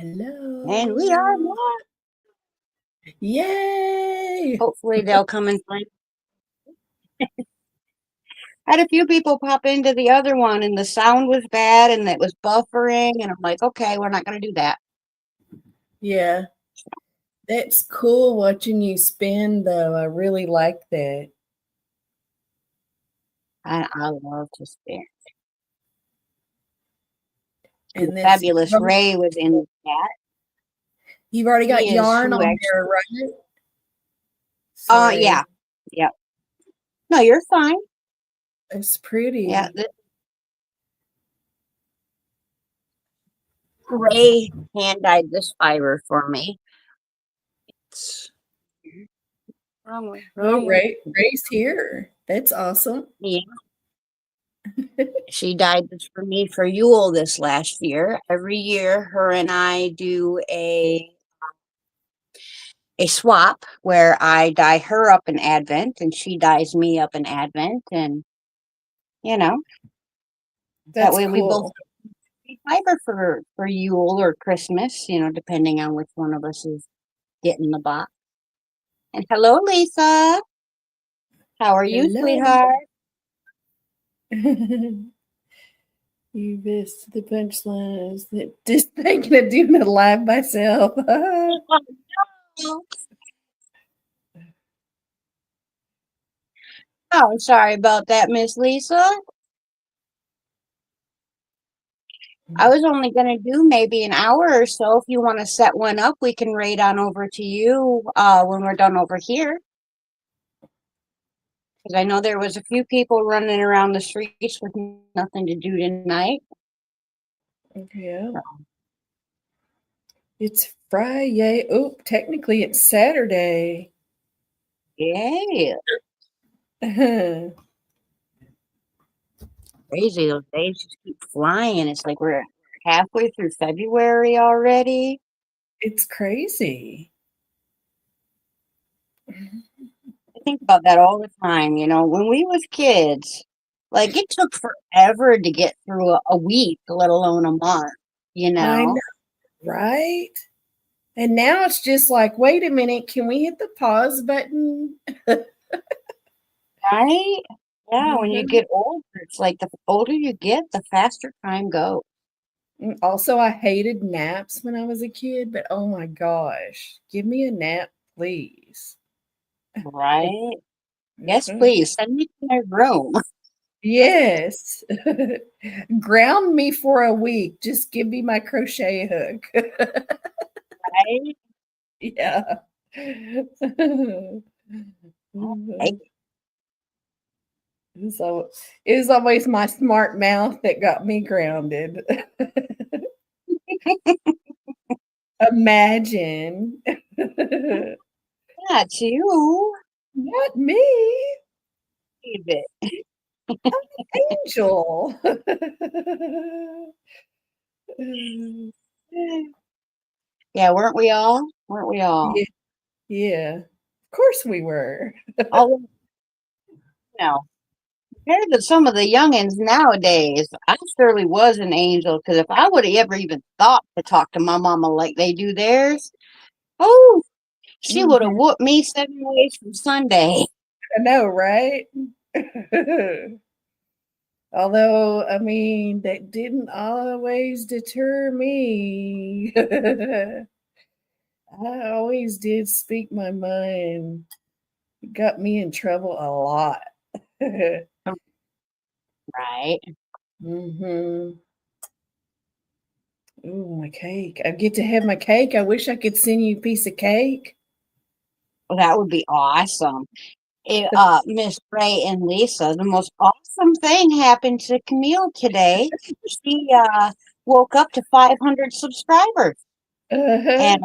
And we are Hello. live. Yay. Hopefully they'll come and find. Had a few people pop into the other one, and the sound was bad, and it was buffering, and I'm like, okay, we're not going to do that. Yeah, that's cool watching you spin, though. I really like that. I love to spin. And the And this, fabulous Ray was in the chat. you've already got He is yarn who on actually. there, right? Sorry. Yeah, yeah. No, you're fine. It's Yeah, pretty. Ray hand dyed this fiber for me. It's wrong way. Oh, Ray's here. That's awesome. Yeah. She dyed this for me for Yule this last year. Every year, her and I do a swap where I dye her up in Advent and she dyes me up in Advent, and you know that That's way we both cool. get fiber for Yule or Christmas, depending on which one of us is getting the box. And hello, Lisa. How are you, Hello. sweetheart? You missed the punchline. I was just thinking of doing it live myself. Oh, sorry about that, Miss Lisa. I was only going to do maybe an hour or so. If you want to set one up, we can raid on over to you when we're done over here. Because I know there was a few people running around the streets with nothing to do tonight. Yeah. It's Friday. Oh, technically it's Saturday. Yeah. Crazy. Those days just keep flying. It's like we're halfway through February already. It's crazy. I think about that all the time. When we was kids, like it took forever to get through a week, let alone a month, I know, right? And now it's just like, wait a minute, can we hit the pause button? Right? Yeah, when you Mhm. get older, it's like the older you get, the faster time goes. Also, I hated naps when I was a kid, but oh my gosh, give me a nap, please. Right? Yes, Mhm. please. Send me to my room. Yes. Ground me for a week. Just give me my crochet hook. Right? Yeah. Right. So it was always my smart mouth that got me grounded. Imagine. Not you. Not me. Leave it. Angel. Yeah, weren't we all? Weren't we all? Yeah, yeah. Of course we were. Although, compared to some of the youngins nowadays, I surely was an angel because if I would have ever even thought to talk to my mama like they do theirs, oh, she would have Mhm. whooped me 7 ways from Sunday. I know, right? Although, I mean, that didn't always deter me. I always did speak my mind. It got me in trouble a lot. Right? Mhm. Ooh, my cake. I get to have my cake. I wish I could send you a piece of cake. Well, that would be awesome. Miss Ray and Lisa, the most awesome thing happened to Camille today. She woke up to 500 subscribers Uh-huh. and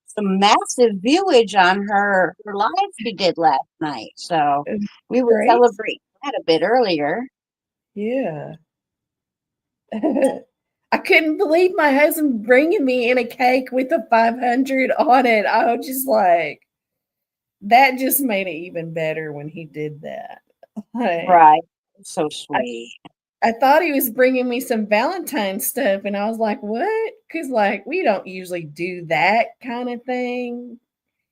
some massive viewage on her live she did last night. So we were Great. celebrating that a bit earlier. Yeah. I couldn't believe my husband bringing me in a cake with a 500 on it. I was just like, that just made it even better when he did that. Like, Right. So I, sweet. I thought he was bringing me some Valentine's stuff, and I was like, "What?" Because like we don't usually do that kind of thing.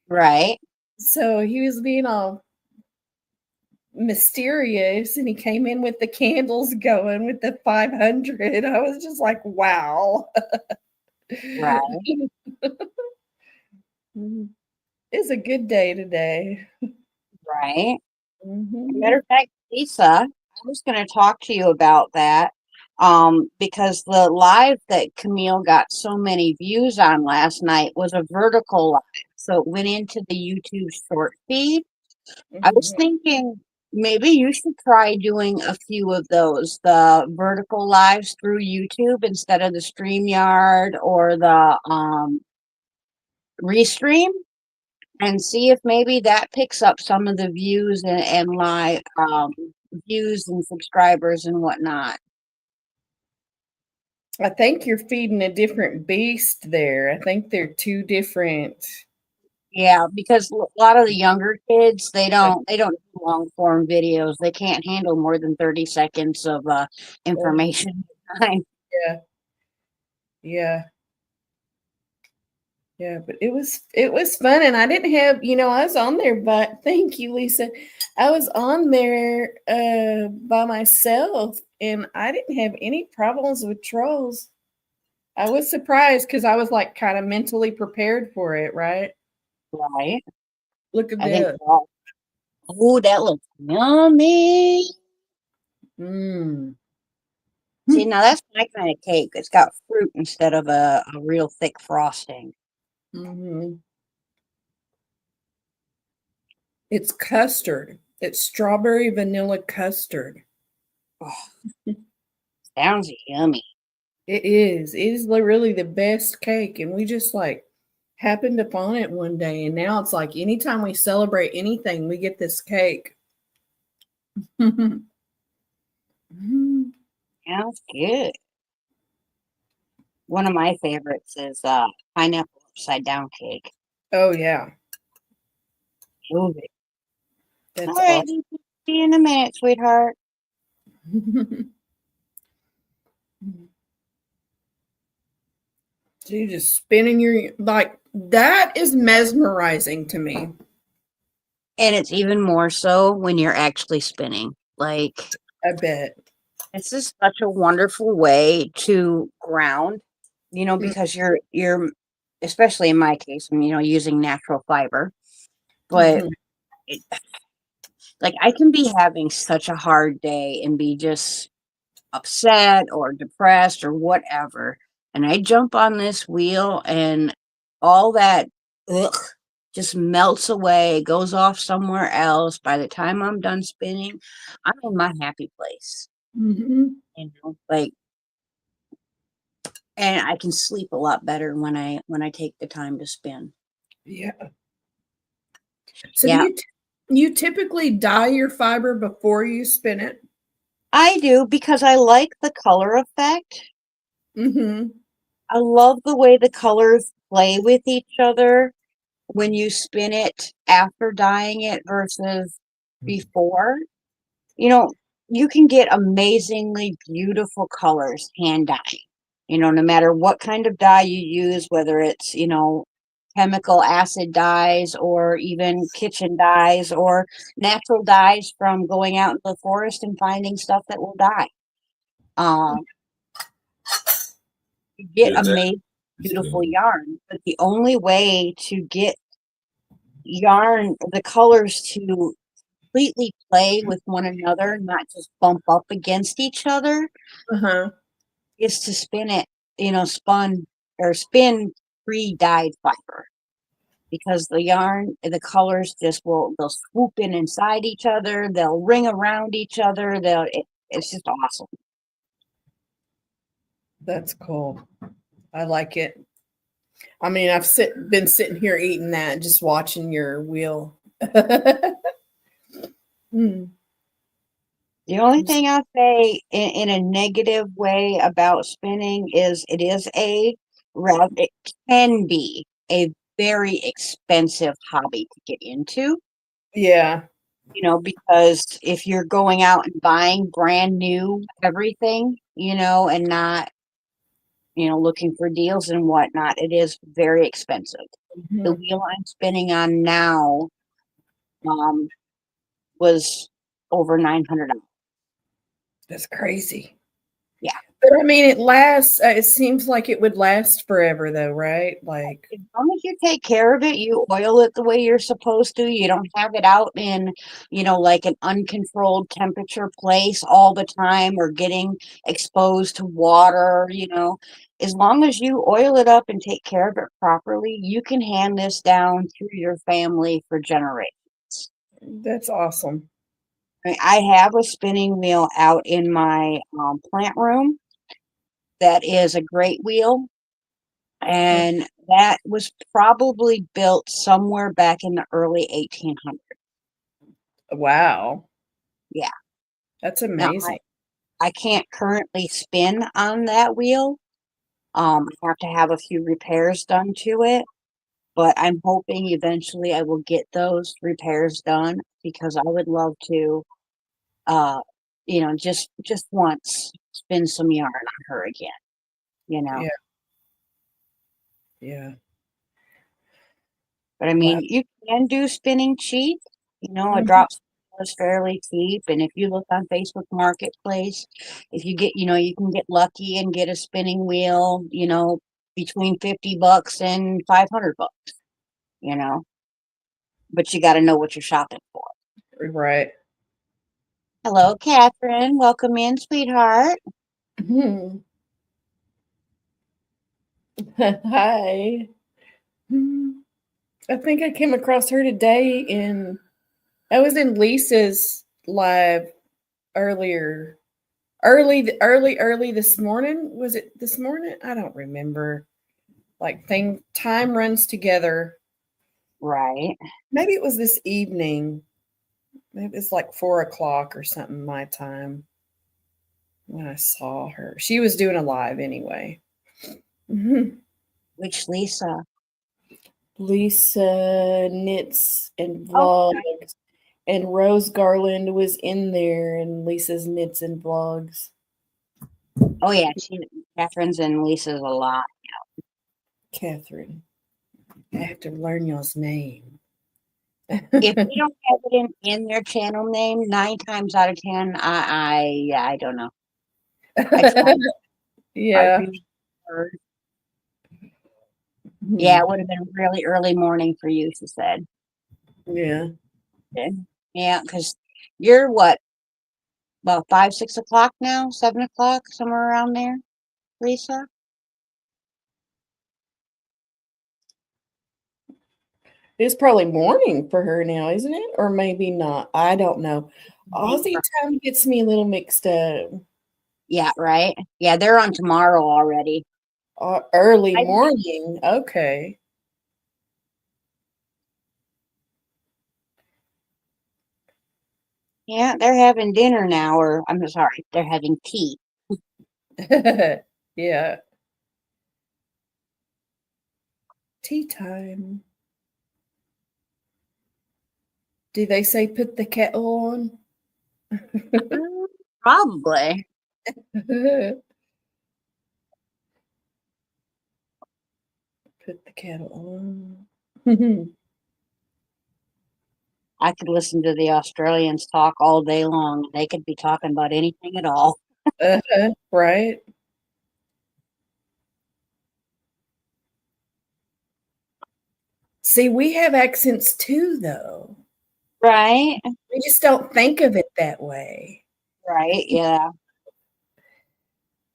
Right. So he was being all mysterious, and he came in with the candles going with the 500. I was just like, "Wow." Right. It's a good day today. Right. Matter Mhm. of fact, Lisa, I was going to talk to you about that because the live that Camille got so many views on last night was a vertical live. So it went into the YouTube short feed. I was Mhm. thinking maybe you should try doing a few of those, the vertical lives through YouTube instead of the StreamYard or the Restream, and see if maybe that picks up some of the views and live views and subscribers and whatnot. I think you're feeding a different beast there. I think they're two different. Yeah, because a lot of the younger kids they don't do long form videos. They can't handle more than 30 seconds of information. Yeah, yeah, yeah. But it was fun, and I didn't have I was on there, but thank you, Lisa. I was on there by myself, and I didn't have any problems with trolls. I was surprised because I was like kind of mentally prepared for it. Right? Right. Look at I think this. oh, that looks yummy. Mm. See, now that's my kind of cake. It's got fruit instead of a real thick frosting. Mm-hmm. It's custard. It's strawberry vanilla custard. Oh, sounds yummy. It is. It is really the best cake. And we just like happened upon it one day. And now it's like anytime we celebrate anything, we get this cake. Mhm. Sounds good. One of my favorites is pineapple upside down cake. Oh, yeah. Move it. All That's right, awesome. see you in a minute, sweetheart. So you're just spinning your, like, that is mesmerizing to me. And it's even more so when you're actually spinning. Like, I bet. this is such a wonderful way to ground, Mm. because you're especially in my case, I'm, using natural fiber. But Mhm. it, like I can be having such a hard day and be just upset or depressed or whatever. And I jump on this wheel and all that ugh, just melts away, goes off somewhere else. By the time I'm done spinning, I'm in my happy place. Mhm. Like, and I can sleep a lot better when I take the time to spin. Yeah. So do Yeah, you typically dye your fiber before you spin it? I do because I like the color effect. Mhm. I love the way the colors play with each other when you spin it after dyeing it versus before. You know, you can get amazingly beautiful colors hand dyeing. No matter what kind of dye you use, whether it's, chemical acid dyes or even kitchen dyes or natural dyes from going out into the forest and finding stuff that will dye. Um, you get Good day. amazing, beautiful yarn, but the only way to get yarn, the colors to completely play with one another, not just bump up against each other, Uh-huh. is to spin it, spin pre-dyed fiber. Because the yarn, the colors they'll swoop in inside each other, they'll ring around each other, it's just awesome. That's cool. I like it. I mean, been sitting here eating that, just watching your wheel. Mm. The only thing I'll say in a negative way about spinning is it can be a very expensive hobby to get into. Yeah. because if you're going out and buying brand new everything, and not, looking for deals and whatnot, it is very expensive. The Mhm. wheel I'm spinning on now um, was over $900. That's crazy. Yeah. But I mean, it lasts. It seems like it would last forever, though, right? Like, As long as you take care of it, you oil it the way you're supposed to. You don't have it out in, like an uncontrolled temperature place all the time or getting exposed to water. As long as you oil it up and take care of it properly, you can hand this down through your family for generations. that's awesome. I have a spinning wheel out in my plant room that is a great wheel. And that was probably built somewhere back in the early 1800s. Wow, Yeah. that's Now, amazing. I can't currently spin on that wheel. I have to have a few repairs done to it, but I'm hoping eventually I will get those repairs done because I would love to, uh, just once spin some yarn on her again, you know. Yeah, yeah. But I Wow. mean, you can do spinning cheap. A Mhm. drop spinning is fairly cheap. And if you look on Facebook Marketplace, if you get, you can get lucky and get a spinning wheel, between $50 and $500, you know, but you got to know what you're shopping for. Right. Hello, Catherine. Welcome in, sweetheart. Mhm. Hi. Mhm. I think I came across her today I was in Lisa's live earlier. Early this morning. Was it this morning? I don't remember. Like time runs together. Right. Maybe it was this evening. Maybe it was like 4 o'clock or something my time when I saw her. She was doing a live anyway. Mhm. Which Lisa? Lisa knits and Oh, vlogs, and Rose Garland was in there, and Lisa's knits and vlogs. oh yeah. Catherine's and Lisa's a lot. Catherine, I have to learn y'all's name. If they don't have it in their channel name, 9 times out of 10, I don't know. I tried. I Yeah. really heard. Yeah, Hmm. it would have been really early morning for you, she said. Yeah. Yeah, because you're what, about 5, 6 o'clock now, 7 o'clock, somewhere around there, Lisa? It's probably morning for her now, isn't it? Or maybe not. I don't know. Aussie time gets me a little mixed up. Yeah, right. Yeah, they're on tomorrow already. Early I, morning. Okay. yeah, they're having dinner now, or I'm sorry, they're having tea. Yeah. Tea time. Do they say put the kettle on? Mm, probably. Put the kettle on. I could listen to the Australians talk all day long. They could be talking about anything at all. Right? See, we have accents too, though. Right, We just don't think of it that way. right, yeah.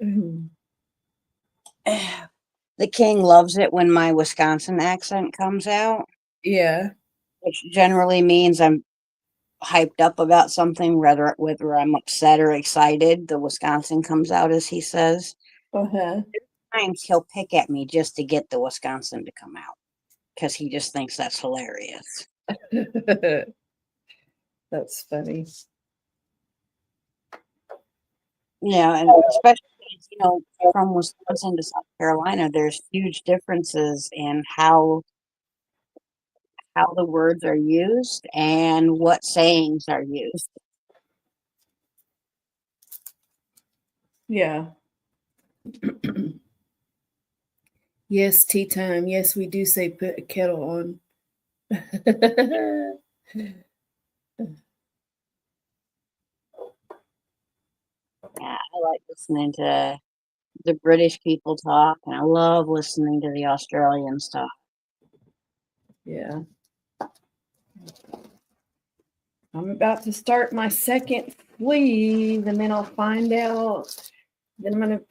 Mhm. The king loves it when my Wisconsin accent comes out, Yeah. which generally means I'm hyped up about something, whether I'm upset or excited. The Wisconsin comes out, as he says. Uh-huh. Times he'll pick at me just to get the Wisconsin to come out because he just thinks that's hilarious. That's funny. Yeah, and especially from Wisconsin to South Carolina, there's huge differences in how the words are used and what sayings are used. Yeah. Yes, tea time. Yes, we do say put a kettle on. Yeah, I like listening to the British people talk, and I love listening to the Australians talk. Yeah. I'm about to start my second sleeve, and then I'll find out. Then I'm going to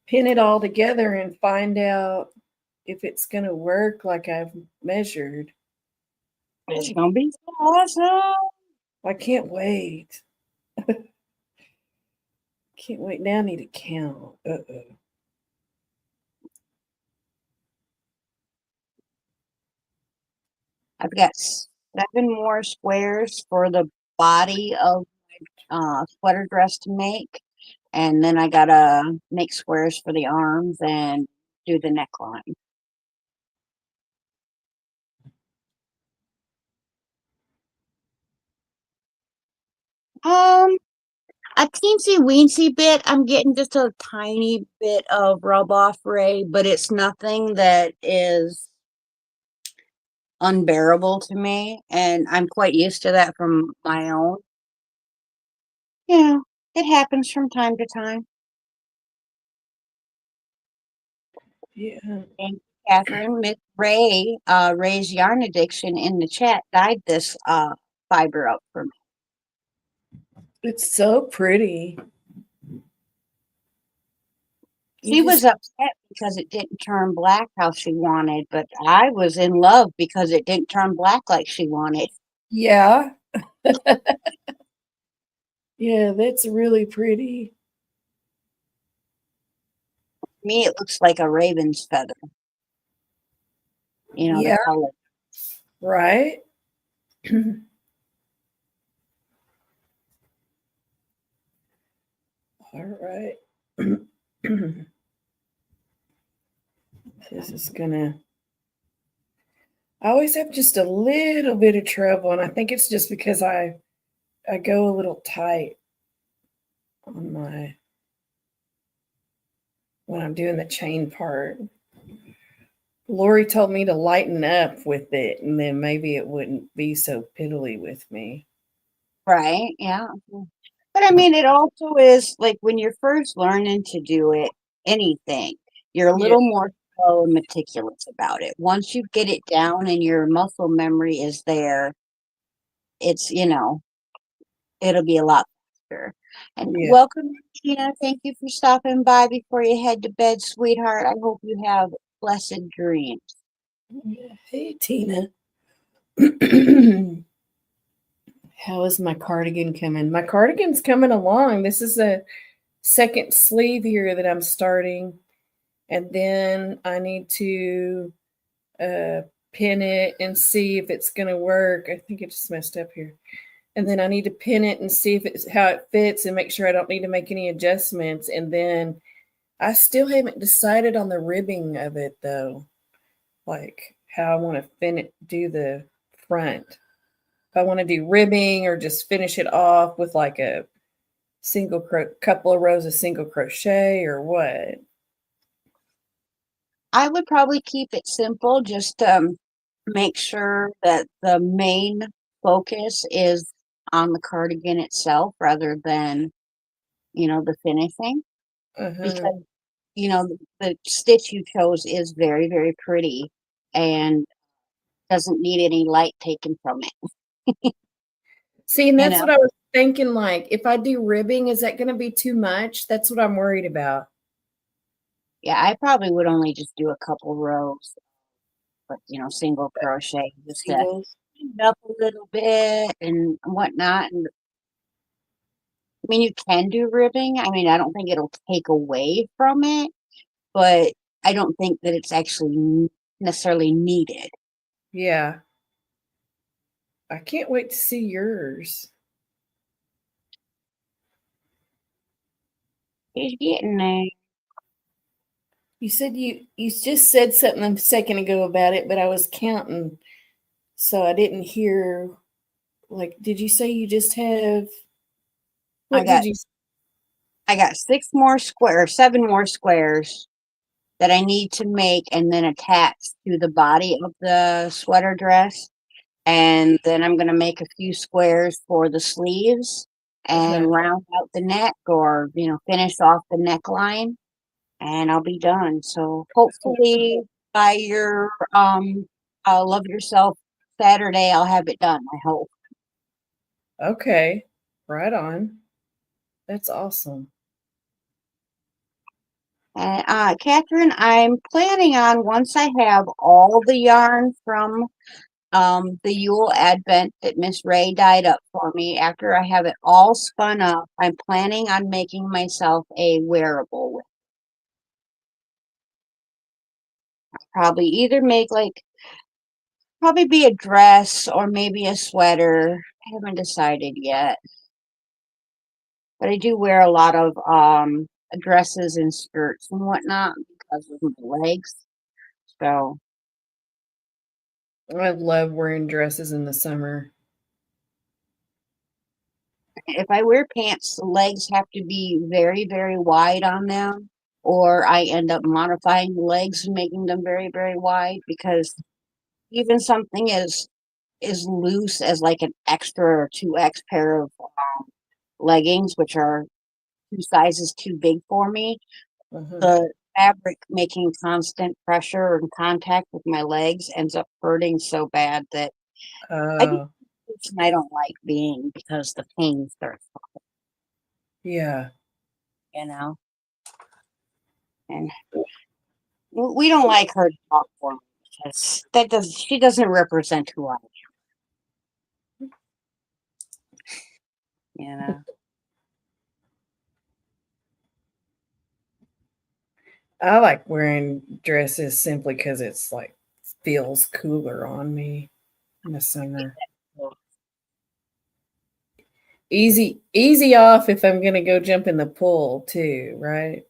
pin it all together and find out if it's going to work like I've measured. It's gonna be so awesome. I can't wait. Can't wait. Now I need to count. Uh-oh. I've got 7 more squares for the body of sweater dress to make, and then I gotta make squares for the arms and do the neckline. A teensy weensy bit. I'm getting just a tiny bit of rub off Ray, but it's nothing that is unbearable to me, and I'm quite used to that from my own. Yeah, it happens from time to time. Yeah. Thank you, Catherine. Miss Ray, Ray's yarn addiction in the chat dyed this fiber up for me. It's so pretty. She was upset because it didn't turn black how she wanted, but I was in love because it didn't turn black like she wanted. Yeah. Yeah, that's really pretty. To me, it looks like a raven's feather. You know, Yeah. the color. Right? All right. This is gonna. I always have just a little bit of trouble, and I think it's just because I go a little tight on my when I'm doing the chain part. Lori told me to lighten up with it, and then maybe it wouldn't be so piddly with me. Right, yeah. But I mean, it also is like when you're first learning to do it, anything, you're a Yeah. little more slow and meticulous about it. Once you get it down and your muscle memory is there, it's, it'll be a lot faster. And Yeah. welcome, Tina. Thank you for stopping by before you head to bed, sweetheart. I hope you have blessed dreams. Hey, Tina. How is my cardigan coming? My cardigan's coming along. This is a second sleeve here that I'm starting. And then I need to uh, pin it and see if it's going to work. I think it just messed up here. And then I need to pin it and see if it's how it fits and make sure I don't need to make any adjustments. And then I still haven't decided on the ribbing of it though, like how I want to do the front. If I want to do ribbing or just finish it off with like a couple of rows of single crochet or what. I would probably keep it simple, just make sure that the main focus is on the cardigan itself rather than, the finishing. Uh-huh. Because, the stitch you chose is very, very pretty and doesn't need any light taken from it, See, and you that's know? what I was thinking. Like, if I do ribbing, is that going to be too much? That's what I'm worried about. Yeah, I probably would only just do a couple rows, but, single crochet just to Singles. clean it up a little bit and whatnot. And I mean, you can do ribbing. I mean, I don't think it'll take away from it, but I don't think that it's actually necessarily needed. Yeah. I can't wait to see yours. It's getting there. You said you just said something a second ago about it, but I was counting So I didn't hear, like, did you say you just have, I what did got you, I got 7 more squares that I need to make and then attach to the body of the sweater dress. And then I'm going to make a few squares for the sleeves uh-huh. and round out the neck or, finish off the neckline and I'll be done. So hopefully by your Love Yourself Saturday, I'll have it done. I hope. Okay, right on. That's awesome. And Catherine, I'm planning on once I have all the yarn from the Yule Advent that Miss Ray dyed up for me, after I have it all spun up, I'm planning on making myself a wearable with. Probably either make probably be a dress or maybe a sweater. I haven't decided yet. But I do wear a lot of dresses and skirts and whatnot because of my legs. So I love wearing dresses in the summer. if I wear pants, the legs have to be very, very wide on them, or I end up modifying the legs and making them very, very wide because even something as loose as like an extra or 2X pair of leggings, which are 2 sizes too big for me, Uh-huh. the fabric making constant pressure and contact with my legs ends up hurting so bad that I just Oh, I don't like being because the pain starts, yeah. you know. And we don't like her to talk for me because she doesn't represent who I am, you know. I like wearing dresses simply because it's like feels cooler on me in the summer. Easy off if I'm gonna go jump in the pool too, right?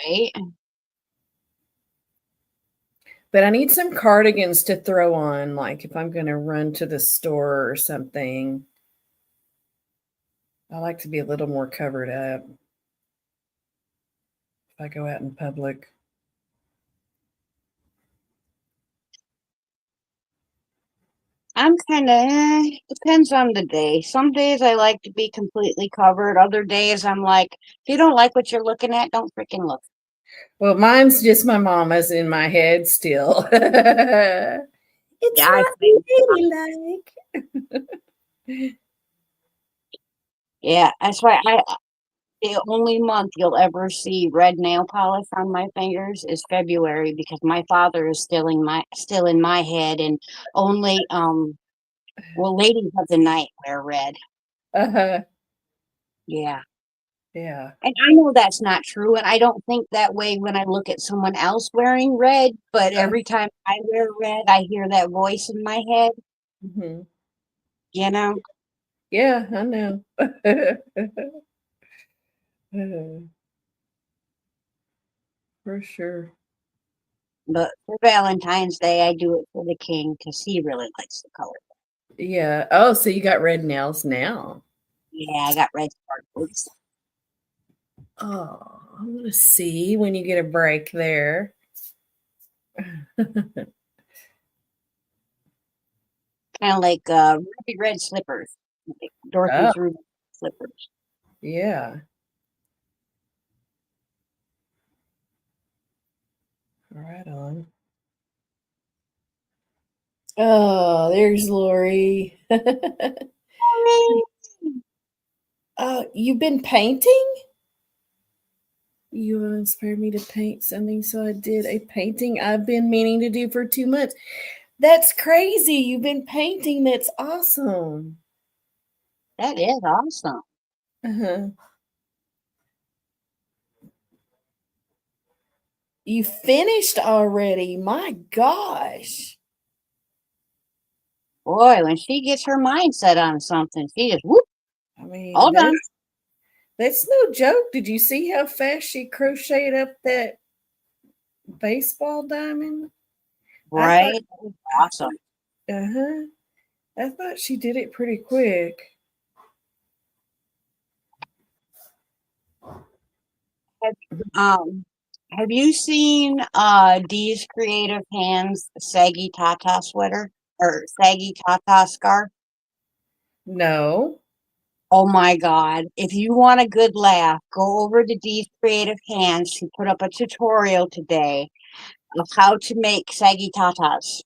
Right? But I need some cardigans to throw on, like if I'm gonna run to the store or something. I like to be a little more covered up if I go out in public. I'm kind of depends on the day. Some days I like to be completely covered. Other days I'm like, if you don't like what you're looking at, don't freaking look. Well, mine's just my mama's in my head still. It's Yeah, I not ladylike. yeah, that's why the only month you'll ever see red nail polish on my fingers is February because my father is still in my head and only ladies of the night wear red. Uh-huh. Yeah. Yeah. And I know that's not true, and I don't think that way when I look at someone else wearing red, but Uh, every time I wear red, I hear that voice in my head, mhm. you know? Yeah, I know. For sure. But for Valentine's Day, I do it for the king because he really likes the color. Yeah. Oh, so you got red nails now. Yeah, I got red sparkles. Oh, I'm gonna see when you get a break there. Kind of like ruby red slippers, like Oh, Dorothy's ruby slippers. yeah. Right on. Oh, there's Lori. You've been painting? You inspired me to paint something, so I did a painting I've been meaning to do for 2 months. That's crazy. You've been painting. That's awesome. That is awesome. Uh-huh. You finished already. My gosh. Boy, when she gets her mind set on something, she just whoop, I mean, all done. that's no joke. Did you see how fast she crocheted up that baseball diamond? I thought Right? That was awesome. Uh-huh. I thought she did it pretty quick. Have, have you seen Dee's Creative Hands saggy Tata sweater or saggy Tata scarf? No. Oh my God. If you want a good laugh, go over to Dee's Creative Hands. She put up a tutorial today of how to make saggy tatas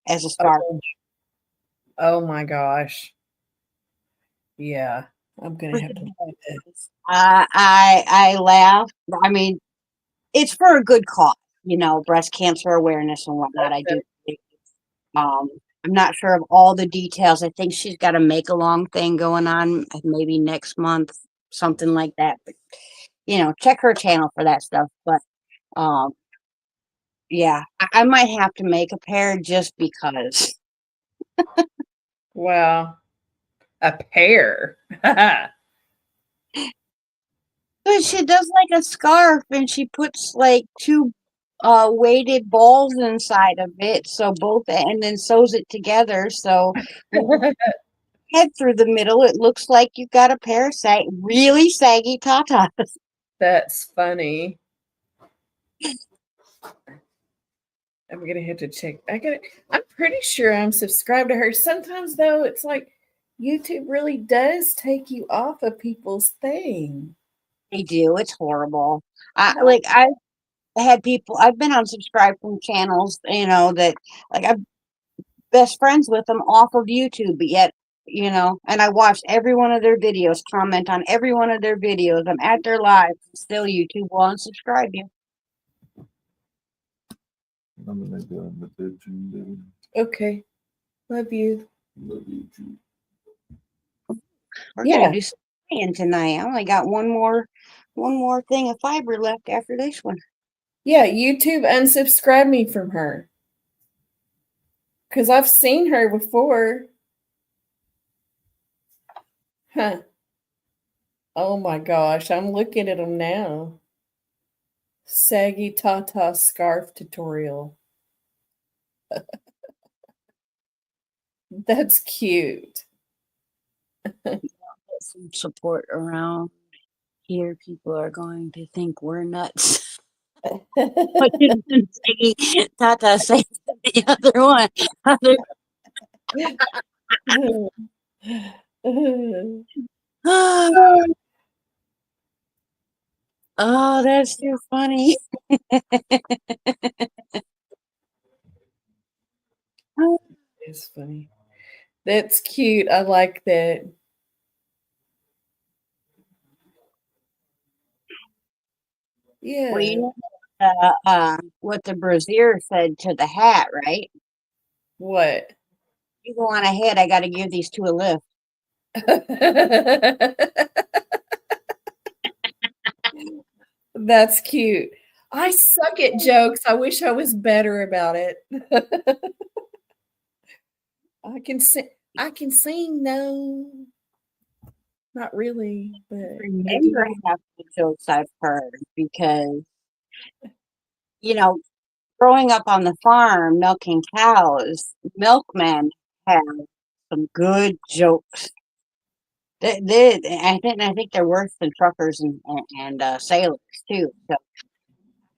as a scarf. Oh, oh my gosh. Yeah. I'm gonna have to look at that. I laugh. I mean, it's for a good cause, breast cancer awareness and whatnot. I do. Um, I'm not sure of all the details. I think she's got a make along thing going on, maybe next month, something like that. But check her channel for that stuff. But um, yeah, I might have to make a pair just because. Wow. A pair. But she does like a scarf, and she puts like two weighted balls inside of it, so both, and then sews it together. So head through the middle, it looks like you've got a pair of really saggy tatas. That's funny. I'm gonna have to check. I'm pretty sure I'm subscribed to her. Sometimes though, it's like YouTube really does take you off of people's thing. They do. It's horrible. I had people. I've been unsubscribed from channels, that like I'm best friends with them off of YouTube, but yet. And I watched every one of their videos, comment on every one of their videos. I'm at their live. Still, YouTube will unsubscribe you. I'm gonna go with it too. Okay. Love you. Love you too. We're Yeah. gonna do some praying tonight. I only got one more thing of fiber left after this one. Yeah, YouTube unsubscribed me from her. Because I've seen her before. Huh. Oh my gosh, I'm looking at them now. Saggy Tata scarf tutorial. That's cute. Get some support around here. People are going to think we're nuts. What did Tata say to the other one? Oh, that's too funny. It's funny. That's cute. I like that. Well, Yeah. what the brazier said to the hat, right? What? You go on ahead. I got to give these two a lift. That's cute. I suck at jokes. I wish I was better about it. I can sing. I can sing. No, not really, but I Remember do. half the jokes I've heard because you know growing up on the farm milking cows, milkmen have some good jokes. I think they're worse than truckers and sailors too. So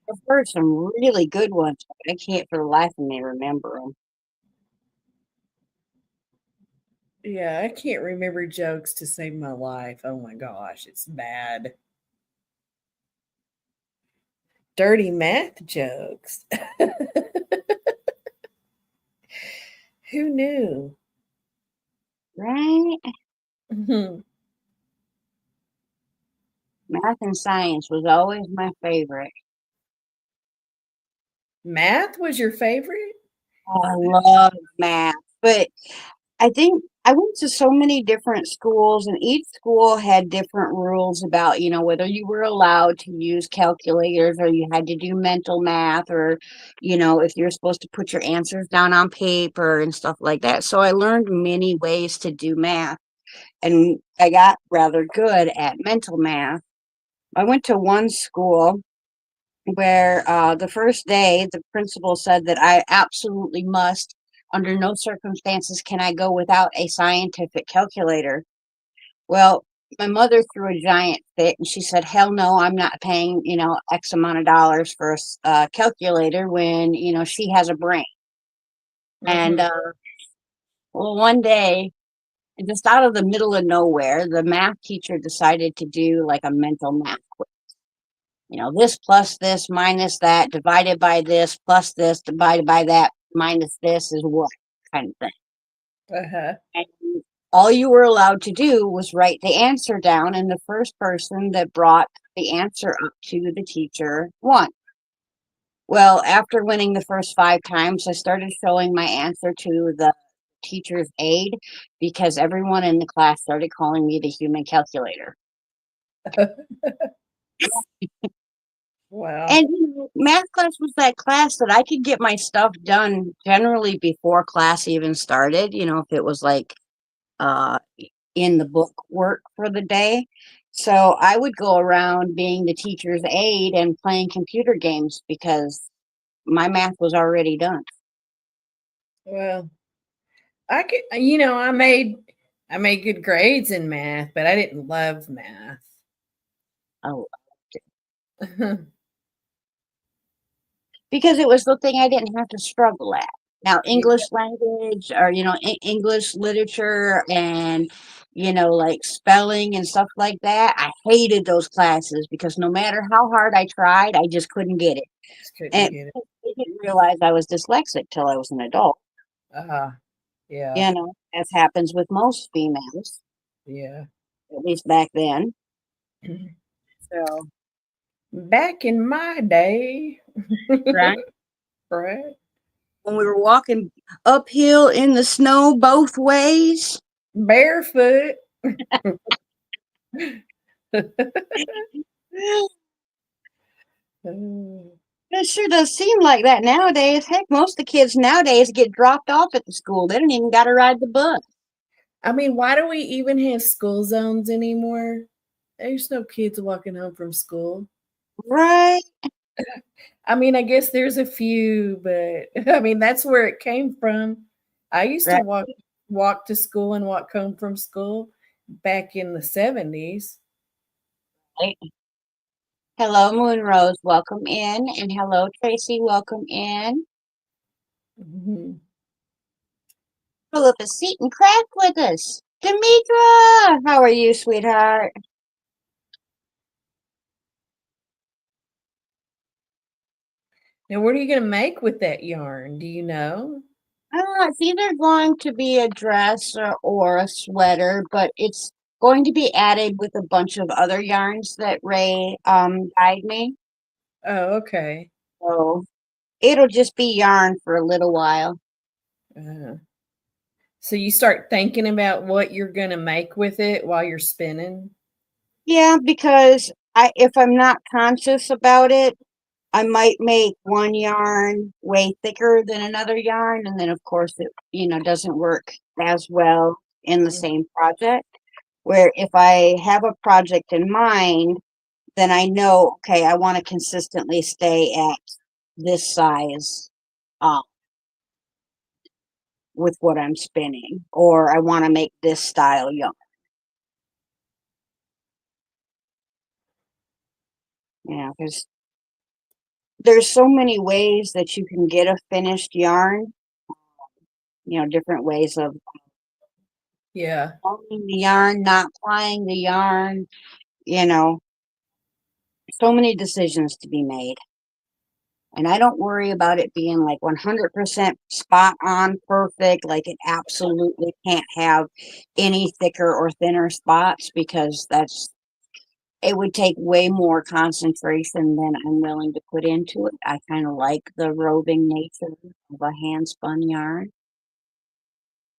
I've heard some really good ones, but I can't for the life of me remember them. Yeah, I can't remember jokes to save my life. Oh my gosh, it's bad. Dirty math jokes. Who knew? Right? Mhm. Math and science was always my favorite. Math was your favorite? I love math, but I think I went to so many different schools, and each school had different rules about, whether you were allowed to use calculators or you had to do mental math or, if you're supposed to put your answers down on paper and stuff like that. So I learned many ways to do math, and I got rather good at mental math. I went to one school where the first day the principal said that I absolutely must Under no circumstances can I go without a scientific calculator. Well, my mother threw a giant fit and she said, hell no, I'm not paying, X amount of dollars for a calculator when, she has a brain. And, Mm-hmm. well, one day, just out of the middle of nowhere, the math teacher decided to do like a mental math quiz. This plus this minus that divided by this plus this divided by that minus this is what kind of thing. Uh-huh. And all you were allowed to do was write the answer down, and the first person that brought the answer up to the teacher won. Well, after winning the first 5 times, I started showing my answer to the teacher's aide because everyone in the class started calling me the human calculator. Wow. And math class was that class that I could get my stuff done generally before class even started, if it was like uh, in the book work for the day. So I would go around being the teacher's aide and playing computer games because my math was already done. Well, I could, I made good grades in math, but I didn't love math. Oh, because it was the thing I didn't have to struggle at. Now, Yeah, English language or, English literature and, like spelling and stuff like that, I hated those classes because no matter how hard I tried, I just couldn't get it. just couldn't And get it. I didn't realize I was dyslexic till I was an adult, Yeah, as happens with most females, yeah. at least back then. So, Back in my day, right. right? When we were walking uphill in the snow both ways. Barefoot. Oh. It sure does seem like that nowadays. Heck, most of the kids nowadays get dropped off at the school. They don't even got to ride the bus. I mean, why do we even have school zones anymore? There's no kids walking home from school. Right, I mean, I guess there's a few, but I mean, that's where it came from. I used to right. walk to school and walk home from school back in the 70s. Hello, Moonrose. Welcome in. And hello, Tracy. Welcome in. Mhm. Pull up a seat and crack with us. Demetra, how are you, sweetheart? Now, what are you going to make with that yarn? Do you know? It's either going to be a dress or a sweater, but it's going to be added with a bunch of other yarns that Ray dyed me. Oh, okay. So it'll just be yarn for a little while. Uh, so you start thinking about what you're going to make with it while you're spinning? Yeah, because if I'm not conscious about it, I might make one yarn way thicker than another yarn, and then of course it, doesn't work as well in the Mm. same project. Where if I have a project in mind, then I know, okay, I want to consistently stay at this size um, with what I'm spinning, or I want to make this style yarn. Because there's so many ways that you can get a finished yarn, different ways of Yeah. plying the yarn, not plying the yarn, you know, so many decisions to be made. And I don't worry about it being like 100% spot on perfect, like it absolutely can't have any thicker or thinner spots because it would take way more concentration than I'm willing to put into it. I kind of like the roving nature of a hand spun yarn.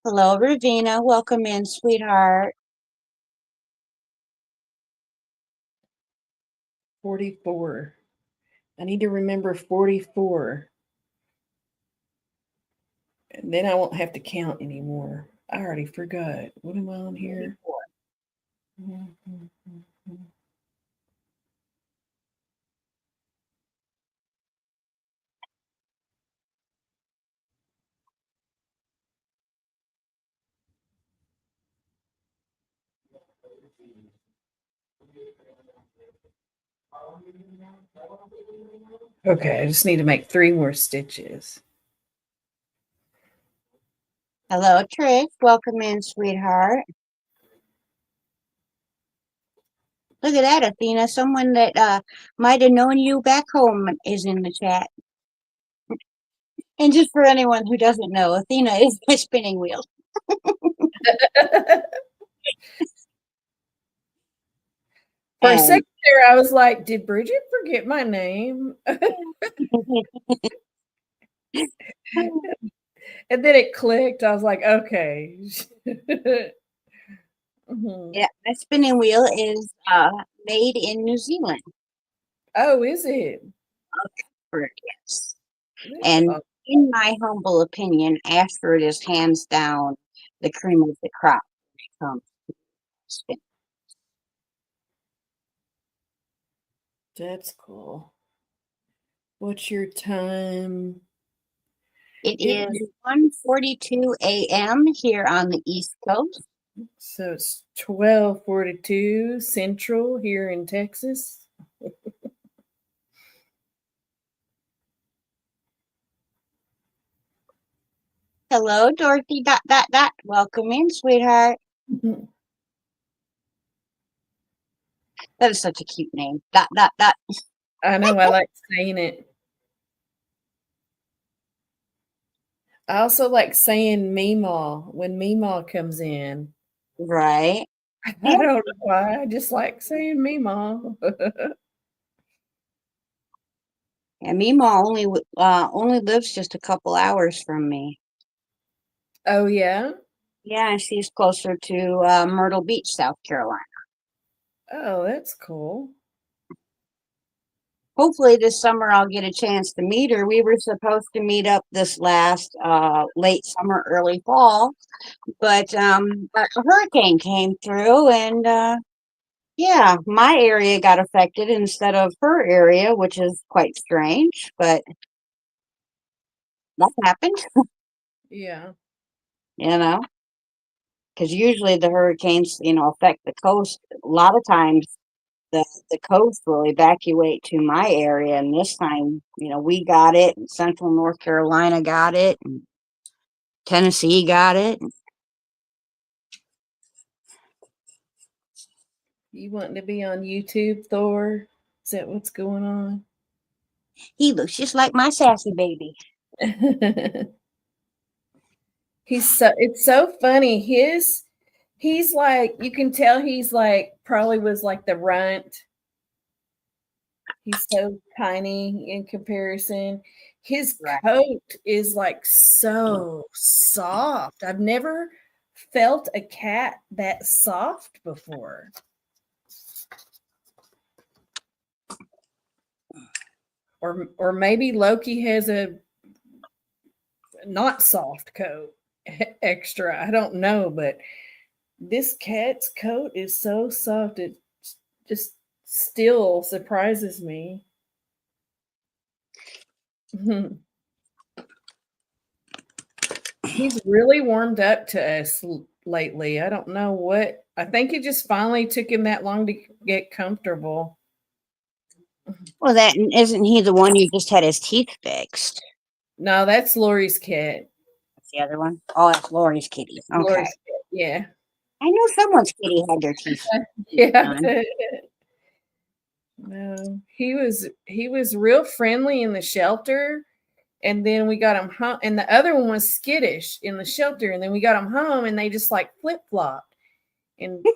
Hello, Ravina. Welcome in, sweetheart. 44. I need to remember 44. And then I won't have to count anymore. I already forgot. What am I on here? Mhm. Okay, I just need to make 3 more stitches. Hello, Trish. Welcome in, sweetheart. Look at that, Athena. Someone that might have known you back home is in the chat. And just for anyone who doesn't know, Athena is my spinning wheel. For a And second there, I was like, did Bridget forget my name? And then it clicked. I was like, okay. Mhm. yeah, my spinning wheel is made in New Zealand. Oh, is it? Yes. That's And awesome. in my humble opinion, Ashford is hands down the cream of the crop when it comes to spinning. That's cool. What's your time? It It is 1:42 a.m. here on the East Coast. So it's 12:42 Central here in Texas. Hello, Dorothy. ... Welcome in, sweetheart. That is such a cute name. ... I know, I like saying it. I also like saying Meemaw when Meemaw comes in. Right. I Yeah. don't know why. I just like saying Meemaw. And Mima only lives just a couple hours from me. Oh, yeah? Yeah, she's closer to Myrtle Beach, South Carolina. Oh, that's cool. Hopefully this summer I'll get a chance to meet her. We were supposed to meet up this last late summer, early fall, but a hurricane came through and yeah, my area got affected instead of her area, which is quite strange, but that happened, Yeah. you know, because usually the hurricanes, affect the coast. A lot of times the coast will evacuate to my area, and this time, we got it, and Central North Carolina got it, and Tennessee got it. You wanting to be on YouTube, Thor? Is that what's going on? He looks just like my sassy baby. It's so funny. He's like, you can tell he's like probably was like the runt. He's so tiny in comparison. His Right. coat is like so soft. I've never felt a cat that soft before. Or maybe Loki has a not soft coat extra. I don't know, but this cat's coat is so soft. It just still surprises me. He's really warmed up to us lately. I don't know what. I think it just finally took him that long to get comfortable. Well, that isn't he the one you just had his teeth fixed? No, that's Lori's cat. That's the other one. Oh, that's Lori's kitty. Okay, Lori's cat. Yeah. I know someone's kitty had their teeth Yeah. done. No, he was real friendly in the shelter, and then we got him home, and the other one was skittish in the shelter, and then we got him home, and they just like flip flopped. And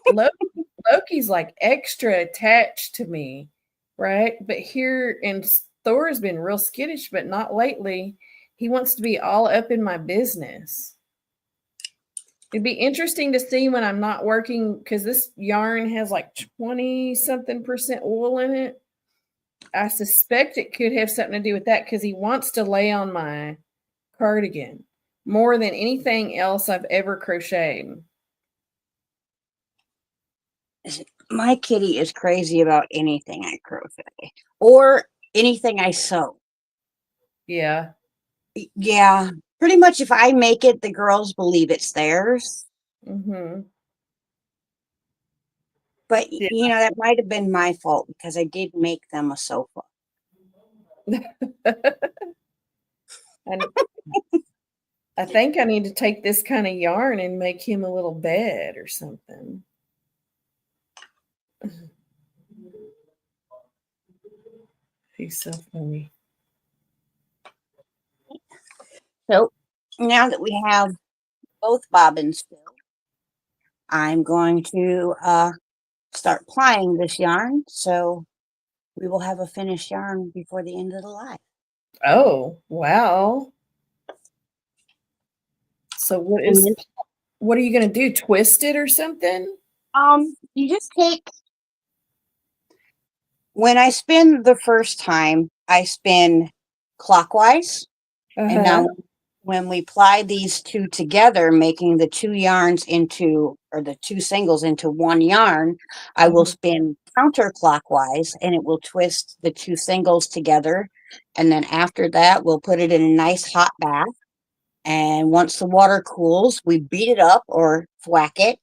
Loki's like extra attached to me, right? But here, and Thor's been real skittish, but not lately. He wants to be all up in my business. It'd be interesting to see when I'm not working, because this yarn has like 20 something % wool in it. I suspect it could have something to do with that, because he wants to lay on my cardigan more than anything else I've ever crocheted. My kitty is crazy about anything I crochet or anything I sew. Yeah. Yeah, pretty much if I make it, the girls believe it's theirs. Mm-hmm. But Yeah. that might have been my fault because I did make them a sofa. And I think I need to take this kind of yarn and make him a little bed or something. He's so funny. So now that we have both bobbins filled, I'm going to start plying this yarn. So we will have a finished yarn before the end of the live. Oh, wow. So what are you going to do? Twist it or something? You just take, when I spin the first time, I spin clockwise. And now when we ply these two together, making the two yarns into, or the two singles into one yarn, I will spin counterclockwise and it will twist the two singles together. And then after that, we'll put it in a nice hot bath. And once the water cools, we beat it up or thwack it.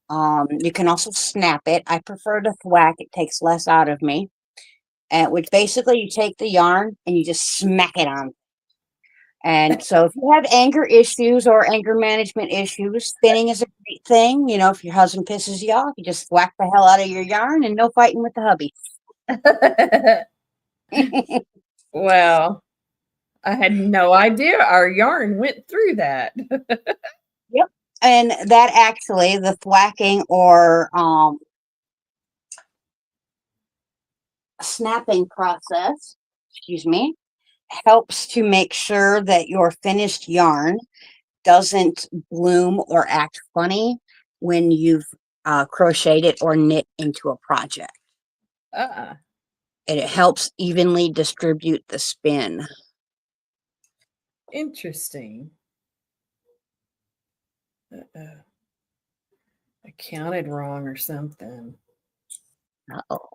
You can also snap it. I prefer to thwack. It takes less out of me. Which basically you take the yarn and you just smack it on. And so if you have anger issues or anger management issues, spinning is a great thing. If your husband pisses you off, you just whack the hell out of your yarn and no fighting with the hubby. Wow. I had no idea our yarn went through that. Yep. And that actually, the thwacking or snapping process, excuse me, helps to make sure that your finished yarn doesn't bloom or act funny when you've crocheted it or knit into a project. Uh-uh. And it helps evenly distribute the spin. Interesting. Uh-oh. I counted wrong or something. Uh-oh.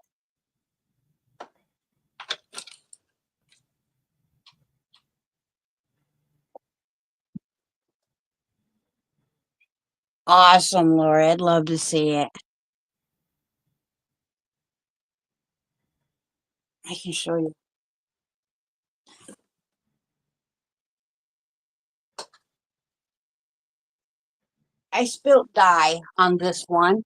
Awesome, Laura. I'd love to see it. I can show you. I spilled dye on this one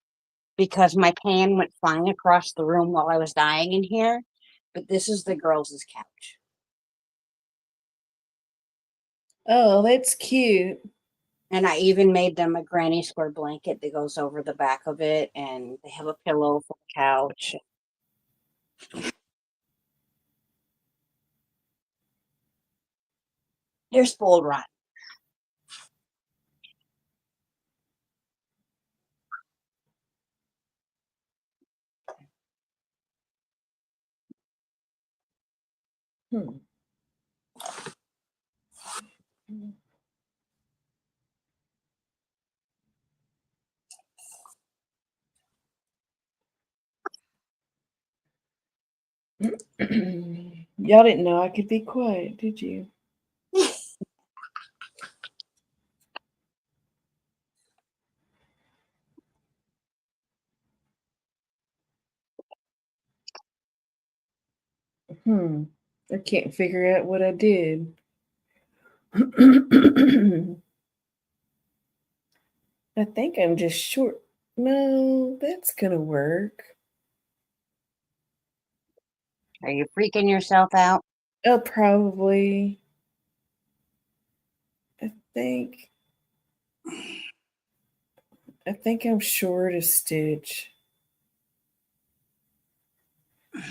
because my pan went flying across the room while I was dyeing in here. But this is the girls' couch. Oh, that's cute. And I even made them a granny square blanket that goes over the back of it. And they have a pillow for the couch. They're spoiled rotten. Hmm. Y'all didn't know I could be quiet, did you? I can't figure out what I did. I think I'm just short. No, that's gonna work. Are you freaking yourself out? Oh, probably. I think I'm short a stitch.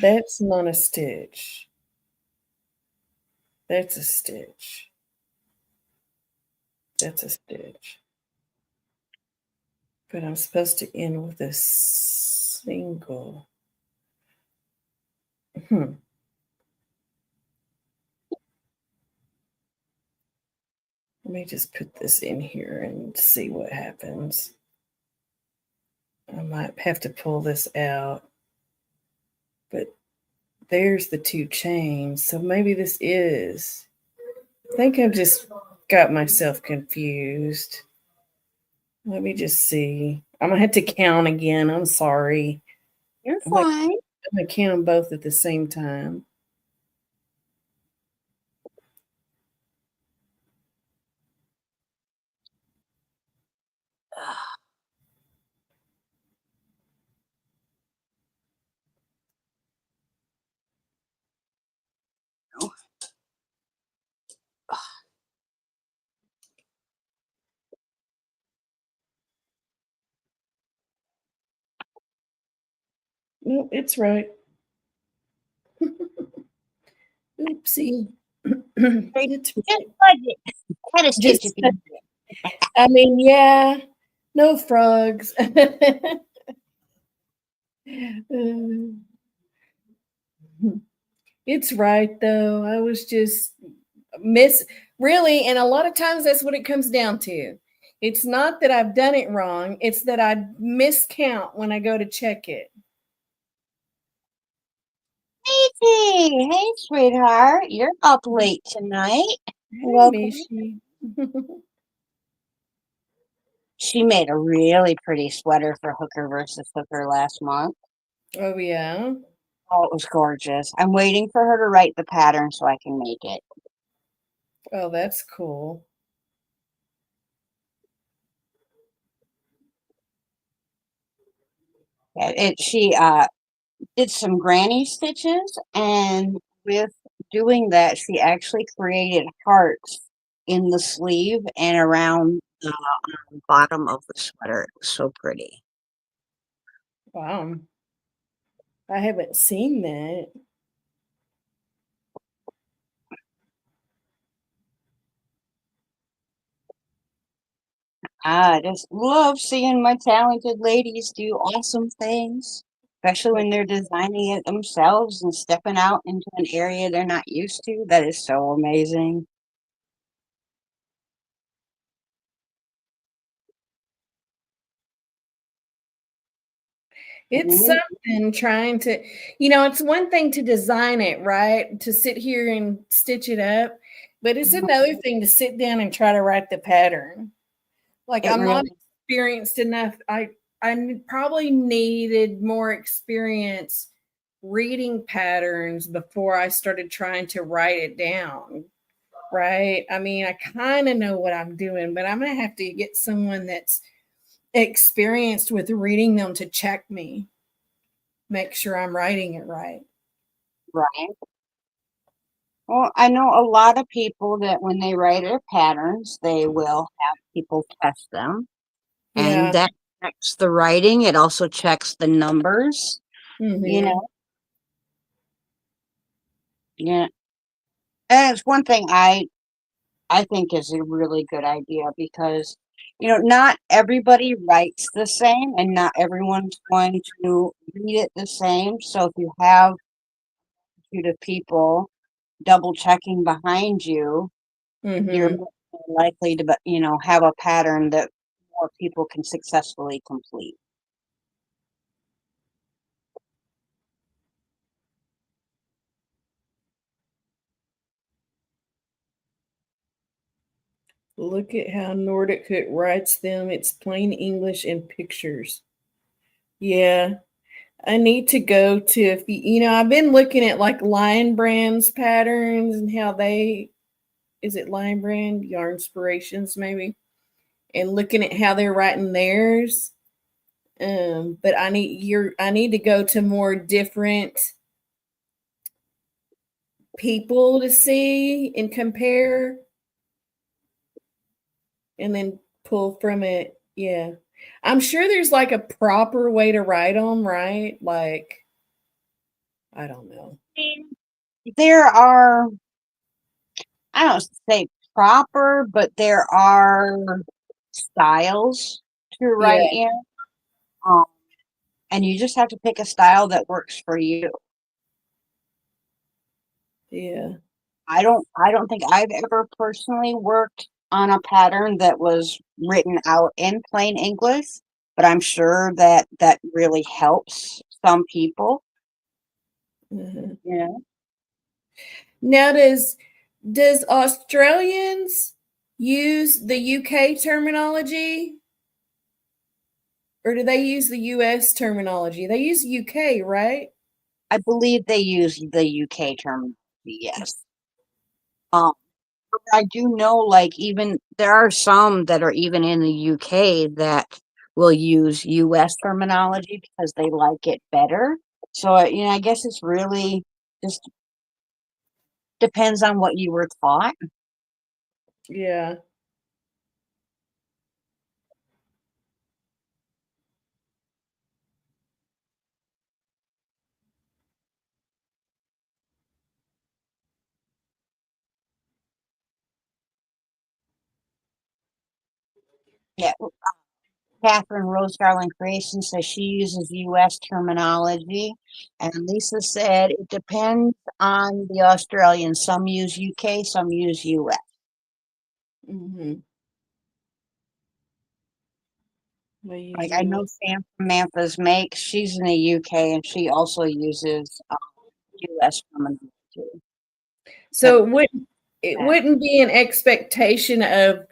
That's not a stitch. That's a stitch. That's a stitch. But I'm supposed to end with a single. Let me just put this in here and see what happens. I might have to pull this out. But there's the two chains. So maybe this is. I think I've just got myself confused. Let me just see. I'm going to have to count again. I'm sorry. You're I'm like, fine. I'm gonna count them both at the same time. No, it's right. Oopsie. It's Just right. fudge it. Had a stitch if Just, you. I mean, yeah, no frogs. It's right though. I was just miss really, and a lot of times that's what it comes down to. It's not that I've done it wrong, it's that I miscount when I go to check it. Daisy, hey, sweetheart. You're up late tonight. Hey, Welcome. Mishi. She made a really pretty sweater for Hooker versus Hooker last month. Oh yeah. Oh, it was gorgeous. I'm waiting for her to write the pattern so I can make it. Oh, that's cool. Yeah, she did some granny stitches, and with doing that, she actually created hearts in the sleeve and around the bottom of the sweater. It was so pretty. Wow. I haven't seen that. I just love seeing my talented ladies do awesome things, especially when they're designing it themselves and stepping out into an area they're not used to. That is so amazing. It's Mhm. something trying to, it's one thing to design it, right? To sit here and stitch it up, but it's another thing to sit down and try to write the pattern. Like It I'm not really, experienced enough. I probably needed more experience reading patterns before I started trying to write it down. Right? I mean, I kind of know what I'm doing, but I'm going to have to get someone that's experienced with reading them to check me, make sure I'm writing it right. right. Well, I know a lot of people that when they write their patterns, they will have people test them, and Yeah. that checks the writing. It also checks the numbers, you Mm-hmm. know. Yeah. And it's one thing I think is a really good idea because, not everybody writes the same and not everyone's going to read it the same. So if you have a few people double checking behind you, you're Mm-hmm. more likely to, have a pattern that more people can successfully complete. Look at how Nordic Cook writes them. It's plain English and pictures. Yeah. I need to go to if I've been looking at like Lion Brand's patterns and how they is it Lion Brand Yarn Inspirations maybe, and looking at how they're writing theirs. But I need to go to more different people to see and compare, and then pull from it. Yeah, I'm sure there's like a proper way to write them, right? Like I don't know. There are, I don't say proper, but there are styles to Yeah, write in. Um, and you just have to pick a style that works for you. yeah. I don't think I've ever personally worked on a pattern that was written out in plain English, but I'm sure that that really helps some people, Uh-huh. you know. Now, does Australians use the UK terminology, Or do they use the US terminology? They use UK, right? I believe they use the UK terminology, yes. Um, but I do know, like, even there are some that are even in the UK that will use US terminology because they like it better. So, I guess it's really just depends on what you were taught. Yeah. Yeah. Catherine Rose Garland Creation says she uses US terminology. And Lisa said it depends on the Australians. Some use UK, some use US. Mm-hmm. They use Like I know US. Sam from Memphis makes, she's in the UK and she also uses US terminology. But So it wouldn't be an expectation of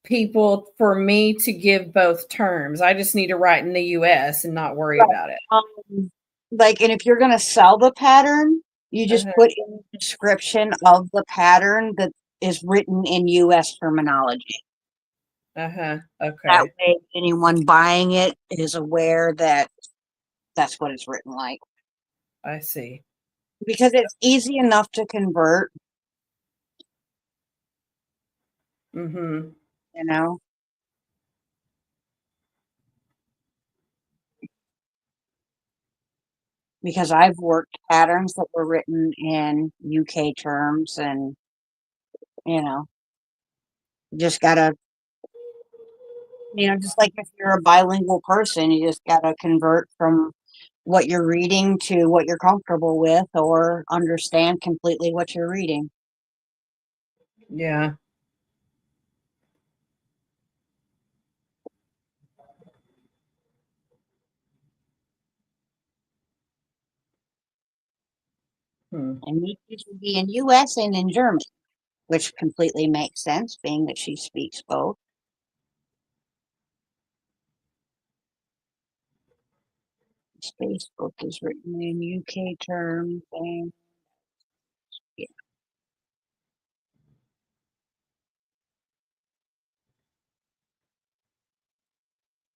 people for me to give both terms. I just need to write in the US and not worry right, about it. like, and if you're going to sell the pattern, you just Uh-huh. put in the description of the pattern that is written in US terminology. Uh-huh. That Okay. way, anyone buying it is aware that that's what it's written like. I see. Because it's easy enough to convert, Mm-hmm. you know. Because I've worked patterns that were written in UK terms, and you know, just gotta, just like if you're a bilingual person, you just gotta convert from what you're reading to what you're comfortable with, or understand completely what you're reading. Yeah. Hmm. And me should be in US and in German, which completely makes sense, being that she speaks both. Space book is written in UK terms, and yeah.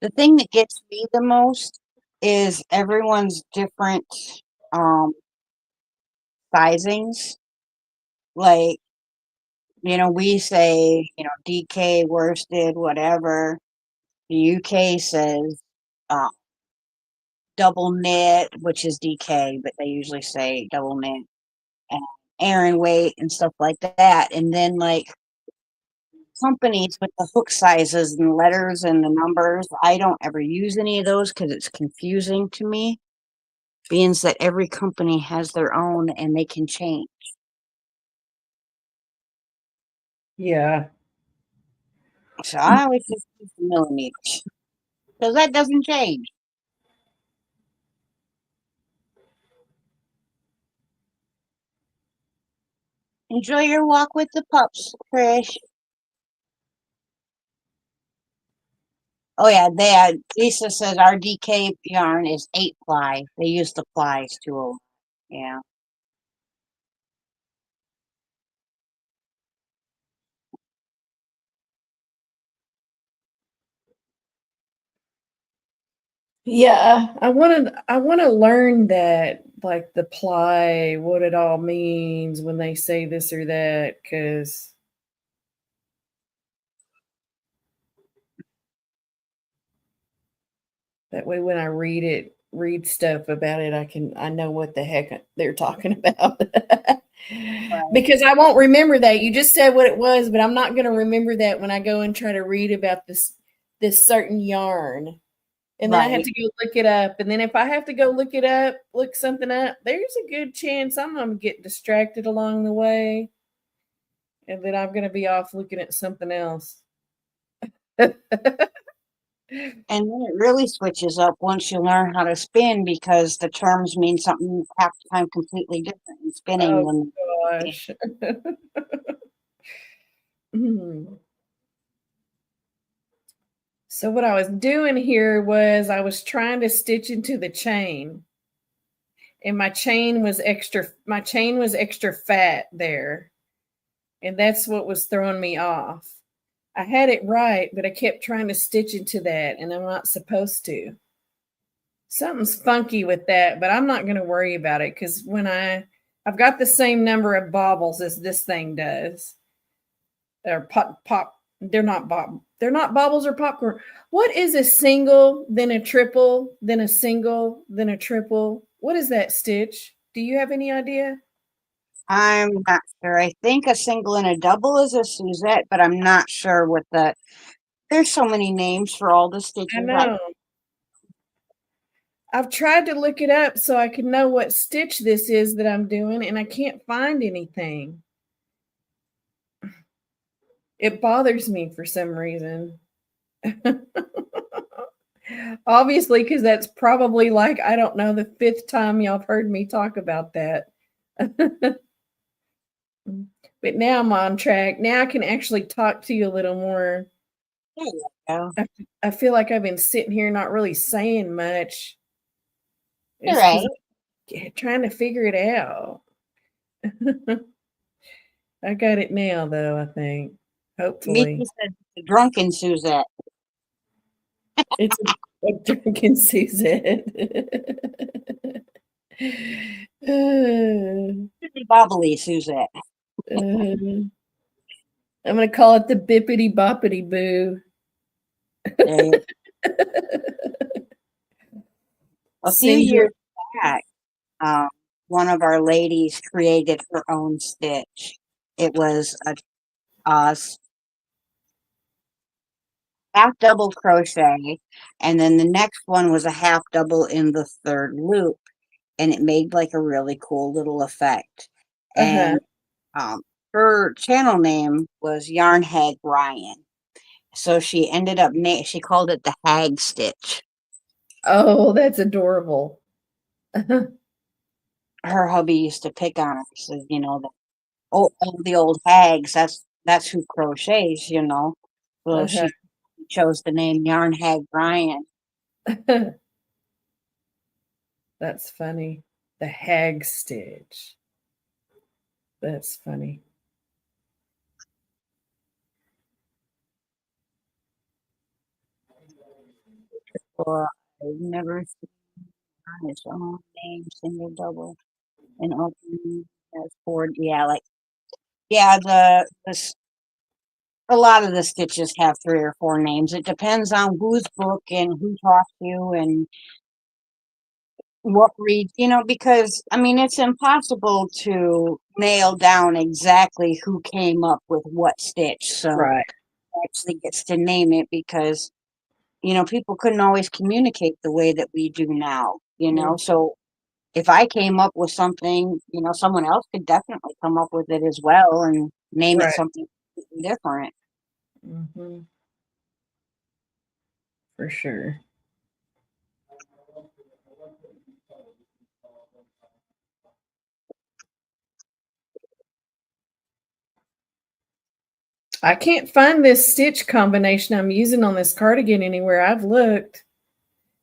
The thing that gets me the most is everyone's different um sizings. Like, we say, DK, worsted, whatever. The UK says uh, double knit, which is DK, but they usually say double knit and Aran weight and stuff like that. And then, like, companies with the hook sizes and letters and the numbers, I don't ever use any of those because it's confusing to me. Being that every company has their own and they can change. Yeah. So I always just use the millimeters because that doesn't change. Enjoy your walk with the pups, Trish. Oh yeah, Lisa says our DK yarn is 8 ply. They use the plies too. Yeah. Yeah, I want to learn that, like the ply, what it all means when they say this or that, because that way when I read stuff about it, I know what the heck they're talking about. Right. Because I won't remember that. You just said what it was, but I'm not going to remember that when I go and try to read about this certain yarn. And then I have Right. to go look it up. And then if I have to go look it up, look something up, there's a good chance I'm going to get distracted along the way. And then I'm going to be off looking at something else. And then it really switches up once you learn how to spin because the terms mean something half the time completely different in spinning Oh, than gosh. Hmm. So what I was doing here was I was trying to stitch into the chain, and my chain was extra fat there, and that's what was throwing me off. I had it right, but I kept trying to stitch into that, and I'm not supposed to. Something's funky with that, but I'm not going to worry about it because I've got the same number of bobbles as this thing does. Or pop. They're not bobbles or popcorn. What is a single, then a triple, then a single, then a triple? What is that, Stitch? Do you have any idea? I'm not sure. I think a single and a double is a Suzette, but I'm not sure what there's so many names for all the I stitches. know. I've tried to look it up so I can know what stitch this is that I'm doing, and I can't find anything. It bothers me for some reason. Obviously, because that's probably like, I don't know, the fifth time y'all have heard me talk about that. But now I'm on track. Now I can actually talk to you a little more. There you go. I feel like I've been sitting here not really saying much. You're It's 'cause right. I'm trying to figure it out. I got it now, though, I think. Mickey Hopefully. said the drunken Suzette. It's a drunken Suzette. Bobbly Suzette. I'm going to call it the bippity boppity boo. A few years back, one of our ladies created her own stitch. It was a half double crochet, and then the next one was a half double in the third loop, and it made like a really cool little effect. Uh-huh. And her channel name was Yarn Hag Ryan. So she ended up she called it the Hag Stitch. Oh, that's adorable. Her hubby used to pick on her. Says, all the old hags. That's who crochets. So Uh-huh. she chose the name Yarn Hag Ryan. That's funny. The hag stitch. That's funny. Or I've never seen on its own name single double and open as four. Yeah, a lot of the stitches have 3 or 4 names. It depends on whose book and who taught you and what read, because I mean it's impossible to nail down exactly who came up with what stitch. So Right. actually gets to name it because people couldn't always communicate the way that we do now. So if I came up with something, someone else could definitely come up with it as well and name it Right. something different. Mm-hmm. For sure. I can't find this stitch combination I'm using on this cardigan anywhere. I've looked.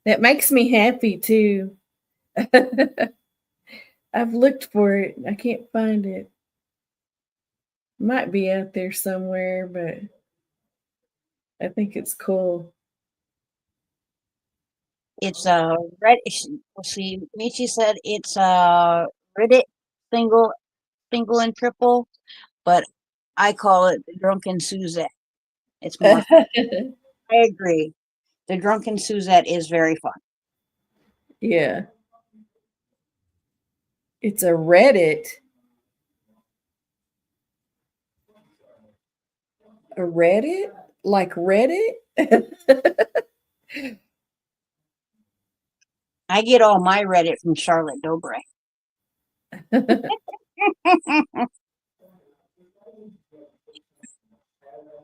That makes me happy too. I've looked for it. I can't find it. Might be out there somewhere, but I think it's cool. It's a red. Let's see. Michi said it's a Reddit single, single and triple, but I call it the Drunken Suzette. It's more fun. I agree. The Drunken Suzette is very fun. Yeah. It's a Reddit. A Reddit? Like Reddit? I get all my Reddit from Charlotte Dobre.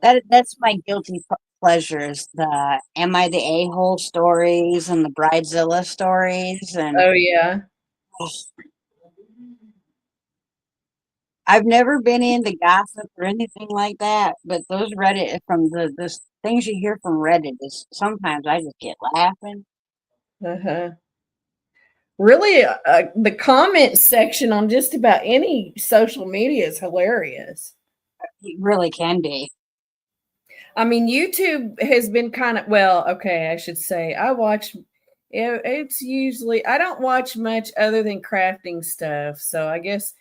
That's my guilty pleasures. The Am I the A-hole stories and the Bridezilla stories, and Oh yeah. I've never been into gossip or anything like that, but those Reddit from this things you hear from Reddit is sometimes I just get laughing. Uh-huh. Really, the comment section on just about any social media is hilarious. It really can be. I mean, YouTube has been kind of, well, okay, I should say, it's usually, I don't watch much other than crafting stuff. So I guess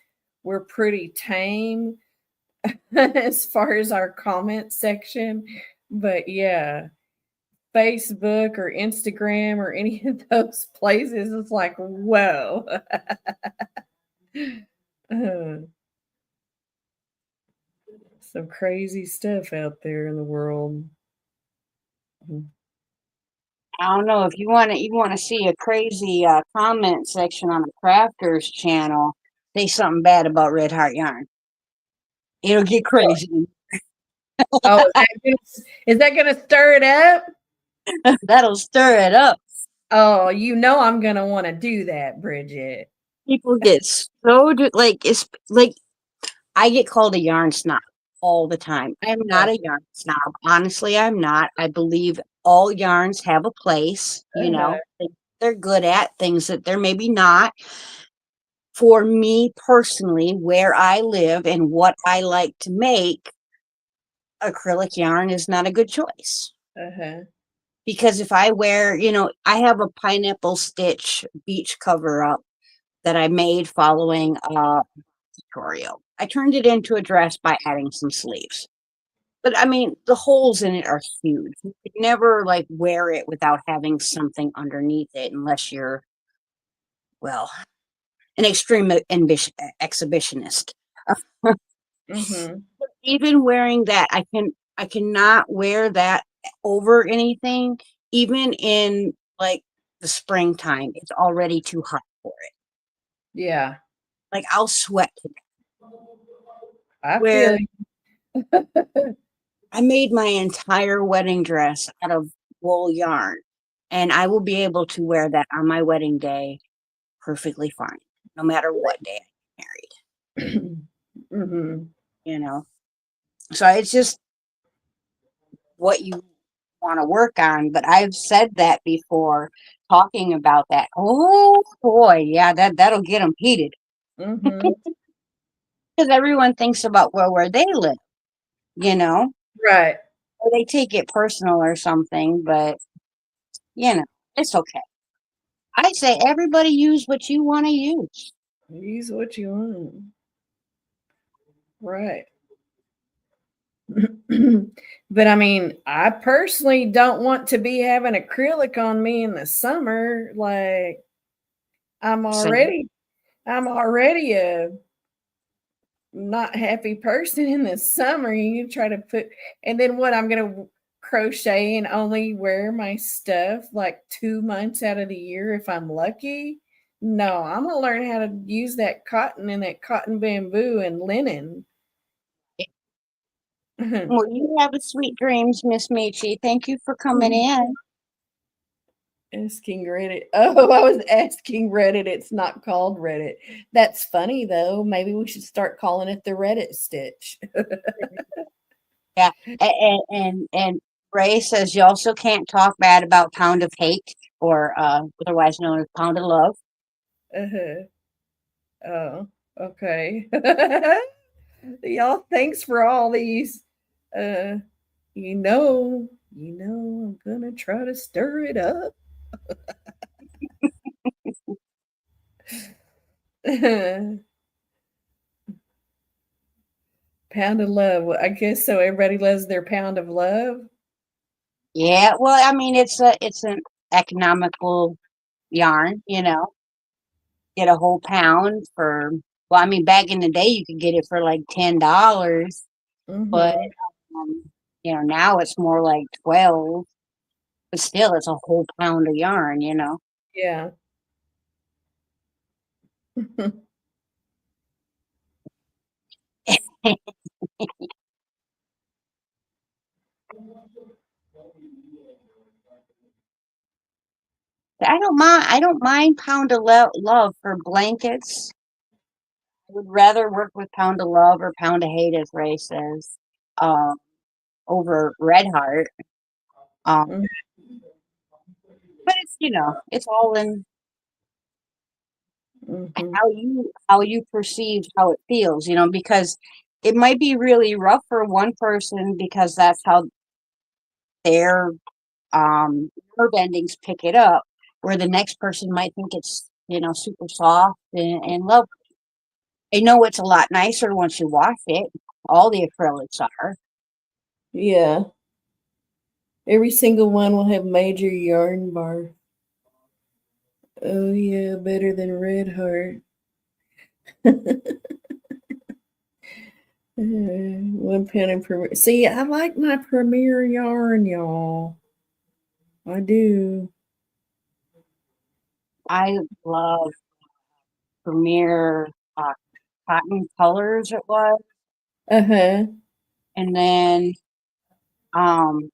we're pretty tame as far as our comment section. But yeah, Facebook or Instagram or any of those places, it's like, whoa. Uh, some crazy stuff out there in the world. I don't know if you want to see a crazy comment section on a crafter's channel. Say something bad about Red Heart Yarn. It'll get crazy. Oh, is that gonna stir it up? That'll stir it up. Oh, you know I'm gonna want to do that, Bridget. People get so like it's like I get called a yarn snob all the time. I'm not a yarn snob. Honestly, I'm not. I believe all yarns have a place. You Uh-huh. know, they're good at things that they're maybe not. For me personally, where I live and what I like to make, acrylic yarn is not a good choice. Uh-huh. Because if I wear, I have a pineapple stitch beach cover up that I made following a tutorial. I turned it into a dress by adding some sleeves. But I mean, the holes in it are huge. You could never like wear it without having something underneath it unless you're, well, an extreme exhibitionist. Mm-hmm. Even wearing that, I cannot wear that over anything, even in like the springtime. It's already too hot for it. Yeah. Like I'll sweat to death. I Where feel I made my entire wedding dress out of wool yarn, and I will be able to wear that on my wedding day perfectly fine, no matter what day I get married, mm-hmm. you know? So it's just what you want to work on. But I've said that before, talking about that. Oh boy, yeah, that'll get them heated Mm-hmm. because everyone thinks about where they live, you know, Right. or they take it personal or something. But it's okay. I say everybody use what you want to use. Use what you want. Right. But I mean, I personally don't want to be having acrylic on me in the summer. Like I'm Same. already I'm already a not happy person in the summer. You try to put, and then what? I'm gonna crochet and only wear my stuff like 2 months out of the year if I'm lucky. No, I'm gonna learn how to use that cotton and that cotton bamboo and linen. Well, you have a sweet dreams, Miss Michi. Thank you for coming in. Asking Reddit. Oh, I was asking Reddit. It's not called Reddit. That's funny though. Maybe we should start calling it the Reddit stitch. Yeah, and Ray says you also can't talk bad about Pound of Hate, or otherwise known as Pound of Love. Uh-huh. Oh, okay. Y'all, thanks for all these. Uh, I'm gonna try to stir it up. Pound of love. Well, I guess so. Everybody loves their pound of love. Yeah, well, I mean it's an economical yarn, Get a whole pound for, well, I mean back in the day you could get it for like $10, but Mm-hmm. um, now it's more like 12. But still, it's a whole pound of yarn. Yeah. I don't mind Pound of Love for blankets. I would rather work with Pound of Love or Pound of Hate, as Ray says, uh, over Red Heart. Um, but it's it's all in Mm-hmm. how you perceive how it feels, because it might be really rough for one person because that's how their nerve endings pick it up, where the next person might think it's super soft and lovely. They know it's a lot nicer once you wash it. All the acrylics are. Yeah. Every single one will have major yarn bar. Oh yeah, better than Red Heart. 1 pound per. See, I like my Premier yarn, y'all. I do. I love Premier uh, Cotton Colors it was, Uh-huh. and then um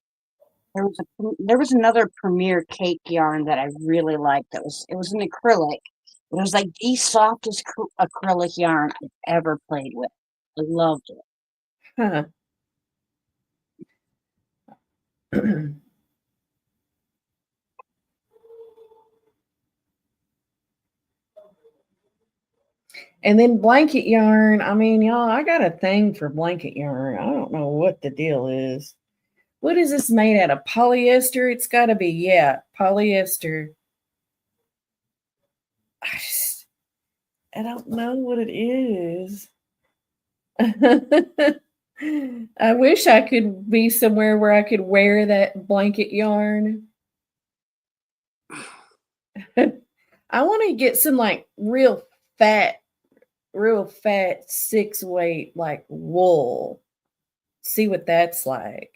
there was another Premier cake yarn that I really liked. It was an acrylic. It was like the softest acrylic yarn I've ever played with. I loved it. Huh. And then blanket yarn. I mean, y'all, I got a thing for blanket yarn. I don't know what the deal is. What is this made out of? Polyester? It's got to be, yeah, polyester. I don't know what it is. I wish I could be somewhere where I could wear that blanket yarn. I want to get some like real fat 6-weight like wool. See what that's like.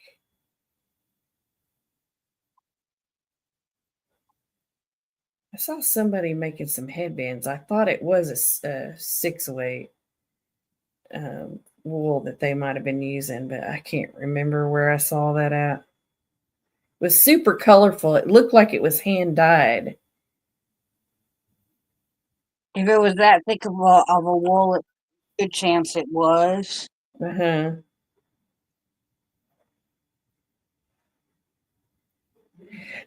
I saw somebody making some headbands. I thought it was a 6-weight wool that they might have been using, but I can't remember where I saw that at. It was super colorful. It looked like it was hand dyed. If it was that thick of a wool, good chance it was. Uh-huh.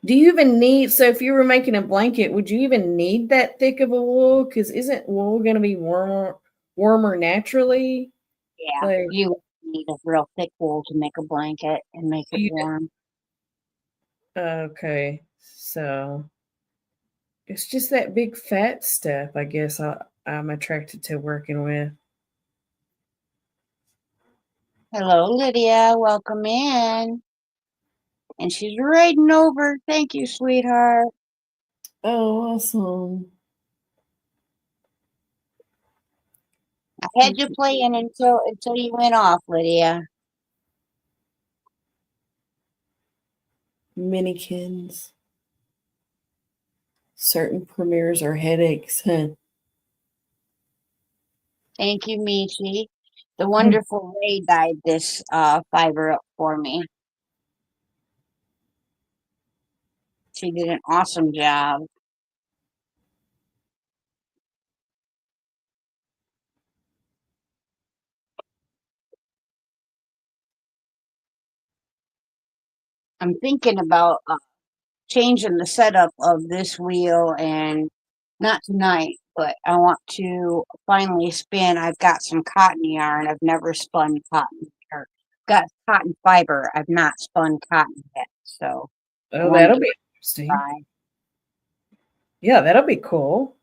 Do you even need, so if you were making a blanket, would you even need that thick of a wool? Because isn't wool going to be warmer naturally? Yeah, Like, you need a real thick wool to make a blanket and make it you, warm. okay, so it's just that big fat stuff, I guess I'm attracted to working with. Hello, Lydia. Welcome in. And she's riding over. Thank you, sweetheart. Oh, awesome. I had you playing until you went off, Lydia. Minikins. Certain premieres are headaches, huh? Thank you, Michi. The wonderful Ray dyed this fiber up for me. She did an awesome job. I'm thinking about changing the setup of this wheel, and not tonight, but I want to finally spin. I've got some cotton yarn. I've never spun cotton, or got cotton fiber. I've not spun cotton yet, so I Oh, want that'll to be interesting. try. Yeah, that'll be cool.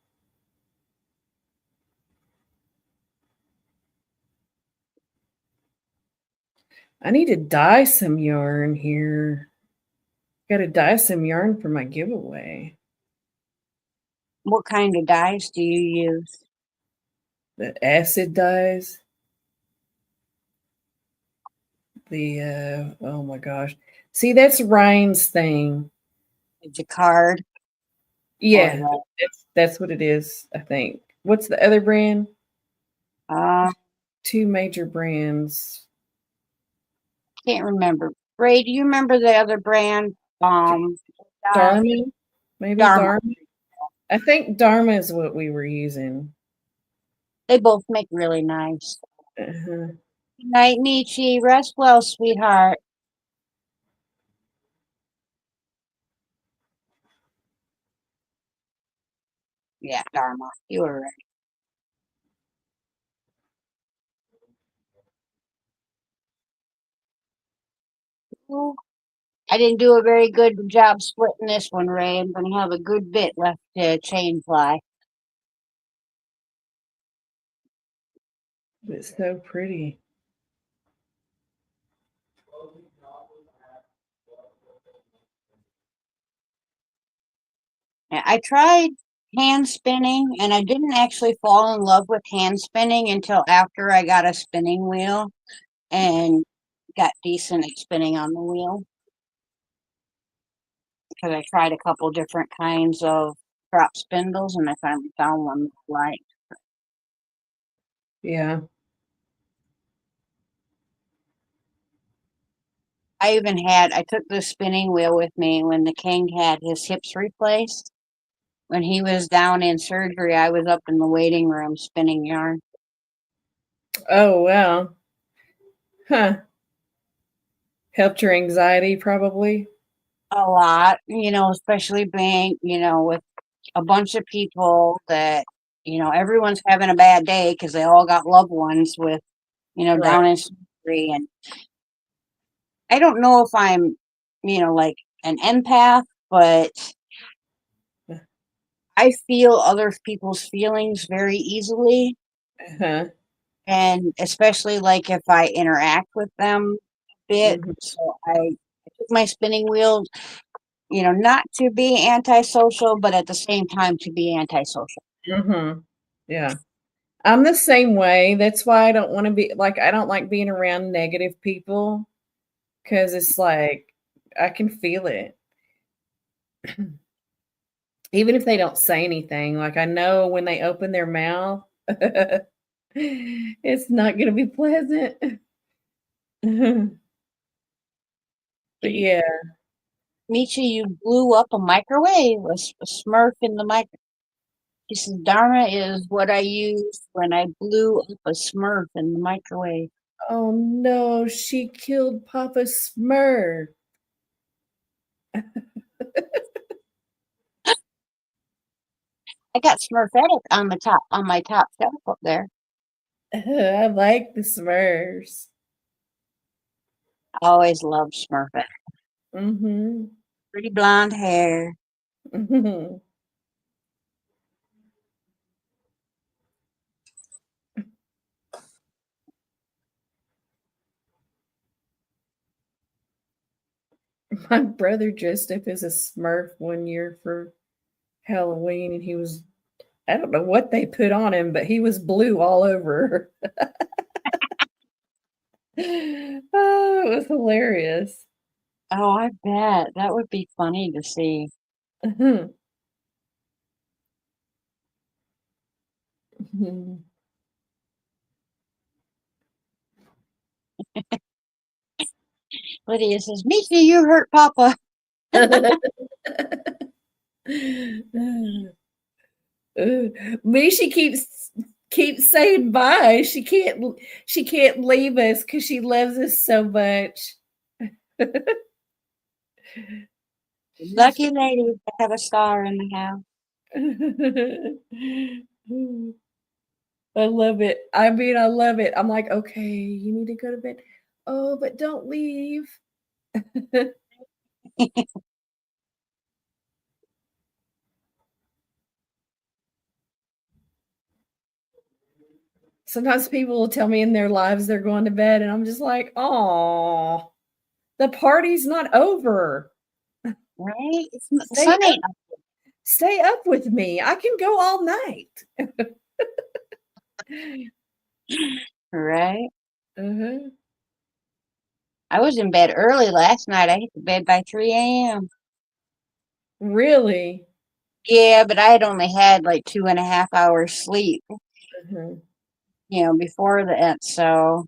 I need to dye some yarn here. Got to dye some yarn for my giveaway. What kind of dyes do you use? The acid dyes. The oh my gosh. See, that's Ryan's thing. The Jacquard or Yeah, the that's what it is, I think. What's the other brand? uh, Two major brands. can't remember. Ray, do you remember the other brand? Dye? Dharma? Maybe Dharma. Dharma? I think Dharma is what we were using. They both make really nice. Uh-huh. Good night, Michi. Rest well, sweetheart. Yeah, Dharma. You were right. Ooh, I didn't do a very good job splitting this one, Ray. I'm going to have a good bit left to chain fly. It's so pretty. I tried hand spinning, and I didn't actually fall in love with hand spinning until after I got a spinning wheel and got decent at spinning on the wheel. Because I tried a couple different kinds of prop spindles, and I finally found one that I liked. Yeah. I took the spinning wheel with me when the king had his hips replaced. When he was down in surgery, I was up in the waiting room spinning yarn. Oh, wow. Huh. Helped your anxiety, probably. A lot, especially being, with a bunch of people that, everyone's having a bad day because they all got loved ones with, Right. down in surgery. And I don't know if I'm, like an empath, but I feel other people's feelings very easily. Uh-huh. And especially like if I interact with them a bit. Mhm. So I took my spinning wheel, not to be antisocial, but at the same time to be antisocial. Mhm. Yeah. I'm the same way. That's why I don't wanna be like, I don't like being around negative people because it's like, I can feel it. Even if they don't say anything, like, I know when they open their mouth, it's not gonna be pleasant. But yeah. Misha, you blew up a microwave, a Smurf in the microwave. He says, Dharma is what I used when I blew up a Smurf in the microwave. Oh, no, she killed Papa Smurf. I got Smurfette on my top shelf up there. I like the Smurfs. I always loved Smurfette. Mhm. Pretty blonde hair. Mhm. My brother dressed up as a Smurf one year for Halloween, and he was, I don't know what they put on him, but he was blue all over. Oh, it was hilarious. Oh, I bet. That would be funny to see. Mhm. Mhm. Lydia says, Misha, you hurt Papa. Me, she keeps saying bye. She can't leave us because she loves us so much. She's Lucky lady to have a star in the house. I love it. I mean, I love it. I'm like, okay, you need to go to bed. Oh, but don't leave. Sometimes people will tell me in their lives they're going to bed, and I'm just like, oh, the party's not over. Right? The Stay sun up, ain't up. stay up with me. I can go all night. Right? Uh-huh. I was in bed early last night. I hit the bed by 3 a.m. Really? Yeah, but I had only had like 2.5 hours sleep, Uh-huh. before that. So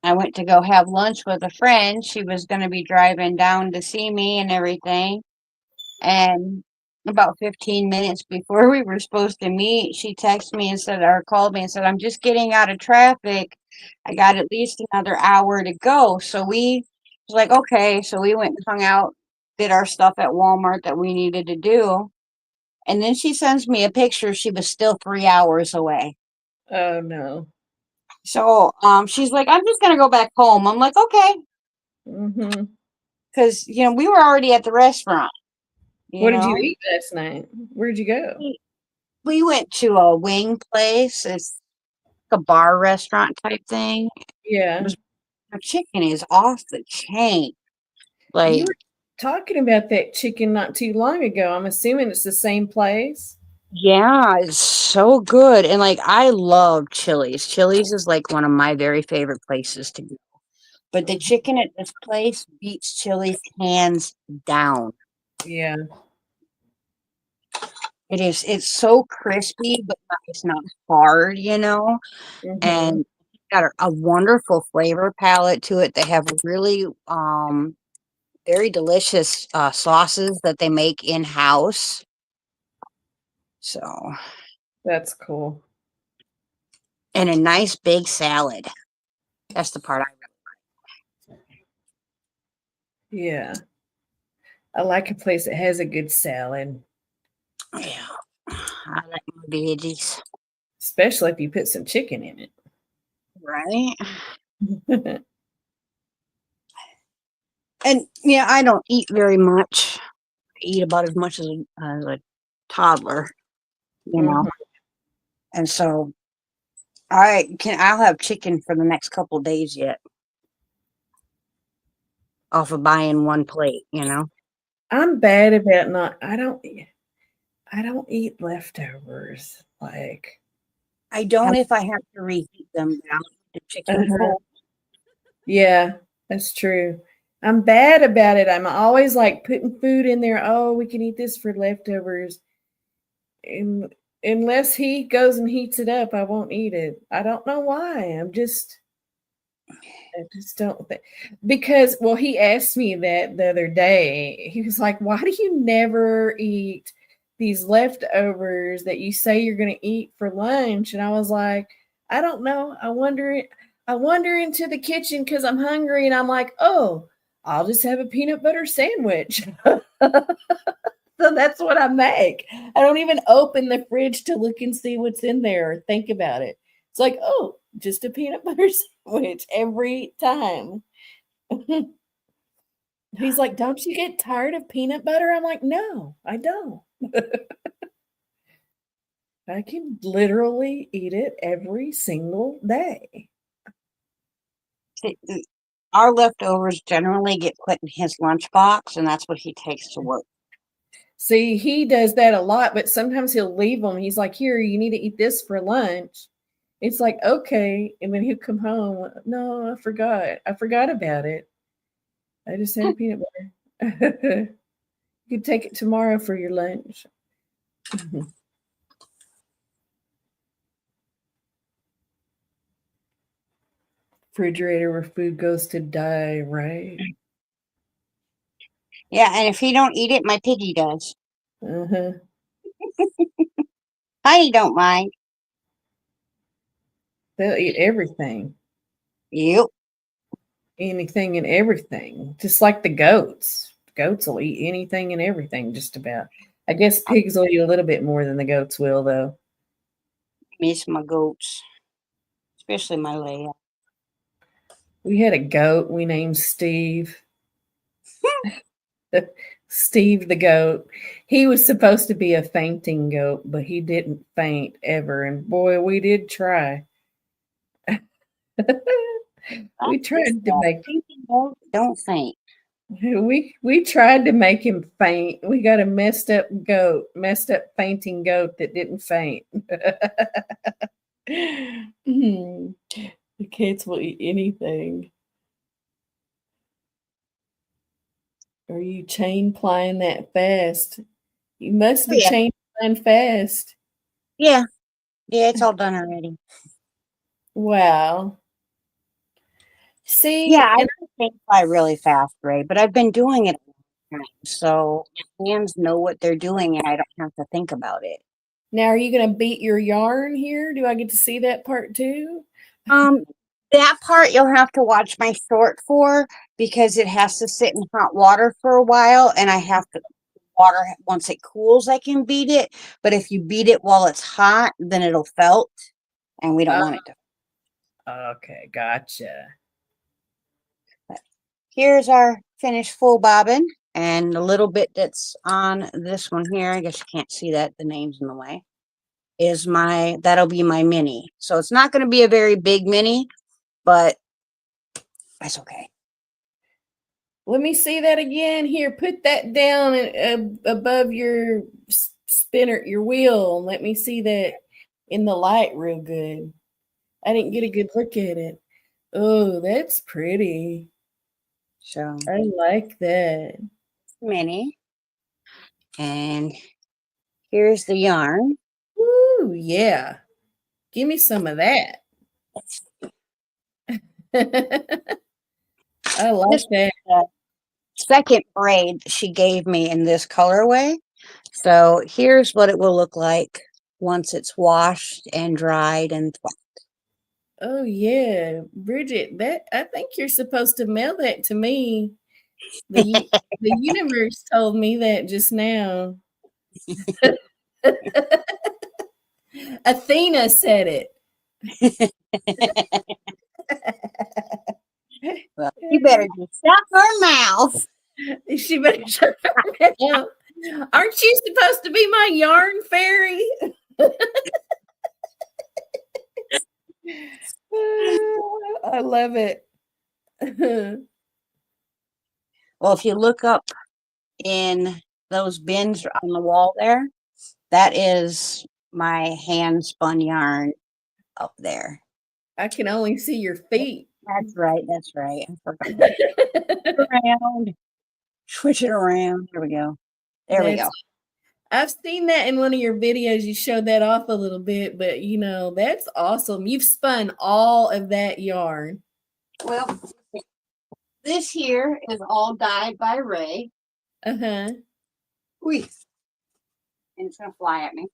I went to go have lunch with a friend. She was going to be driving down to see me and everything. And about 15 minutes before we were supposed to meet, she texted me and said, or called me and said, I'm just getting out of traffic. I got at least another hour to go. So we was like, okay. So we went and hung out, did our stuff at Walmart that we needed to do. And then she sends me a picture. She was still 3 hours away. Oh no. So she's like, I'm just gonna go back home. I'm like, okay, Mm-hmm. because we were already at the restaurant. What did you eat last night? Where'd you go? We went to a wing place. It's like a bar restaurant type thing. It Yeah. was, the chicken is off the chain. Like, You were talking about that chicken not too long ago. I'm assuming it's the same place. yeah, it's so good. And like, I love Chili's. Chili's is like one of my very favorite places to go. But the chicken at this place beats Chili's hands down. Yeah. It's so crispy, but it's not hard, Mm-hmm. and got a wonderful flavor palette to it. They have really very delicious sauces that they make in-house. So, That's cool. and a nice big salad. That's the part Yeah. I like a place that has a good salad, yeah. I like my veggies. especially if you put some chicken in Right? it. And I don't eat very much. I eat about as much as a toddler, Mhm. And so I'll have chicken for the next couple days yet. Off of buying one plate, I'm bad about I don't eat leftovers. Like, I don't I'm, if I have to reheat them down the chicken uh-huh. cold. Yeah, that's true. I'm bad about it. I'm always like putting food in there. Oh, we can eat this for leftovers. And unless he goes and heats it up, I won't eat it. I don't know why. I just don't think because he asked me that the other day. He was like, "Why do you never eat these leftovers that you say you're going to eat for lunch?" And I was like, "I don't know. I wander into the kitchen because I'm hungry, and I'm like, oh, I'll just have a peanut butter sandwich." So that's what I make. I don't even open the fridge to look and see what's in there or think about it. It's like, oh, just a peanut butter sandwich every time. He's like, don't you get tired of peanut butter? I'm like, no, I don't. I can literally eat it every single day. Our leftovers generally get put in his lunchbox, and that's what he takes to work. See, he does that a lot, but sometimes he'll leave them. He's like, here, you need to eat this for lunch. It's like, okay. And then he'll come home. No, I forgot. I forgot about it. I just had a peanut butter. You could take it tomorrow for your lunch. Refrigerator where food goes to die, right? Yeah, and if he don't eat it, my piggy does. Uh-huh. Honey don't mind. They'll eat everything, Yep. anything and everything, just like the goats. Goats will eat anything and everything, just about. I guess pigs will eat a little bit more than the goats will, though. Miss my goats, especially my Leia. We had a goat we named Steve. Steve the goat. He was supposed to be a fainting goat, but he didn't faint ever. And boy, we did try. We tried to make Don't faint. we tried to make him faint. We got a messed up fainting goat that didn't faint. The kids will eat anything. Are you chain plying that fast? You must Oh, be yeah. chain plying fast. Yeah. Yeah, it's all done already. Wow. See, Yeah, I and think fly really fast, Ray, but I've been doing it all the time, so my hands know what they're doing, and I don't have to think about it. now are you going to beat your yarn here? Do I get to see that part too? Um, that part you'll have to watch my short for because it has to sit in hot water for a while, and I have to water, once it cools, I can beat it. But if you beat it while it's hot, then it'll felt, and we don't want it to. Okay, gotcha. Here's our finished full bobbin, and the little bit that's on this one here, I guess you can't see that, the name's in the way, that'll be my mini. So it's not going to be a very big mini, but that's okay. Let me see that again. Here, put that down above your spinner, your wheel. Let me see that in the light real good. I didn't get a good look at it. Oh, that's pretty. So I like that. mini. And here's the yarn. Ooh, yeah. Give me some of that. I like This that. second braid she gave me in this colorway. So here's what it will look like once it's washed and dried and Oh yeah, Bridget, that I think you're supposed to mail that to me. The the universe told me that just now. Athena said it. well, you better just shut her mouth. She better shut her mouth. Aren't you supposed to be my yarn fairy? I love it. Well, if you look up in those bins on the wall there, that is my hand spun yarn up there. I can only see your feet. That's right. That's right. I forgot. Around. Switch it around. Here we go. There we go. I've seen that in one of your videos. You showed that off a little bit, but that's awesome. You've spun all of that yarn. Well, this here is all dyed by Ray. Uh-huh. And it's going to fly at me.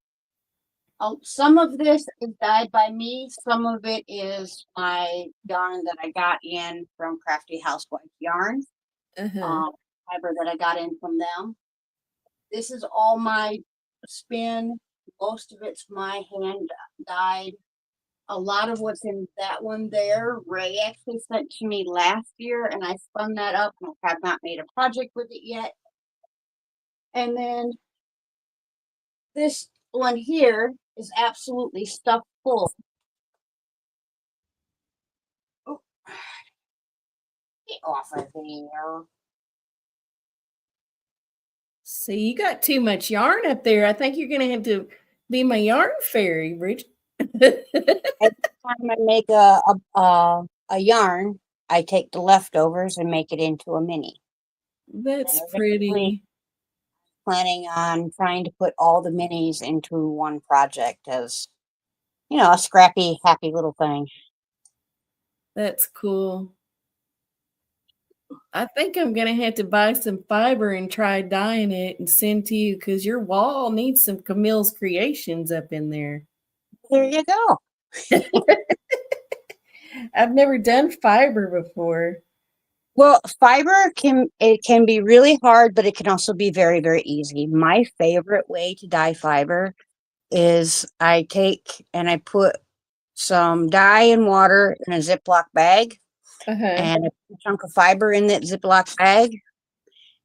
Some of this is dyed by me. Some of it is my yarn that I got in from Crafty Housewife Yarn. Uh-huh. Fiber that I got in from them. This is all my spin. Most of it's my hand dyed. A lot of what's in that one there, Ray actually sent to me last year, and I spun that up and I have not made a project with it yet. And then this one here is absolutely stuffed full. Oh, get off of there. See, you got too much yarn up there. I think you're going to have to be my yarn fairy, Bridget. Every time I make a yarn, I take the leftovers and make it into a mini. That's pretty. Planning on trying to put all the minis into one project as, a scrappy, happy little thing. That's cool. I think I'm going to have to buy some fiber and try dyeing it and send to you because your wall needs some Camille's creations up in there. There you go. I've never done fiber before. Well, fiber can be really hard, but it can also be very, very easy. My favorite way to dye fiber is I take and I put some dye and water in a Ziploc bag, and I put a chunk of fiber in that Ziploc bag,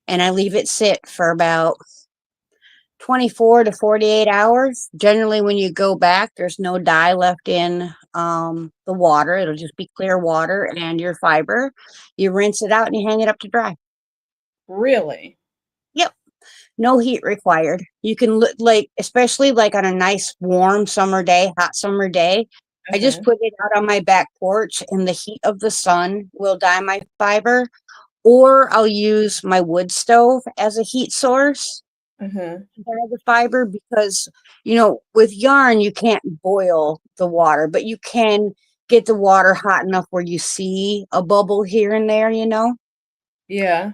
and I leave it sit for about 24 to 48 hours. Generally, when you go back, there's no dye left in the water. It'll just be clear water and your fiber. You rinse it out and you hang it up to dry. Really? Yep. No heat required. You can especially like on a nice warm summer day, hot summer day. I just put it out on my back porch and the heat of the sun will dye my fiber, or I'll use my wood stove as a heat source. The fiber, because with yarn you can't boil the water, but you can get the water hot enough where you see a bubble here and there. Yeah.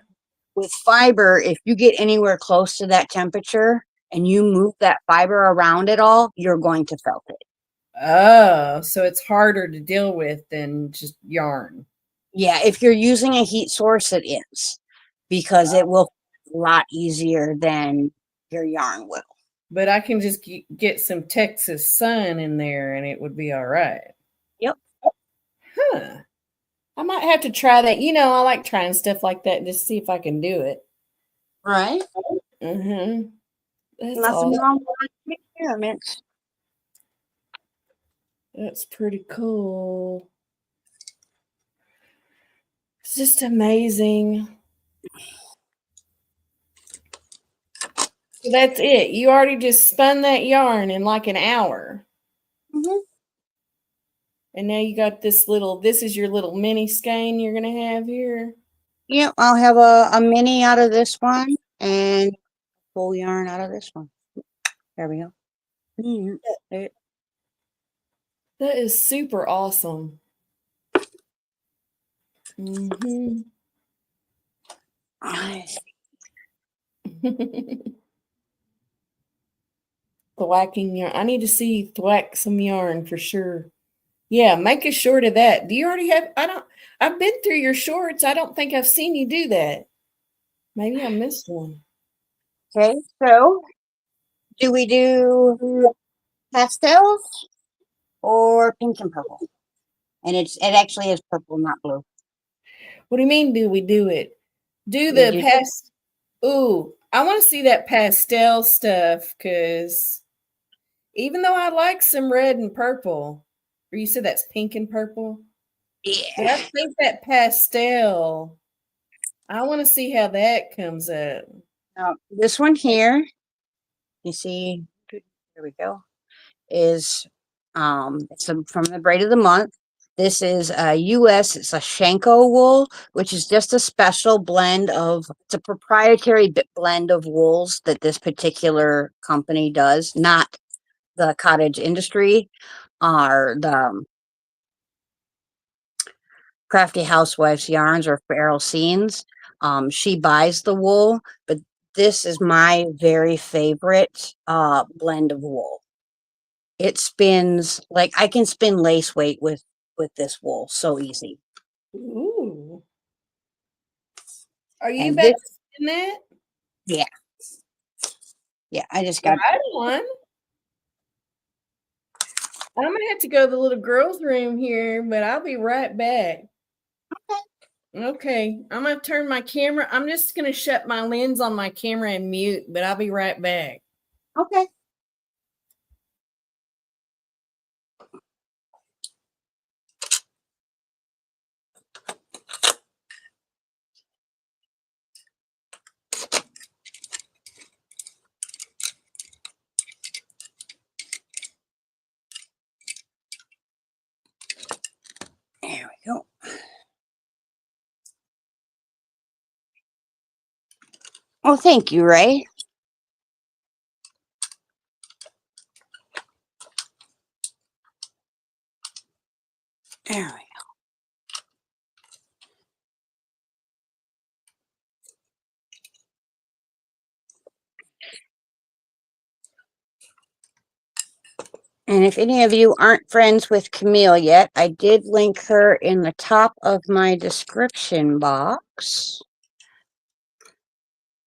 With fiber, if you get anywhere close to that temperature and you move that fiber around at all, you're going to felt it. Oh, so it's harder to deal with than just yarn. Yeah, if you're using a heat source, it is, because it will a lot easier than your yarn will. But I can just get some Texas sun in there and it would be all right. Yep. Huh. I might have to try that. I like trying stuff like that just to see if I can do it. Right. Mm-hmm. That's Nothing awesome. wrong with experiments. That's pretty cool. It's just amazing. So that's it. You already just spun that yarn in like an hour. Mm-hmm. And now you got this is your little mini skein you're going to have here. Yep, I'll have a mini out of this one and full yarn out of this one. There we go. Mm-hmm. That is super awesome. Mm-hmm. Thwacking yarn. I need to see thwack some yarn for sure. Yeah, make a short of that. Do you already have? I've been through your shorts. I don't think I've seen you do that. Maybe I missed one. Okay, so do we do pastels or pink and purple? And it actually is purple, not blue. What do you mean? Do we do it? Do We the do. past? Ooh, I want to see that pastel stuff because even though I like some red and purple, or you said that's pink and purple, but I Yeah. think that pastel. I want to see how that comes up. Now, this one here, you see, here we go, is it's from the braid of the month. This is US, it's a Shanko wool, which is just a special blend it's a proprietary blend of wools that this particular company does, not the cottage industry or the Crafty Housewives yarns or Feral Scenes. She buys the wool, but this is my very favorite blend of wool. It spins like I can spin lace weight with this wool so easy. Ooh. Are you And back this, to spin that? yeah, I just got. Right on. I'm gonna have to go to the little girls' room here, but I'll be right back. Okay, I'm gonna turn my camera. I'm just gonna shut my lens on my camera and mute, but I'll be right back. Okay. There we go. Oh, thank you, Ray. There we go. And if any of you aren't friends with Camille yet, I did link her in the top of my description box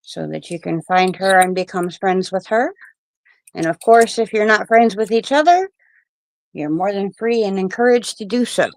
so that you can find her and become friends with her. And of course, if you're not friends with each other, you're more than free and encouraged to do so.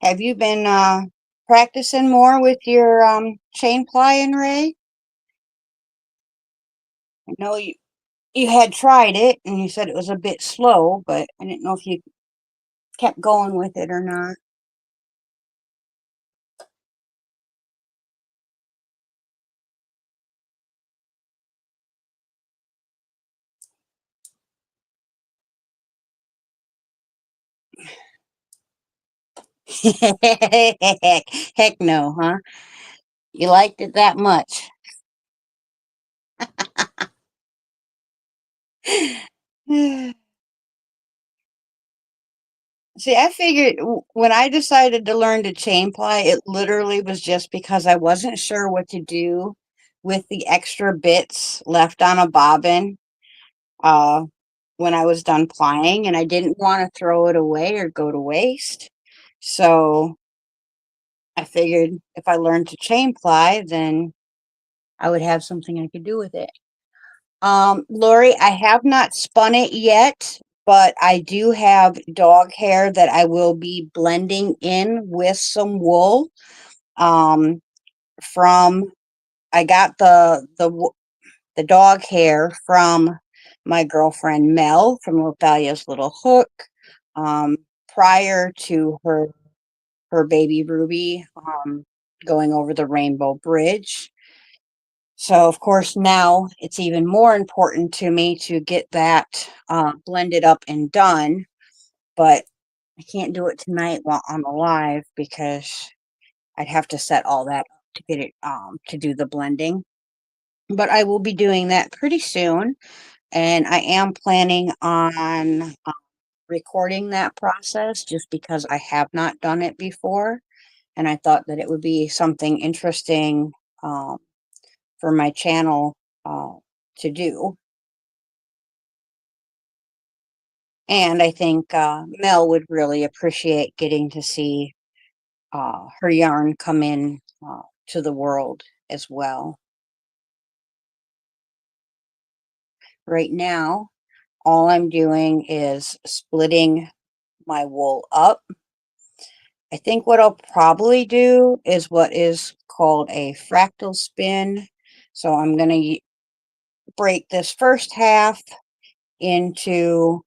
Have you been practicing more with your chain plying, Ray? I know you had tried it and you said it was a bit slow, but I didn't know if you kept going with it or not. Heck no, huh? You liked it that much. See, I figured when I decided to learn to chain ply, it literally was just because I wasn't sure what to do with the extra bits left on a bobbin uh, when I was done plying, and I didn't want to throw it away or go to waste. So I figured if I learned to chain ply, then I would have something I could do with it. Lori, I have not spun it yet, but I do have dog hair that I will be blending in with some wool. Um, from I got the dog hair from my girlfriend Mel from Lothalia's Little Hook. Um, prior to her baby Ruby going over the Rainbow Bridge. So, of course, now it's even more important to me to get that blended up and done. But I can't do it tonight while I'm alive because I'd have to set all that up to get it to do the blending. But I will be doing that pretty soon. And I am planning on recording that process just because I have not done it before. And I thought that it would be something interesting for my channel uh, to do. And I think Mel would really appreciate getting to see her yarn come in to the world as well. Right now, all I'm doing is splitting my wool up. I think what I'll probably do is what is called a fractal spin. So I'm going to break this first half into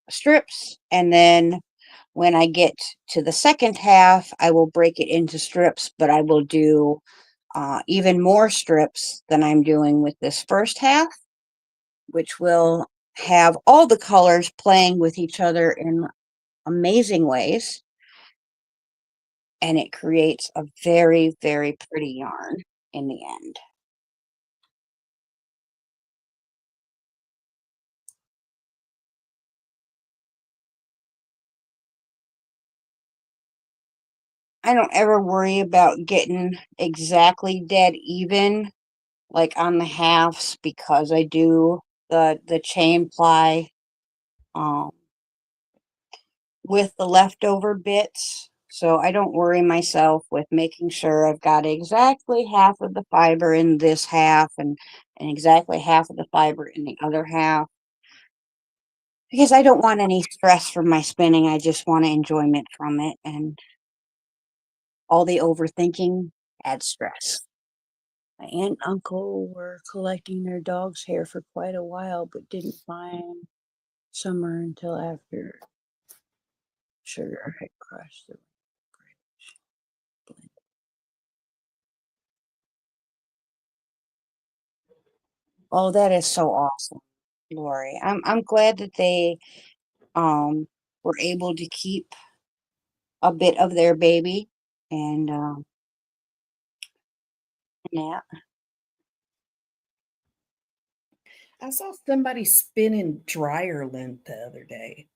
strips, and then when I get to the second half, I will break it into strips, but I will do even more strips than I'm doing with this first half, which will have all the colors playing with each other in amazing ways. And it creates a very, very pretty yarn in the end. I don't ever worry about getting exactly dead even, like on the halves, because I do the chain ply with the leftover bits. So I don't worry myself with making sure I've got exactly half of the fiber in this half and exactly half of the fiber in the other half. Because I don't want any stress from my spinning. I just want enjoyment from it. And all the overthinking adds stress. My aunt and uncle were collecting their dog's hair for quite a while, but didn't find summer until after sugar had crushed the bridge. Oh, that is so awesome, Lori. I'm glad that they were able to keep a bit of their baby and yeah. I saw somebody spinning dryer lint the other day.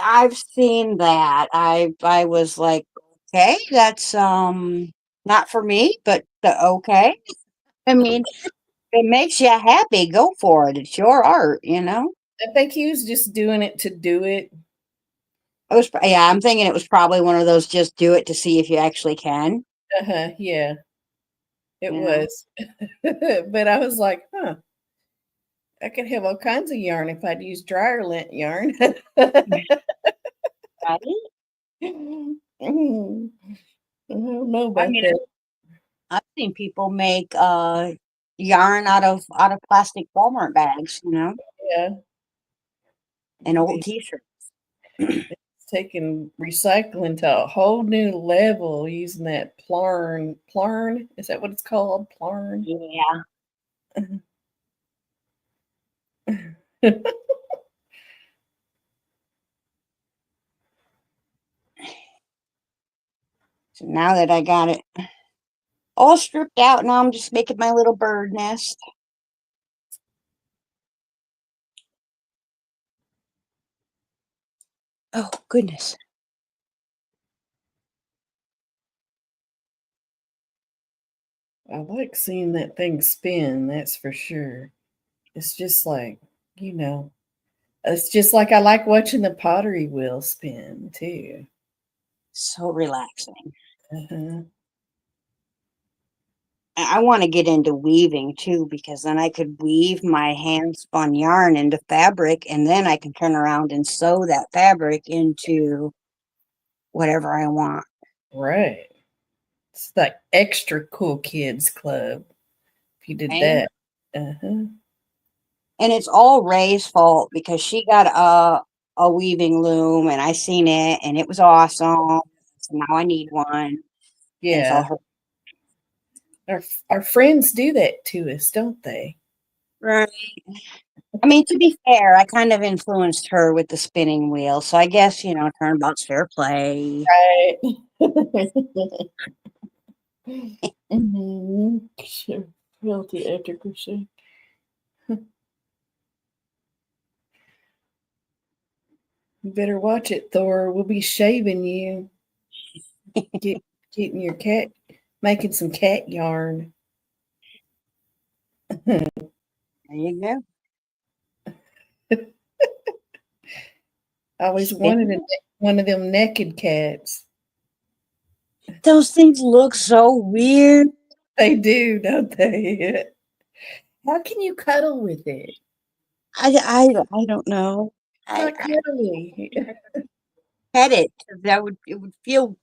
I've seen that. I was like, okay, that's not for me, but okay. I mean, it makes you happy, go for it. It's your art, you know. I think he was just doing it to do it. I was yeah, I'm thinking it was probably one of those just do it to see if you actually can, Yeah, it you know. was. But I was like, huh, I could have all kinds of yarn if I'd use dryer lint yarn. Right? Mm, I don't know I about mean, that. I've seen people make yarn out of plastic Walmart bags, you know, Yeah, and you old be t-shirts. taking recycling to a whole new level using that plarn. Plarn? Is that what it's called? Plarn? Yeah. So now that I got it all stripped out, now I'm just making my little bird nest. Oh, goodness. I like seeing that thing spin, that's for sure. It's just like, you know, it's just like I like watching the pottery wheel spin too. So relaxing. Uh-huh. I want to get into weaving too, because then I could weave my hand spun yarn into fabric, and then I can turn around and sew that fabric into whatever I want. Right. It's like extra cool kids club if you did Right? that. Uh-huh. And it's all Ray's fault because she got a weaving loom, and I seen it, and it was awesome. So now I need one, and it's all Yeah. her. Our friends do that to us, don't they? Right. I mean, to be fair, I kind of influenced her with the spinning wheel, so I guess turnabout's fair play. Right. Sure. Healthy after crochet. You better watch it, Thor. We'll be shaving you. Get getting your cat making some cat yarn. There you go. I always wanted one of them naked cats. Those things look so weird. They do, don't they? How can you cuddle with it? I don't know. It's not I cuddly. pet it 'cause it would feel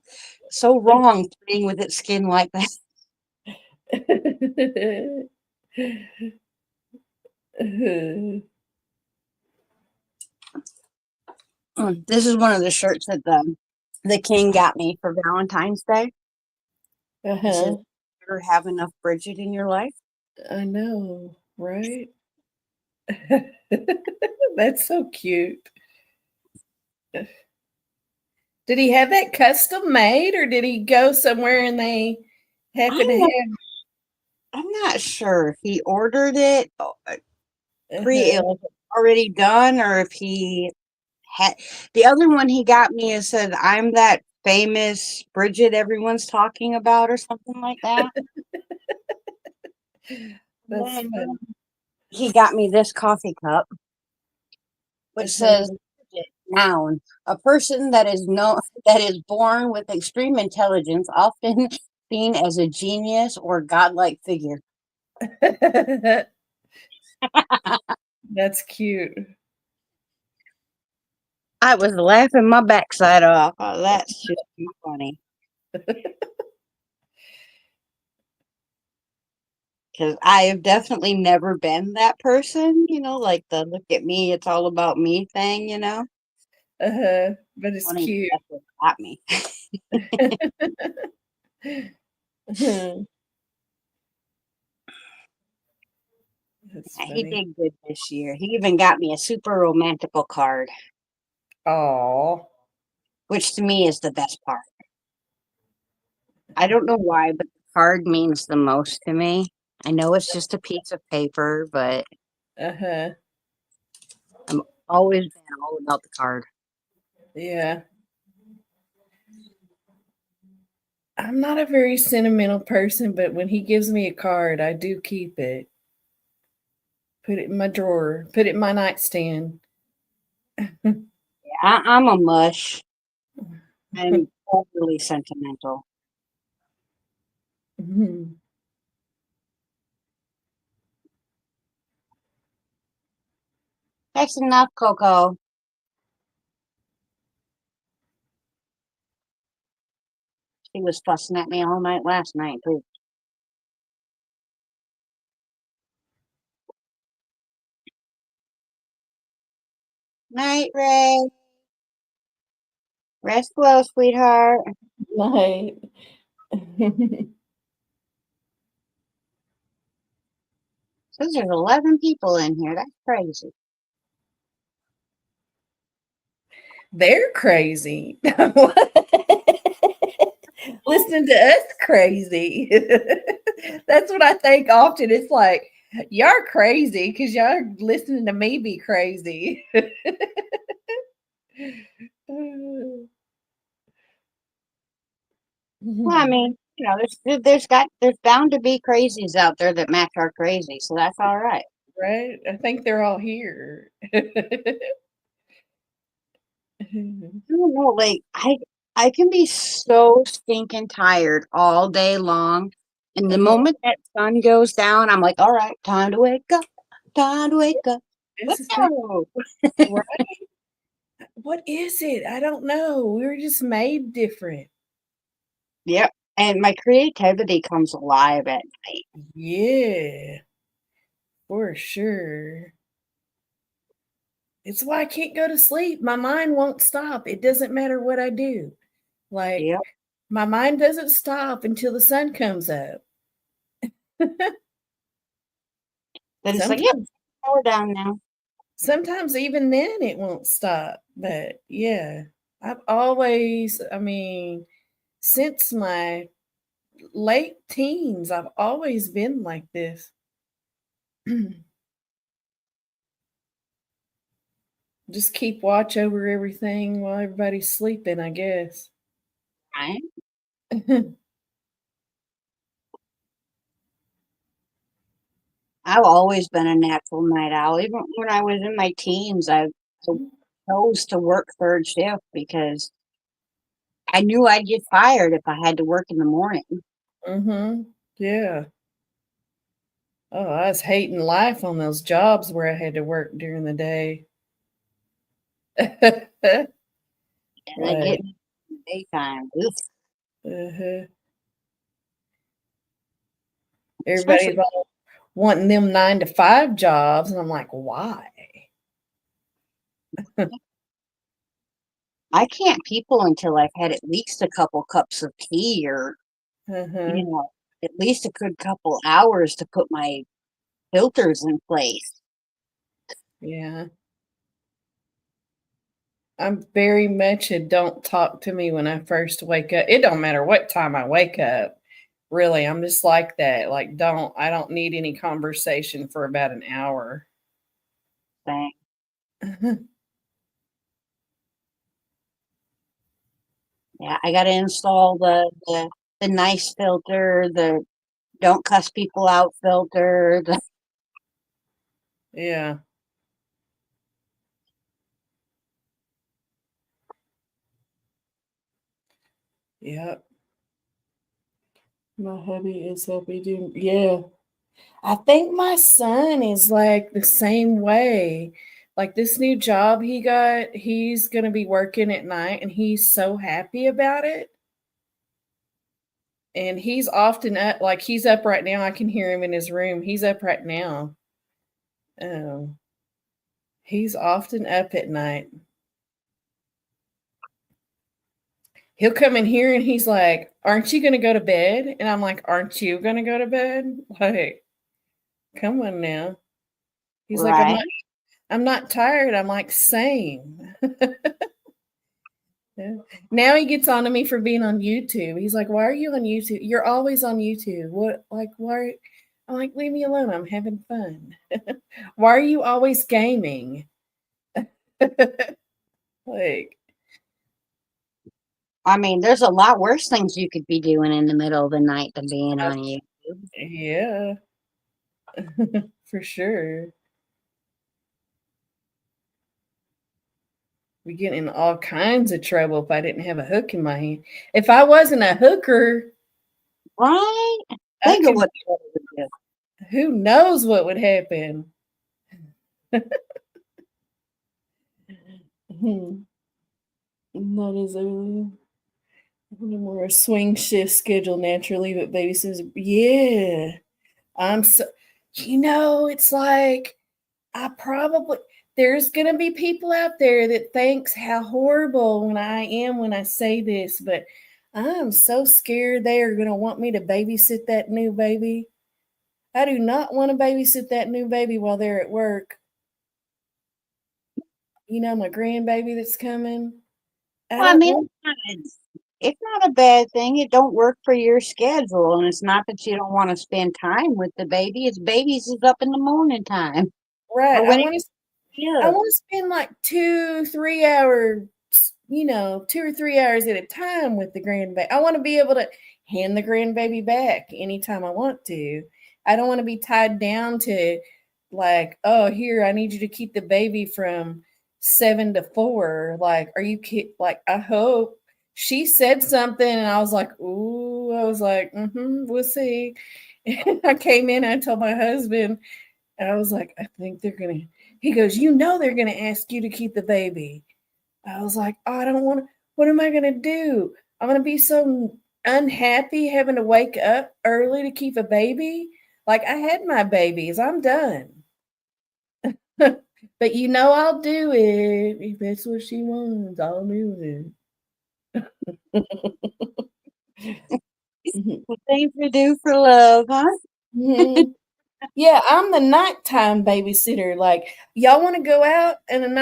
so wrong playing with its skin like that. This is one of the shirts that the king got me for Valentine's Day. He says, Uh-huh. "You ever have enough Bridget in your life?" I know, right? That's so cute. Did he have that custom made or did he go somewhere and they happen to I'm not, have I'm not sure if he ordered it uh-huh. already done, or if he had. The other one he got me is said, "I'm that famous Bridget everyone's talking about," or something like that. That's Then fun. he got me this coffee cup, which Uh-huh. says, noun, a person that is that is born with extreme intelligence, often seen as a genius or godlike figure. That's cute. I was laughing my backside off. Oh, that's just too funny. Because I have definitely never been that person, like the look at me, it's all about me thing. Uh-huh. But it's Funny cute. that's what got me. Uh-huh. That's He funny. did good this year. He even got me a super romantical card, Oh. which to me is the best part. I don't know why, but the card means the most to me. I know it's just a piece of paper, but Uh-huh. I'm always been all about the card. Yeah. I'm not a very sentimental person, but when he gives me a card, I do keep it. Put it in my drawer, put it in my nightstand. Yeah, I'm a mush. I'm overly sentimental. Mhm. That's enough, Coco. She was fussing at me all night last night, too. Night, Ray. Rest well, sweetheart. Night. Says there's 11 people in here. That's crazy. They're crazy. Listening to us crazy. That's what I think often. It's like, y'all crazy because y'all listening to me be crazy. Well, I mean, there's bound to be crazies out there that match our crazy, so that's all right. Right? I think they're all here. I don't know, like I can be so stinking tired all day long, and the Uh-huh. moment that sun goes down, I'm like, all right, time to wake up, time to wake up. It's Let's the thing, go. right? What is it? I don't know. We were just made different. Yep, and my creativity comes alive at night. Yeah, for sure. It's why I can't go to sleep. My mind won't stop. It doesn't matter what I do. Like, Yep, my mind doesn't stop until the sun comes up. then it's like, yep, Sometimes, power down now. sometimes even then it won't stop. But yeah, I've always, I mean, since my late teens, I've always been like this. Just keep watch over everything while everybody's sleeping, I guess. Right? I've always been a natural night owl. Even when I was in my teens, I chose to work third shift because I knew I'd get fired if I had to work in the morning. Mm-hmm. Yeah. Oh, I was hating life on those jobs where I had to work during the day. And I get Right. in the daytime. Ugh, Uh-huh. Everybody's especially, all wanting them 9 to 5 jobs, and I'm like, why? I can't people until I've had at least a couple cups of tea or, Uh-huh. you know, at least a good couple hours to put my filters in place. Yeah. I'm very much a don't talk to me when I first wake up. It don't matter what time I wake up. Really, I'm just like that. Like, I don't need any conversation for about an hour. Thing. Yeah, I got to install the nice filter, the don't cuss people out filter. Yeah. Yep. My hubby is happy doing, yeah. I think my son is like the same way. Like this new job he got, he's going to be working at night and he's so happy about it. And he's often up, like he's up right now. I can hear him in his room. He's up right now. Um, he's often up at night. He'll come in here and he's like, "Aren't you going to go to bed?" And I'm like, "Aren't you going to go to bed?" Like, come on now. He's like, Right? I'm not tired." I'm like, "Same." Yeah. Now he gets on to me for being on YouTube. He's like, "Why are you on YouTube? You're always on YouTube. What, like, why?" I'm like, "Leave me alone. I'm having fun." Why are you always gaming? Like, I mean, there's a lot worse things you could be doing in the middle of the night than being on YouTube. yeah, for sure. We get in all kinds of trouble if I didn't have a hook in my hand. If I wasn't a hooker, Right? I Think of could, what you would do. who knows what would happen. Not as early. More a swing shift schedule naturally, but baby says, yeah, I'm so, it's like, I probably, there's going to be people out there that thinks how horrible when I am when I say this, but I'm so scared they are going to want me to babysit that new baby. I do not want to babysit that new baby while they're at work. My grandbaby that's coming. I Well, I don't mean, want, it's not a bad thing. It don't work for your schedule, and it's not that you don't want to spend time with the baby. It's babies is up in the morning time right. or I when want to it's I up. want to spend like 2, 3 hours 2 or 3 hours at a time with the grandbaby. I want to be able to hand the grandbaby back anytime I want to. I don't want to be tied down to like, oh, here, I need you to keep the baby from 7 to 4. Like, are you kidding? Like, I hope she said something and I was like, ooh, I was like, we'll see. And I came in, I told my husband, and I was like, I think he goes, they're gonna ask you to keep the baby. I was like, oh, I don't want to. What am I going to do? I'm going to be so unhappy having to wake up early to keep a baby. Like, I had my babies. I'm done. But I'll do it. If that's what she wants, I'll do it. Things we do for love, huh? Mhm. Yeah, I'm the nighttime babysitter. Like, y'all want to go out and have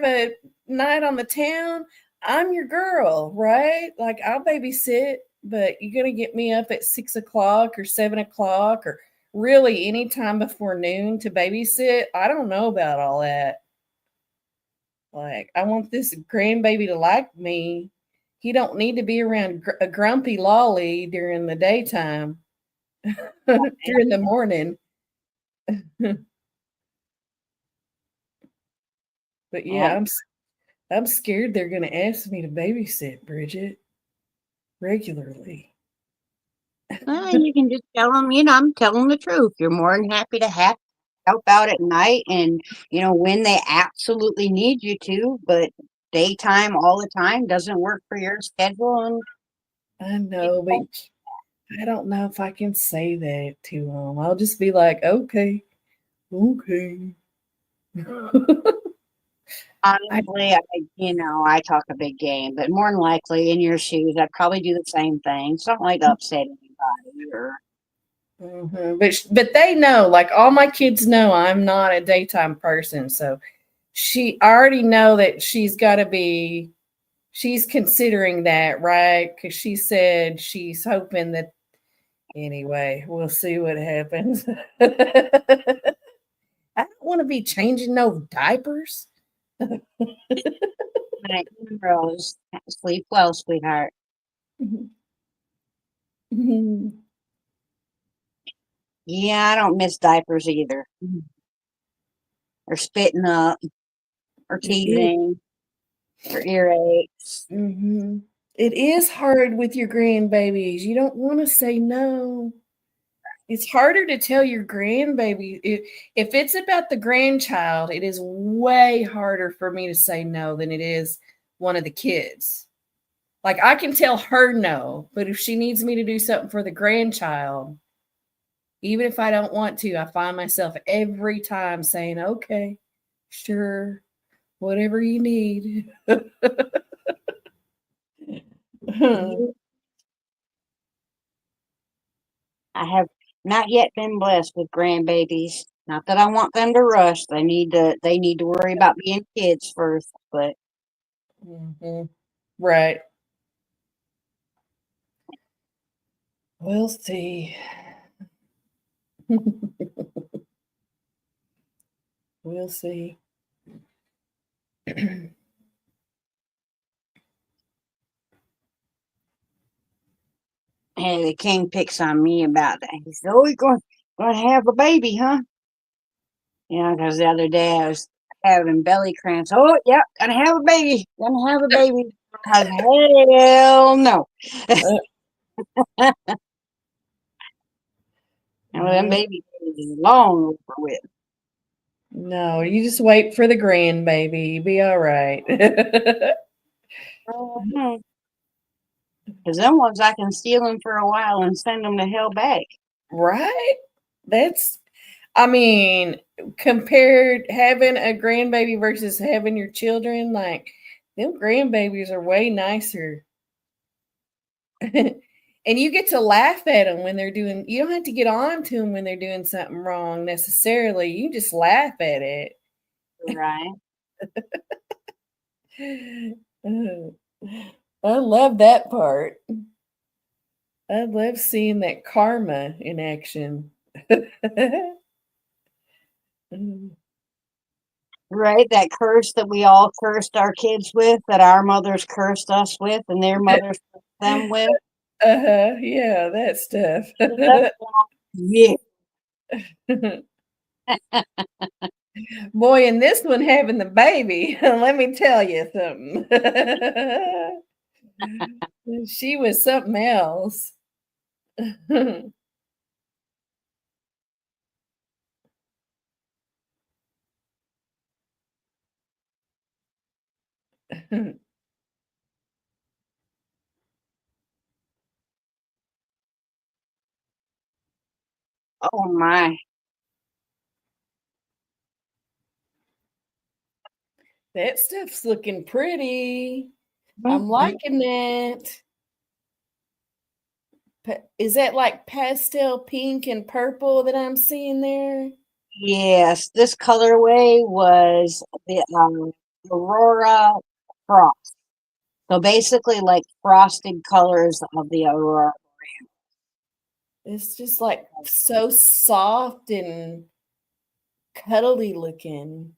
a night on the town? I'm your girl, right? Like, I'll babysit, but you're gonna get me up at 6 o'clock or 7 o'clock or really any time before noon to babysit. I don't know about all that. Like, I want this grandbaby to like me. He don't need to be around a grumpy lolly during the daytime, during the morning. But yeah, I'm scared they're going to ask me to babysit Bridget regularly. You can just tell them, I'm telling the truth. You're more than happy to help out at night and, when they absolutely need you to, but daytime all the time doesn't work for your schedule. And I know, but I don't know if I can say that to them. I'll just be like, okay. honestly, I talk a big game, but more than likely in your shoes, I'd probably do the same thing. Something like upset anybody or But they know, like all my kids know, I'm not a daytime person. So I already know that she's considering that, right? Because she said she's hoping that. Anyway, we'll see what happens. I don't want to be changing no diapers. night rose. Sleep well, sweetheart. Yeah, I don't miss diapers either. Or spitting up, or It is. teething, or earaches. Mm-hmm. It is hard with your grandbabies. You don't want to say no. It's harder to tell your grandbaby. If it's about the grandchild, it is way harder for me to say no than it is one of the kids. Like I can tell her no, but if she needs me to do something for the grandchild, even if I don't want to, I find myself every time saying, okay, sure, whatever you need. I have not yet been blessed with grandbabies. Not that I want them to rush. They need to worry about being kids first, but Mhm. Right. We'll see. We'll see. hey, the king picks on me about that. He said, "Oh, you're going to have a baby, huh?" Because the other day I was having belly cramps. Oh, yep, gonna have a baby. Gonna have a baby. I was, hell no. And them No, baby days is long over with. no, you just wait for the grandbaby. You'll be all right. Because them ones I can steal them for a while and send them to hell back. Right? I mean, compared having a grandbaby versus having your children, like them grandbabies are way nicer. And you get to laugh at them when you don't have to get on to them when they're doing something wrong necessarily. You just laugh at it. Right. I love that part. I love seeing that karma in action. Right? That curse that we all cursed our kids with, that our mothers cursed us with, and their mothers cursed them with. Uh-huh. Yeah, that stuff. Yeah. Boy, and this one having the baby, let me tell you something. She was something else. Oh my. That stuff's looking pretty. I'm Mhm. liking that. Is that like pastel pink and purple that I'm seeing there? Yes, this colorway was the Aurora Frost. So basically, like frosted colors of the Aurora. It's just like so soft and cuddly looking.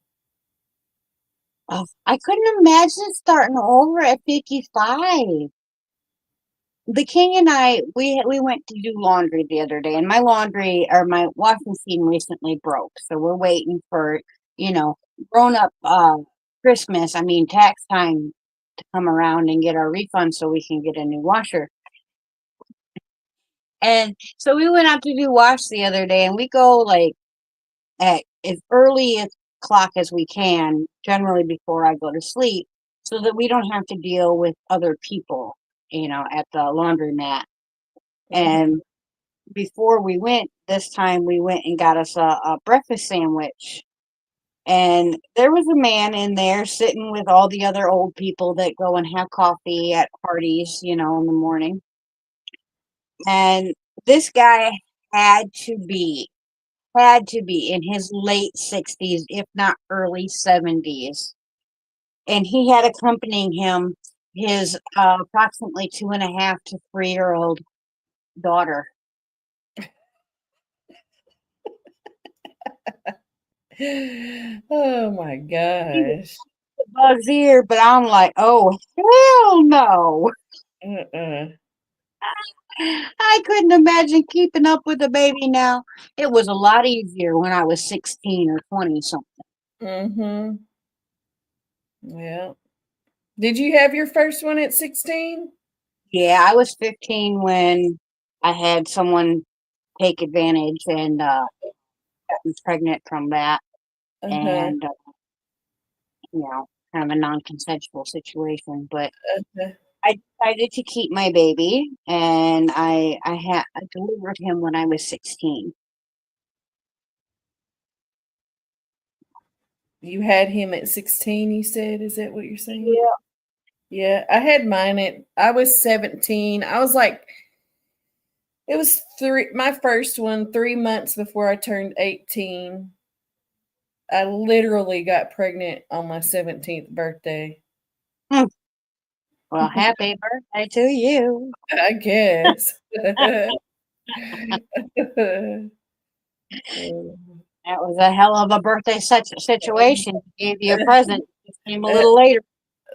Oh, I couldn't imagine starting over at 55. The king and I, we went to do laundry the other day, and my laundry or my washing machine recently broke. So we're waiting for, you know, grown up Christmas, I mean tax time to come around and get our refund so we can get a new washer. And so we went out to do wash the other day, and we go like at as early as clock as we can, generally before I go to sleep, so that we don't have to deal with other people, at the laundromat. Uh-huh. And before we went, this time we went and got us a breakfast sandwich. And there was a man in there sitting with all the other old people that go and have coffee at parties, in the morning. And this guy had to be in his late 60s, if not early 70s. And he had accompanying him his approximately 2.5 to 3-year-old daughter. Oh my He was gosh. Buzz ear, but I'm like, oh, hell no. Uh-uh. I couldn't imagine keeping up with a baby now. It was a lot easier when I was 16 or 20 something. Mm-hmm. Yeah. Did you have your first one at 16? Yeah, I was 15 when I had someone take advantage and got me pregnant from that. Uh-huh. And, kind of a non-consensual situation. But Uh-huh. I decided to keep my baby, and I delivered him when I was 16. You had him at 16, you said? Is that what you're saying? Yeah. Yeah, I had mine I was 17. I was like, it was my first one 3 months before I turned 18. I literally got pregnant on my 17th birthday. Hmm. Well, happy birthday to you. I guess. That was a hell of a birthday such situation. Gave you a present. It came a little later.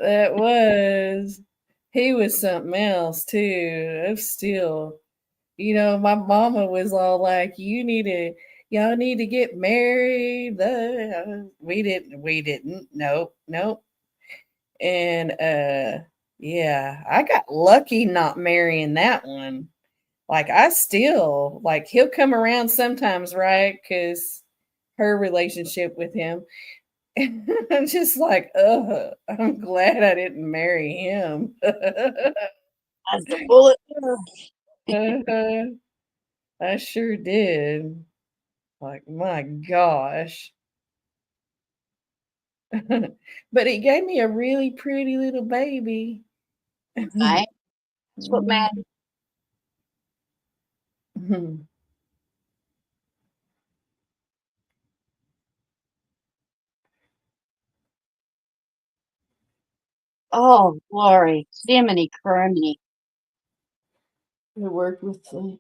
That was. He was something else too. I'm still, my mama was all like, y'all need to get married. We didn't. Nope, nope. And yeah, I got lucky not marrying that one. Like I still like he'll come around sometimes, right? Because her relationship with him. I'm just like, I'm glad I didn't marry him. That's the bullet. I sure did. Like, my gosh. But it gave me a really pretty little baby. Right? That's what matters. Oh, glory. Jiminy criminy. I worked with the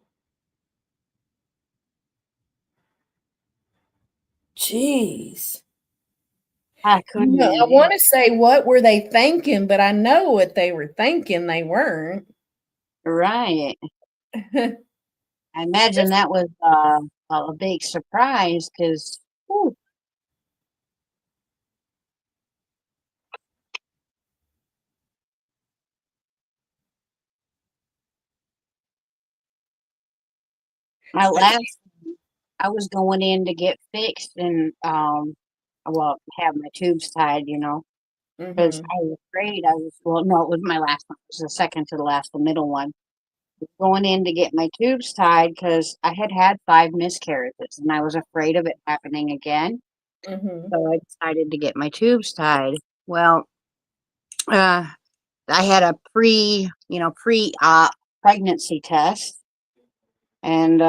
Jeez. I couldn't No, I believe want to say what were they thinking, but I know what they were thinking. They weren't. right. I I imagine that was a big surprise because my think. last I was going in to get fixed and well have my tubes tied, because Mm-hmm. I was afraid I was well no it was my last one. It was the second to the last, the middle one. Going in to get my tubes tied because I had had 5 miscarriages and I was afraid of it happening again. Mm-hmm. So I decided to get my tubes tied. Well, uh, I had a pre-op pregnancy test and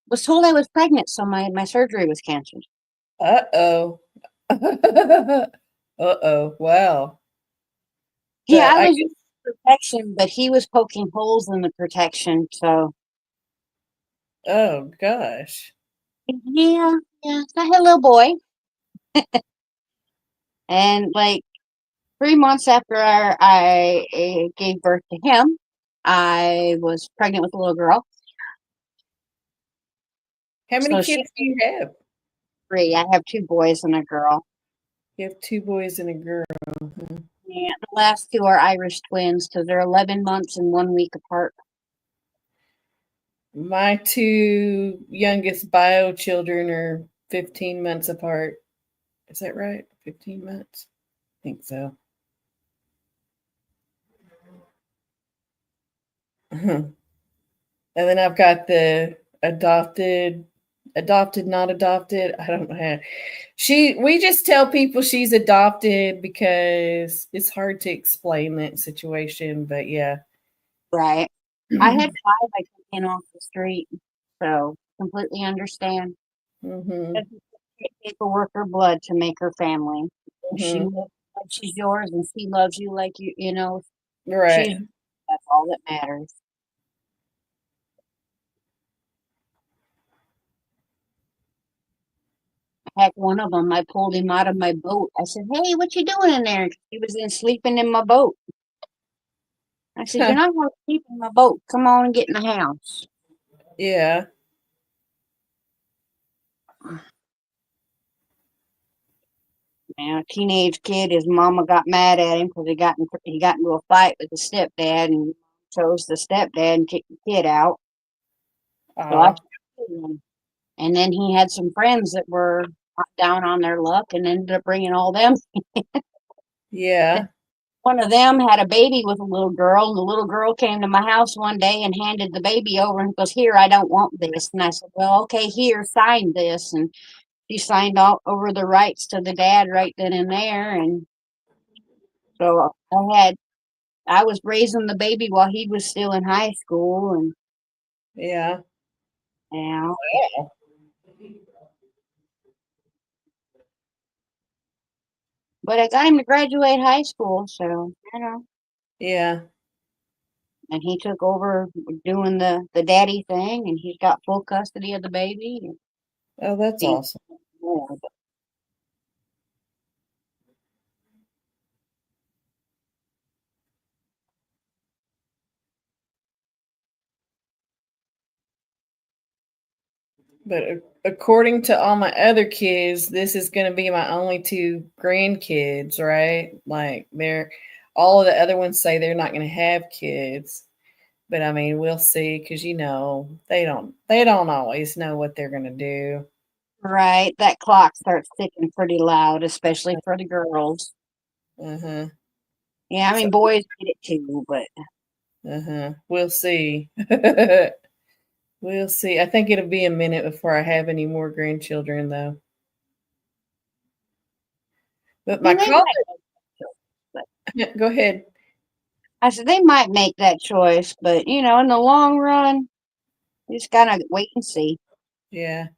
was told I was pregnant, so my surgery was canceled. Uh-oh. Uh-oh. Wow. Yeah, But I I was guess, using protection, but he was poking holes in the protection. So oh gosh. yeah. So I had a little boy, and like 3 months after I gave birth to him, I was pregnant with a little girl. How many So she's kids do you have? 3. I have 2 boys and a girl. You have 2 boys and a girl. Huh? Yeah, the last 2 are Irish twins because they're 11 months and 1 week apart. My 2 youngest bio children are 15 months apart. Is that right? 15 months? I think so. And then I've got the adopted, not adopted. I don't know how. We just tell people she's adopted because it's hard to explain that situation. But yeah. Right. I had 5 I took in off the street, so completely understand. Hmm. Doesn't take paperwork or blood to make her family. She Hmm. loves you like she's yours, and she loves you like Right. she's. That's all that matters. Heck, one of them, I pulled him out of my boat. I said, "Hey, what you doing in there?" He was in sleeping in my boat. I said, "You're not going to sleep in my boat. Come on and get in the house." Yeah. Now, a teenage kid, his mama got mad at him because he got into a fight with his stepdad and chose the stepdad and kicked the kid out. So I Oh, took him. And then he had some friends that were down on their luck and ended up bringing all them. yeah. One of them had a baby with a little girl, and the little girl came to my house one day and handed the baby over and goes, "Here, I don't want this." And I said, "Well, okay, here, sign this." And she signed all over the rights to the dad right then and there. And so I was raising the baby while he was still in high school, and Yeah. you know, Yeah. but I got him to graduate high school, so Yeah. and he took over doing the daddy thing, and he's got full custody of the baby. And Oh, that's he's awesome. more, But according to all my other kids, this is going to be my only 2 grandkids, right? Like they're all of the other ones say they're not going to have kids. But I mean, we'll see because they don't always know what they're going to do. right. That clock starts ticking pretty loud, especially for the girls. Uh-huh. Yeah, I So, mean boys get it too, but uh-huh. We'll see. We'll see. I think it'll be a minute before I have any more grandchildren though. But my and they college, might. But go ahead. I said they might make that choice, but in the long run, you just gotta wait and see. Yeah.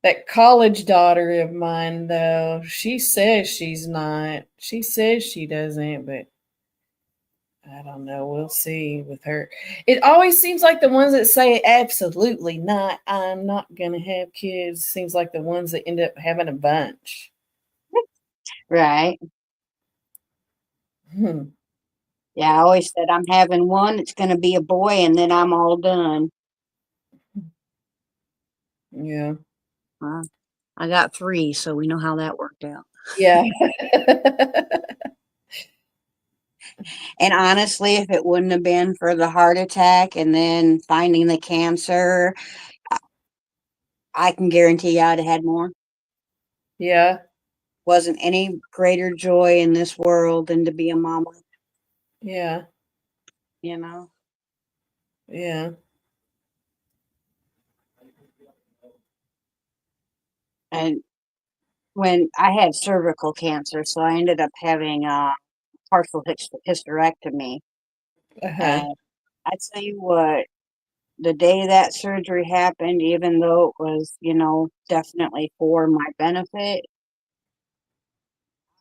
That college daughter of mine, though, she says she's not. She says she doesn't, but I don't know. We'll see with her. It always seems like the ones that say absolutely not, I'm not going to have kids, seems like the ones that end up having a bunch. Right. Hmm. Yeah, I always said I'm having one. It's going to be a boy, and then I'm all done. Yeah. Well, I got 3, so we know how that worked out. Yeah. And honestly, if it wouldn't have been for the heart attack and then finding the cancer, I can guarantee you I'd have had more. Yeah. Wasn't any greater joy in this world than to be a mama, Yeah. you know? Yeah. And when I had cervical cancer, so I ended up having a partial hysterectomy. Uh-huh. And I tell you what, the day that surgery happened, even though it was, definitely for my benefit,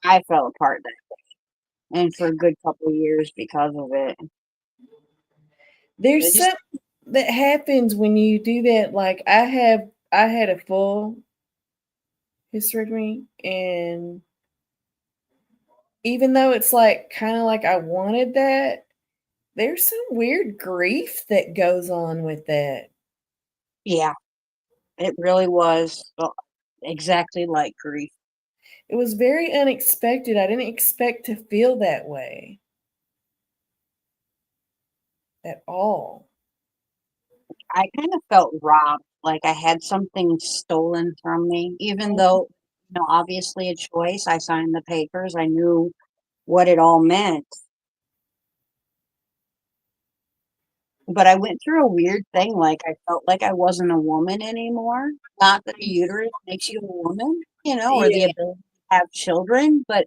I fell apart then, and for a good couple of years because of it. There's It just, something that happens when you do that. Like I had a full hysterectomy, and even though it's like kind of like I wanted that, there's some weird grief that goes on with that. yeah, it really was exactly like grief. It was very unexpected. I didn't expect to feel that way at all. I kind of felt robbed, like I had something stolen from me, even though, obviously a choice. I signed the papers. I knew what it all meant. But I went through a weird thing, like I felt like I wasn't a woman anymore. Not that a uterus makes you a woman, or the Yeah. ability to have children, but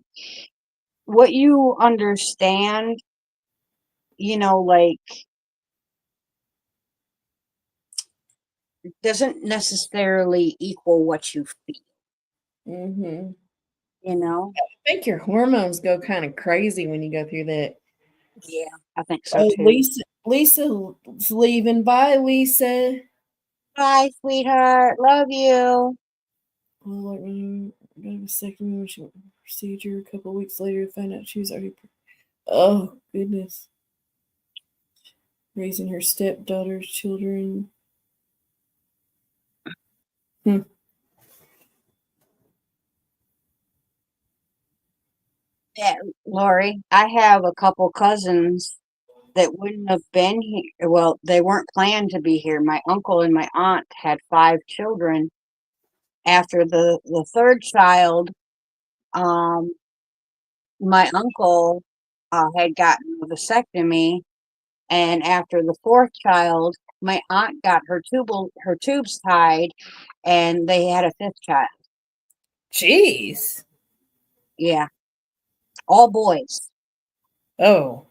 what you understand, like doesn't necessarily equal what you feel, Mm-hmm. you know? I think your hormones go kind of crazy when you go through that. Yeah, I think so Oh, too. Lisa's leaving. Bye, Lisa. Bye, sweetheart. Love you. Well, like got a second procedure a couple of weeks later to find out she was already. Oh goodness, raising her stepdaughter's children. Hmm. Yeah, Lori, I have a couple cousins that wouldn't have been here. Well, they weren't planned to be here. My uncle and my aunt had 5 children. After the third child, um, my uncle had gotten a vasectomy, and after the fourth child, my aunt got her tubes tied, and they had a fifth child. Jeez. Yeah, all boys. Oh,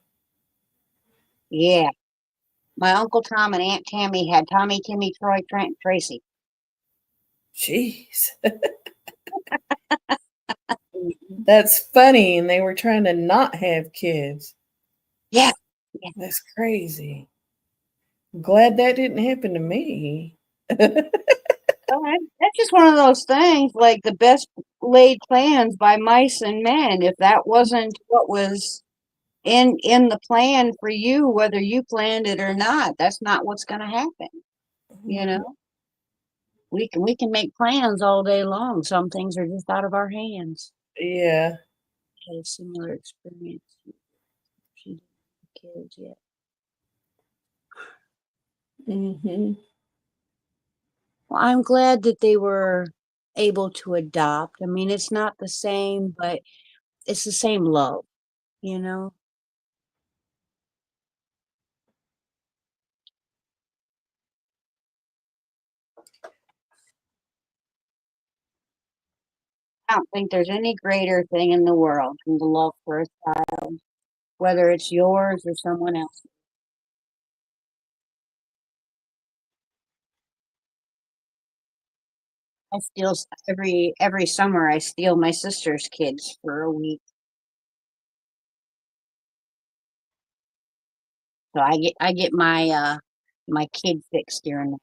Yeah, my Uncle Tom and Aunt Tammy had Tommy, Timmy, Troy, Trent, Tracy. jeez. That's funny. And they were trying to not have kids. Yeah. Yeah. That's crazy. Glad that didn't happen to me. That's just one of those things, like the best laid plans by mice and men. If that wasn't what was in the plan for you, whether you planned it or not, that's not what's going to happen. You know, we can make plans all day long. Some things are just out of our hands. Yeah. Had a similar experience. She didn't have kids yet. Mm-hmm. Well, I'm glad that they were able to adopt. I mean, it's not the same, but it's the same love, you know? I don't think there's any greater thing in the world than the love for a child, whether it's yours or someone else. I steal every summer. I steal my sister's kids for a week, so I get my kid fix during the.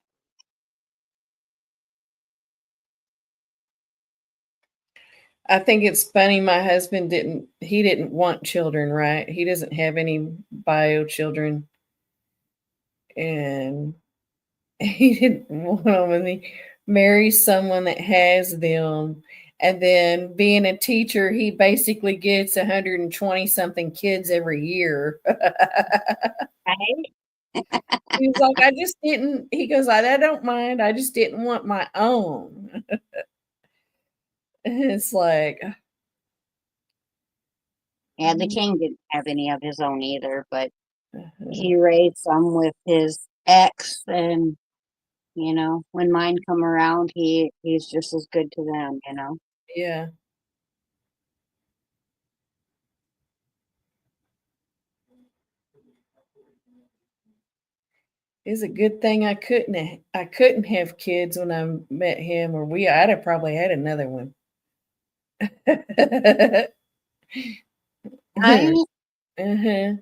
I think it's funny. My husband didn't want children, right? He doesn't have any bio children, and he didn't want them. And he marries someone that has them. And then being a teacher, he basically gets 120 something kids every year. Right? He was like, I just didn't, he goes, I don't mind. I just didn't want my own. It's like, Yeah, the king didn't have any of his own either, but uh-huh. he raised some with his ex, and when mine come around, he's just as good to them. Yeah. It's a good thing I couldn't have kids when I met him, or I'd have probably had another one. I Uh-huh.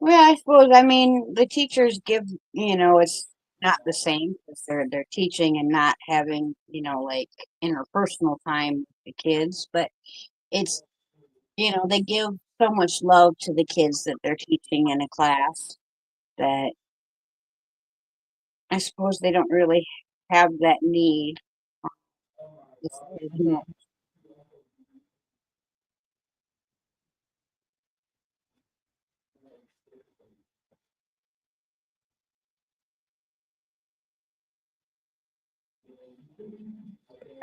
Well, I suppose, the teachers it's not the same because they're teaching and not having like interpersonal time with the kids, but it's they give so much love to the kids that they're teaching in a class that I suppose they don't really have that need as Mhm. much.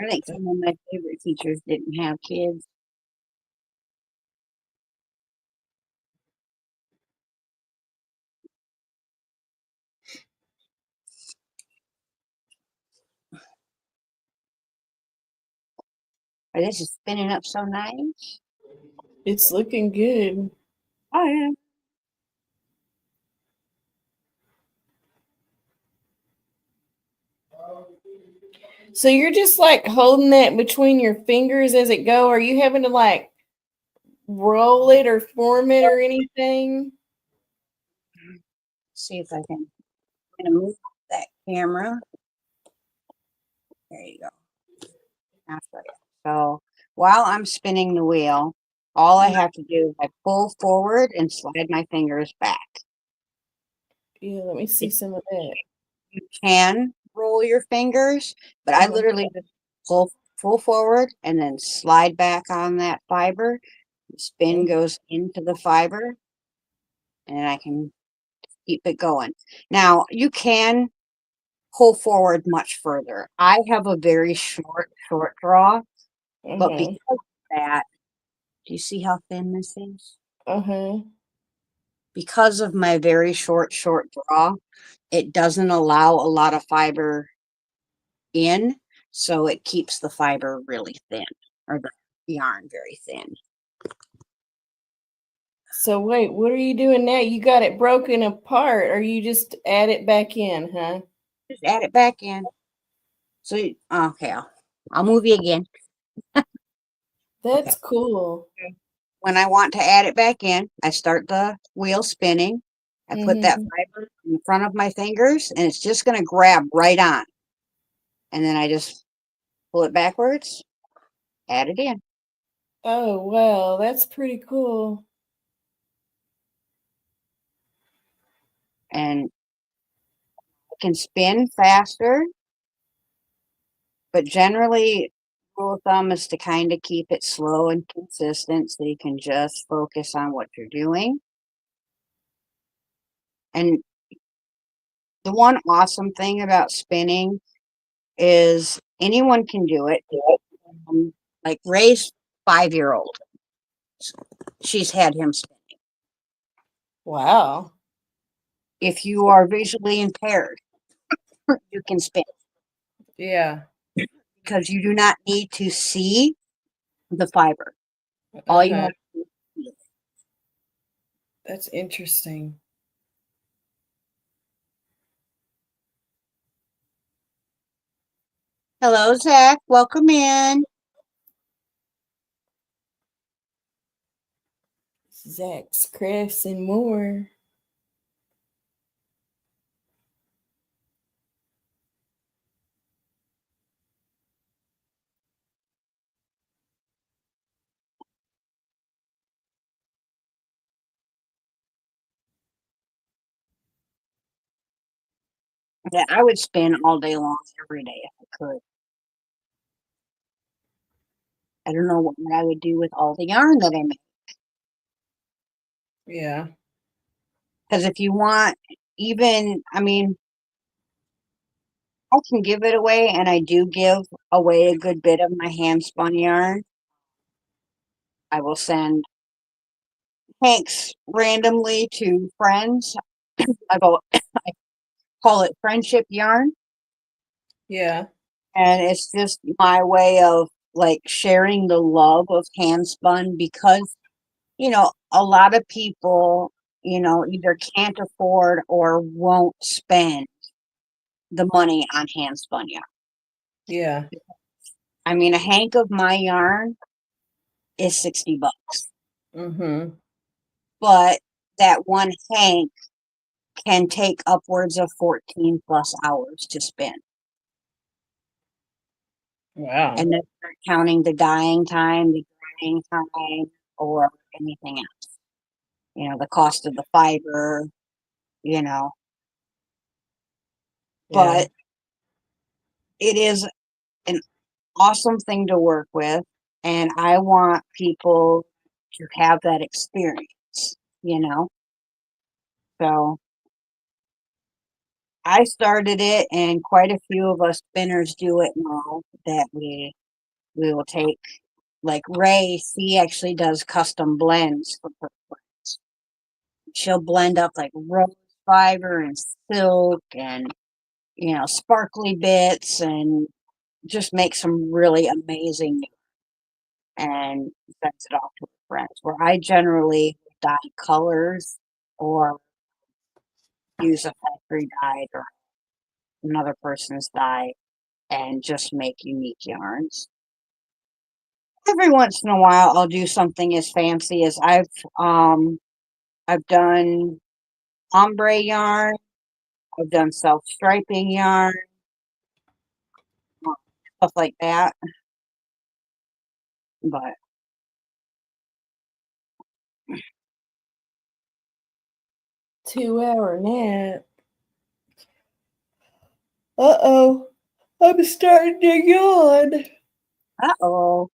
I think some of my favorite teachers didn't have kids. But this is spinning up so nice. It's looking good. Oh yeah. So you're just like holding that between your fingers as it go. Are you having to like roll it or form it or anything? See if I can. I'm gonna move that camera. There you go. I'll show you. So while I'm spinning the wheel, all I have to do is I pull forward and slide my fingers back. Yeah, let me see some of that. You can roll your fingers, but I Uh-huh. literally just pull forward and then slide back on that fiber. The spin goes into the fiber, and I can keep it going. Now you can pull forward much further. I have a very short draw, but Uh-huh. because of that, do you see how thin this is? Uh-huh. Because of my very short draw, it doesn't allow a lot of fiber in, so it keeps the fiber really thin, or the yarn very thin. So wait, what are you doing now? You got it broken apart, or you just add it back in, huh? Just add it back in. So, okay, I'll move you again. Okay. That's cool. When I want to add it back in, I start the wheel spinning. I put that Mm-hmm. fiber in front of my fingers, and it's just going to grab right on. And then I just pull it backwards, add it in, Oh, wow, that's pretty cool. and I can spin faster. But generally, rule of thumb is to kind of keep it slow and consistent so you can just focus on what you're doing. And the one awesome thing about spinning is anyone can do it. Like Ray's 5-year-old, she's had him spin. Wow. If you are visually impaired, you can spin Yeah. because you do not need to see the fiber. All you Uh-huh. have to do is feel it. That's interesting. Hello, Zach. Welcome in. Zach's Crafts and More. Yeah, I would spin all day long, every day if I could. I don't know what I would do with all the yarn that I make. Yeah. Because if you want, even, I mean, I can give it away, and I do give away a good bit of my hand spun yarn. I will send hanks randomly to friends. I call it friendship yarn, Yeah. and it's just my way of like sharing the love of hand spun, because a lot of people either can't afford or won't spend the money on hand spun yarn. Yeah. I mean, a hank of my yarn is $60, Mm-hmm. but that one hank can take upwards of 14 plus hours to spin. Wow. And that's not counting the dyeing time, the drying time, or anything else. The cost of the fiber, you know. Yeah. But it is an awesome thing to work with, and I want people to have that experience, you know. So I started it, and quite a few of us spinners do it now, that we will take, like Ray, she actually does custom blends for her friends. She'll blend up like rose fiber and silk and sparkly bits, and just make some really amazing, and sends it off to her friends. Where I generally dye colors or use a factory dyed or another person's dye and just make unique yarns. Every once in a while, I'll do something as fancy as I've done ombre yarn, I've done self striping yarn, stuff like that. But 2 hour nap. Uh-oh. I'm starting to yawn. oh,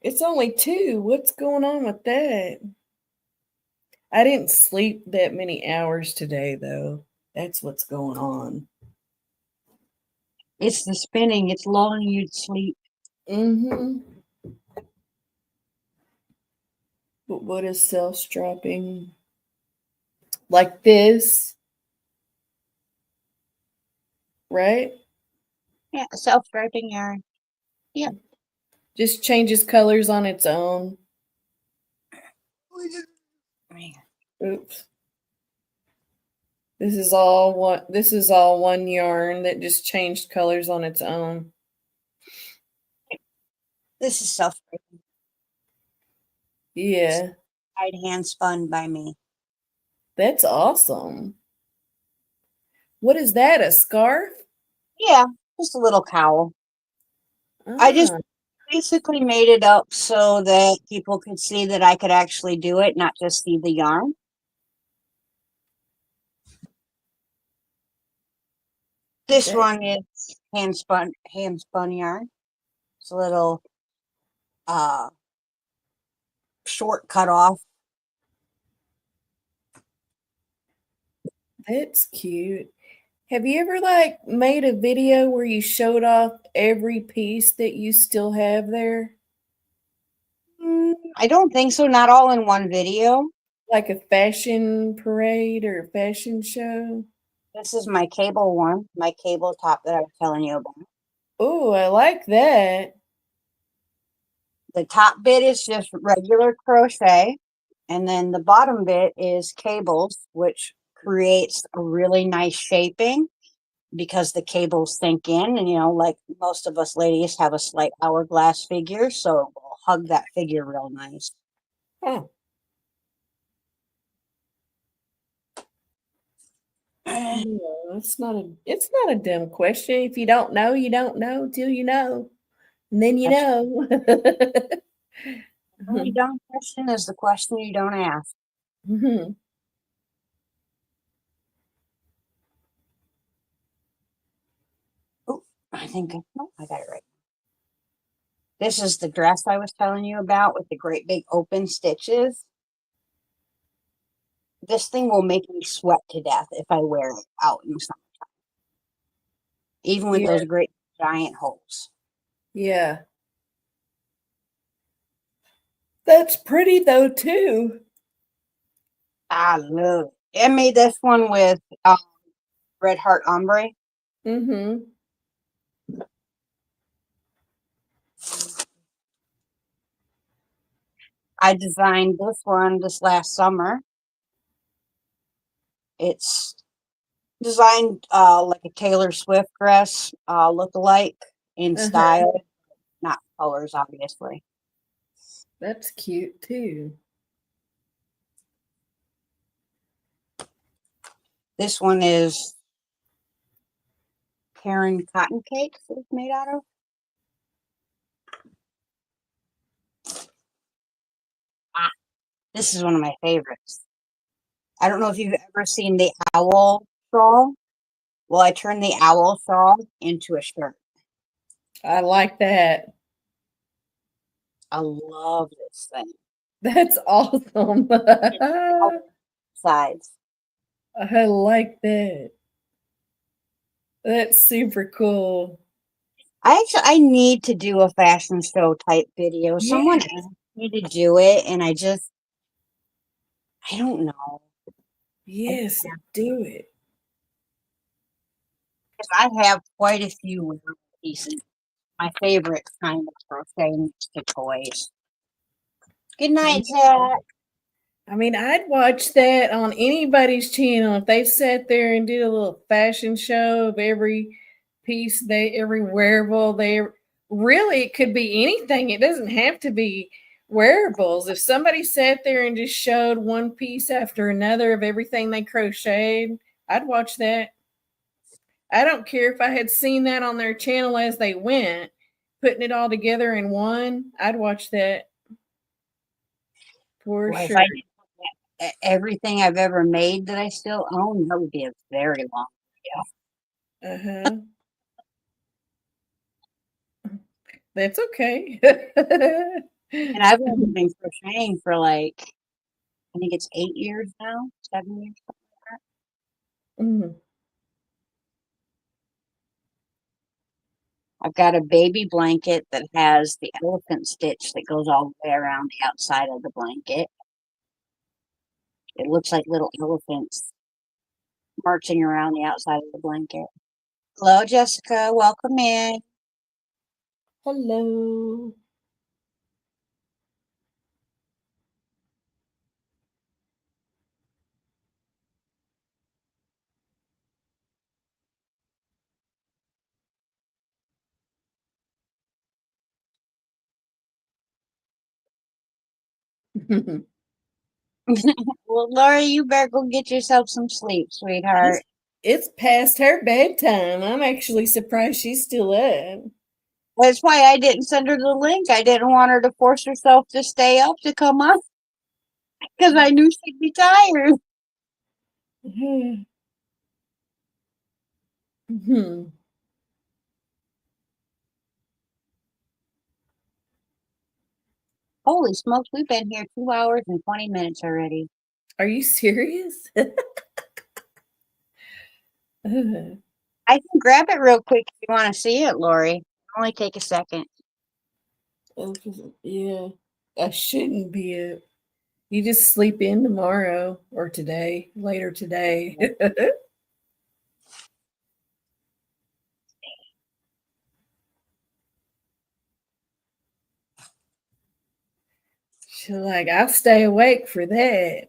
It's only 2. What's going on with that? I didn't sleep that many hours today, though. That's what's going on. it's the spinning. It's lulling you to sleep. Mm-hmm. But what is self-strapping? Like this, right? Yeah, self striping yarn. Yep. Just changes colors on its own. Oops. This is all one yarn that just changed colors on its own. This is self striping. Yeah. Dyed hand spun by me. That's awesome. What is that? A scarf? Yeah, just a little cowl. I just Ah, basically made it up so that people could see that I could actually do it, not just see the yarn. This that one is hand spun yarn. It's a little uh short cut off. that's cute. Have you ever made a video where you showed off every piece that you still have there? I don't think so, not all in one video. Like a fashion parade or a fashion show? This is my cable one, my cable top that I was telling you about. Oh, I like that. The top bit is just regular crochet, and then the bottom bit is cables, which creates a really nice shaping because the cables sink in, and like most of us ladies have a slight hourglass figure, so it will hug that figure real nice. Huh. No, it's not a dumb question. If you don't know, you don't know till you know. And then you That's know. the only dumb question is the question you don't ask. Mhm. Oh, I think I got it right. This is the dress I was telling you about with the great big open stitches. This thing will make me sweat to death if I wear it out in the summer, even with Yeah, those great giant holes. yeah. That's pretty though too. I love it. I made this one with Red Heart Ombre. Mm-hmm. I designed this one this last summer. It's designed like a Taylor Swift dress look-alike in Uh-huh. style, not colors, obviously. That's cute too. This one is Karen cotton cake that it's made out of. Ah, this is one of my favorites. I don't know if you've ever seen the owl shawl. Well, I turned the owl shawl into a shirt. I like that. I love this thing. That's awesome. It's all sides. I like that. That's super cool. I need to do a fashion show type video. Yeah. Someone asked me to do it, and I don't know. Yes, do it. Because I have quite a few wearable pieces. My favorite kind of crocheting to toys. Good night, Jack. I mean, I'd watch that on anybody's channel if they sat there and did a little fashion show of every piece every wearable they really it could be anything. It doesn't have to be wearables. If somebody sat there and just showed one piece after another of everything they crocheted, I'd watch that. I don't care if I had seen that on their channel as they went, putting it all together in one, I'd watch that for Boy, if sure. I did everything I've ever made that I still own, that would be a very long Uh-huh. That's okay. video. And I've only been crocheting for like, I think it's 8 years now, 7 years. Mhm. I've got a baby blanket that has the elephant stitch that goes all the way around the outside of the blanket. It looks like little elephants marching around the outside of the blanket. Hello, Jessica. Welcome in. Hello. Well, Laura, you better go get yourself some sleep, it's, sweetheart. it's past her bedtime. I'm actually surprised she's still up. That's why I didn't send her the link. I didn't want her to force herself to stay up to come up because I knew she'd be tired. Mhm. Holy smokes, we've been here 2 hours and 20 minutes already. Are you serious? I can grab it real quick if you want to see it, Lori. Only take a second. Yeah, I shouldn't be up. You just sleep in tomorrow or today, later today. She's like, I'll stay awake for that.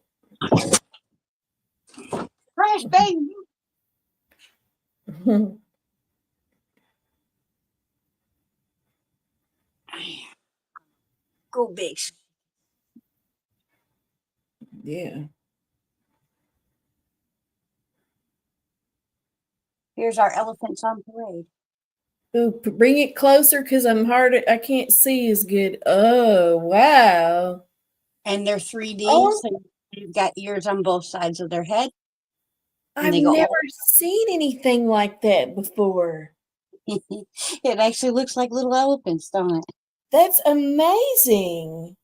Crash, baby. Go big. Yeah. Here's our elephants on parade. Ooh, bring it closer because I can't see as good. Oh, wow. And they're 3D, Oh, so they've got ears on both sides of their head. And I've they go never all seen anything like that before. it actually looks like little elephants, don't it? That's amazing.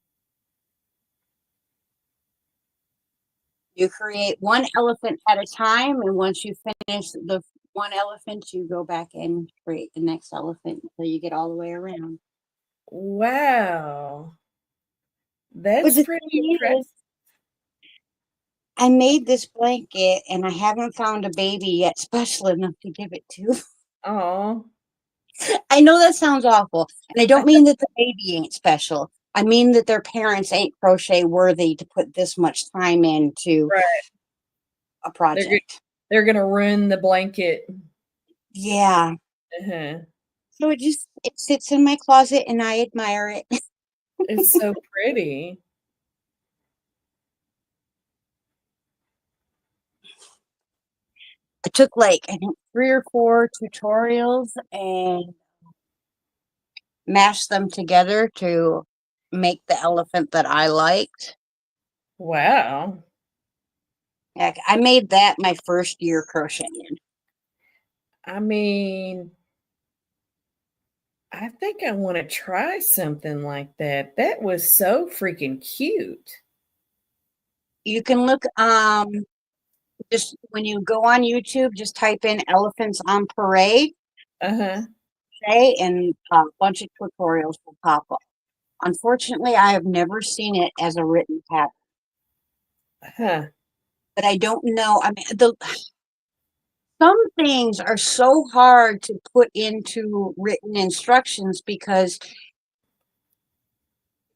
You create one elephant at a time, and once you finish the one elephant, you go back and create the next elephant until you get all the way around. Wow. But That's the pretty thing impressive. is, I made this blanket, and I haven't found a baby yet special enough to give it to. Oh, I know that sounds awful, and I don't mean that the baby ain't special. I mean that their parents ain't crochet worthy to put this much time into right. a They're good. project. They're gonna ruin the blanket. Yeah. Uh-huh. So it sits in my closet and I admire it. It's so pretty. I took like I think 3 or 4 tutorials and mashed them together to make the elephant that I liked. Wow. Heck, I made that my first year crocheting. I mean, I think I want to try something like that. That was so freaking cute. You can look just when you go on YouTube, just type in elephants on parade, Uh-huh. okay, and a bunch of tutorials will pop up. Unfortunately, I have never seen it as a written pattern, Huh. but I don't know. I mean, some things are so hard to put into written instructions because,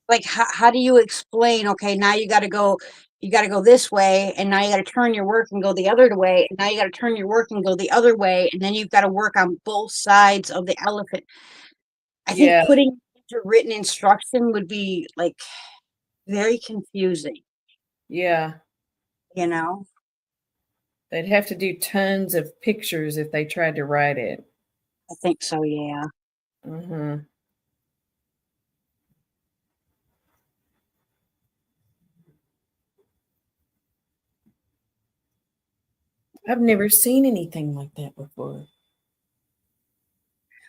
like, how do you explain? Okay, now you got to go. You got to go this way, and now you got to turn your work and go the other way, and now you got to turn your work and go the other way, and then you've got to work on both sides of the elephant. I think Yeah. putting into written instruction would be like very confusing, Yeah. you know? They'd have to do tons of pictures if they tried to write it. I think so, yeah. Uh-huh. I've never seen anything like that before.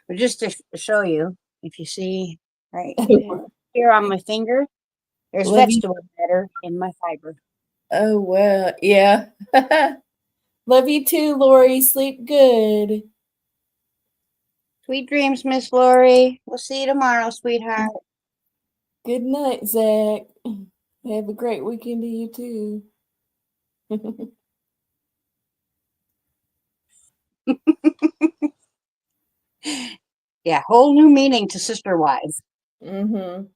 But just to show you, if you see right here on my finger, there's Love you. vegetable matter in my fiber. Oh, well, yeah. Love you too, Lori. Sleep good. Sweet dreams, Miss Lori. We'll see you tomorrow, sweetheart. Good night, Zach. Have a great weekend to you too. Yeah, whole new meaning to sister wives. Mm-hmm.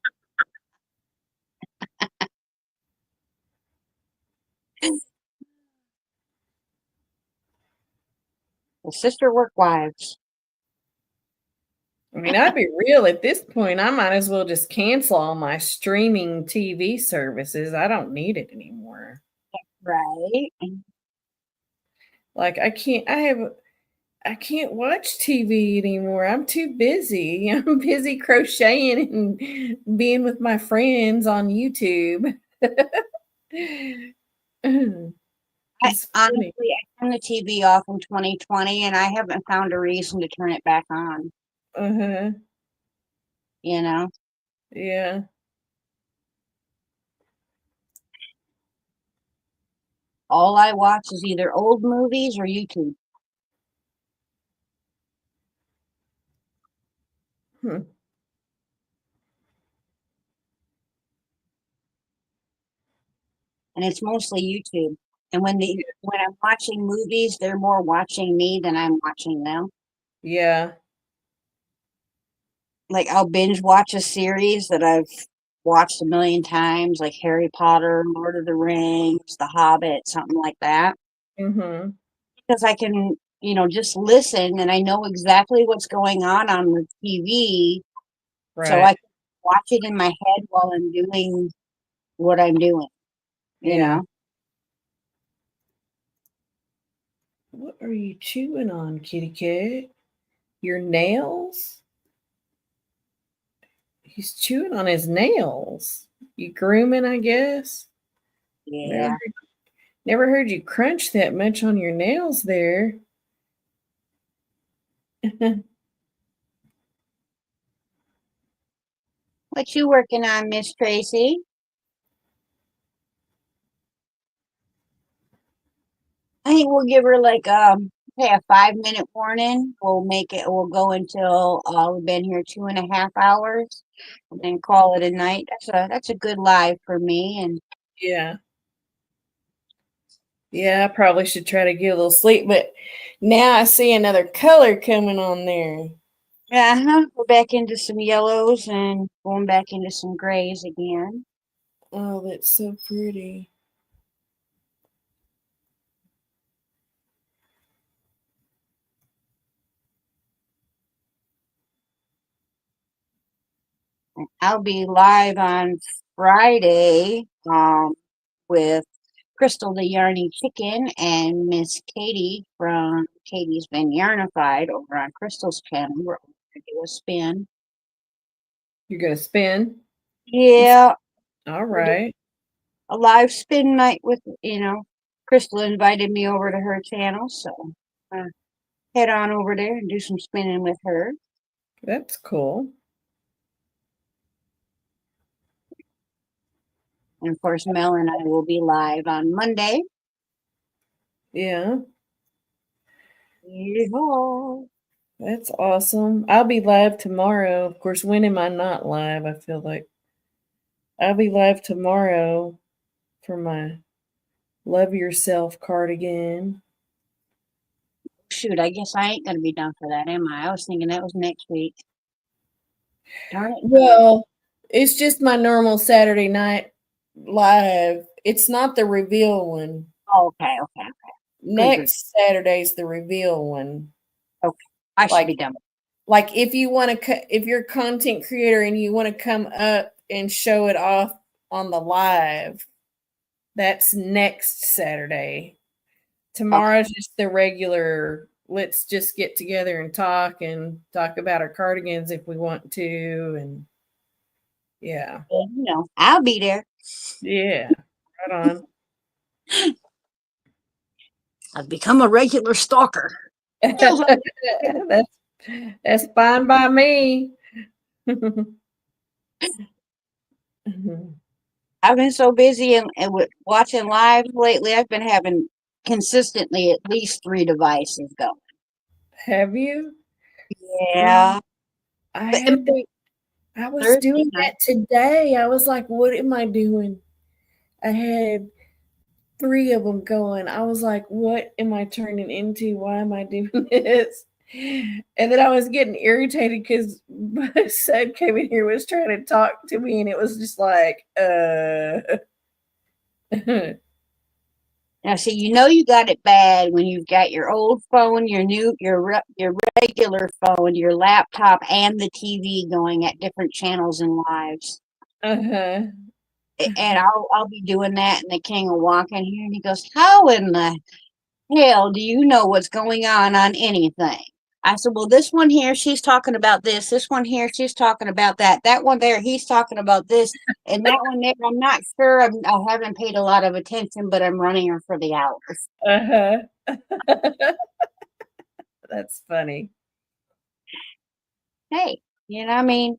The sister work wives. I mean, I'd be real at this point. I might as well just cancel all my streaming TV services. I don't need it anymore. Right. Like I can't watch TV anymore. I'm too busy. I'm busy crocheting and being with my friends on YouTube. It's funny. Honestly, I turned the TV off in 2020 and I haven't found a reason to turn it back on, Uh-huh. you know? Yeah. All I watch is either old movies or YouTube. Hmm. And it's mostly YouTube. And when I'm watching movies, they're more watching me than I'm watching them. Yeah. Like I'll binge watch a series that I've watched a million times, like Harry Potter, Lord of the Rings, The Hobbit, something like that. Mm-hmm. Because I can, just listen and I know exactly what's going on the TV. So I Right. can watch it in my head while I'm doing what I'm doing, you Yeah. know? What are you chewing on, kitty cat? Your nails? He's chewing on his nails. You grooming, I guess. Yeah. Never heard you crunch that much on your nails there. What you working on, Miss Tracy? I think we'll give her like say a 5 minute warning. We'll go until we've been here 2.5 hours and then call it a night. That's a good live for me. And Yeah. Yeah, I probably should try to get a little sleep, but now I see another color coming on there. yeah, we're back into some yellows and going back into some grays again. Oh, that's so pretty. I'll be live on Friday with Crystal the Yarny Chicken and Miss Katie from Katie's Been Yarnified over on Crystal's channel. We're going to do a spin. You're going to spin? Yeah, All right. a live spin night with, Crystal invited me over to her channel, so head on over there and do some spinning with her. That's cool. And of course, Mel and I will be live on Monday. Yeah. Yeehaw. That's awesome. I'll be live tomorrow. Of course, when am I not live? I feel like I'll be live tomorrow for my Love Yourself cardigan. Shoot, I guess I ain't going to be done for that, am I? I was thinking that was next week. Darn it. Well, it's just my normal Saturday night live. It's not the reveal one. Oh, okay. Good. Next Saturday's the reveal one. Okay. I should be done. Like if you want to, if you're a content creator and you want to come up and show it off on the live, that's next Saturday. Tomorrow's just the regular. Let's just get together and talk about our cardigans if we want to, and yeah, Well, I'll be there. yeah, right on. I've become a regular stalker. That's fine by me. I've been so busy and with watching live lately. I've been having consistently at least 3 devices going. Have you? Yeah. I was doing that today. I was like, what am I doing? I had 3 of them going. I was like, what am I turning into? Why am I doing this? And then I was getting irritated because my son came in here, was trying to talk to me, and it was just like, Now, see, you got it bad when you've got your old phone, your regular phone, your laptop, and the TV going at different channels and lives. uh-huh. And I'll be doing that, and the king will walk in here, and he goes, "How in the hell do you know what's going on anything?" I said, "Well, this one here, she's talking about this. This one here, she's talking about that. That one there, he's talking about this. And that one there, I'm not sure. I haven't paid a lot of attention, but I'm running her for the hours." Uh-huh. That's funny. Hey, I mean,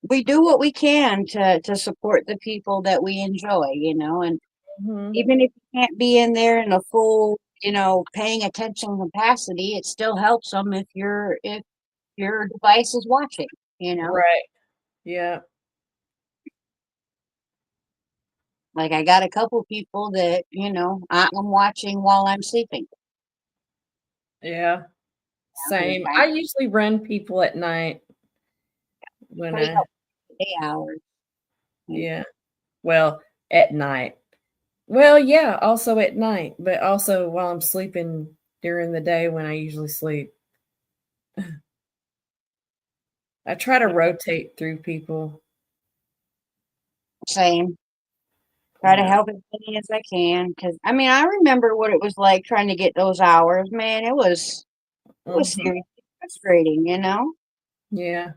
we do what we can to support the people that we enjoy, and even if you can't be in there in a full, paying attention capacity, it still helps them if your device is watching, Right. Yeah. Like I got a couple people that, I'm watching while I'm sleeping. Yeah. Same. I usually run people at night when Day hours. yeah. Well, at night. Well, yeah, also at night, but also while I'm sleeping during the day when I usually sleep. I try to rotate through people. Same. Try to Yeah. help as many as I can. Because, I mean, I remember what it was like trying to get those hours, man. It was Mhm. seriously frustrating, you know? Yeah.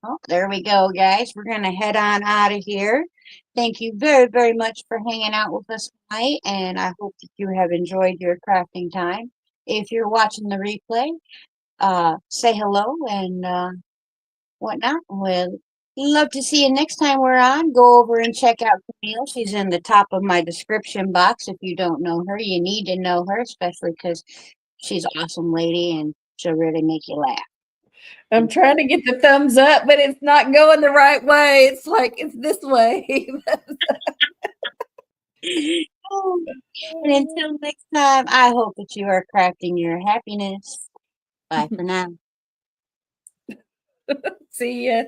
Oh, there we go, guys. We're going to head on out of here. Thank you very, very much for hanging out with us tonight, and I hope that you have enjoyed your crafting time. If you're watching the replay, say hello and whatnot. We'll love to see you next time we're on. Go over and check out Camille. She's in the top of my description box. If you don't know her, you need to know her, especially because she's an awesome lady and she'll really make you laugh. I'm trying to get the thumbs up, but it's not going the right way. It's like it's this way. And until next time, I hope that you are crafting your happiness. Bye for now. See ya.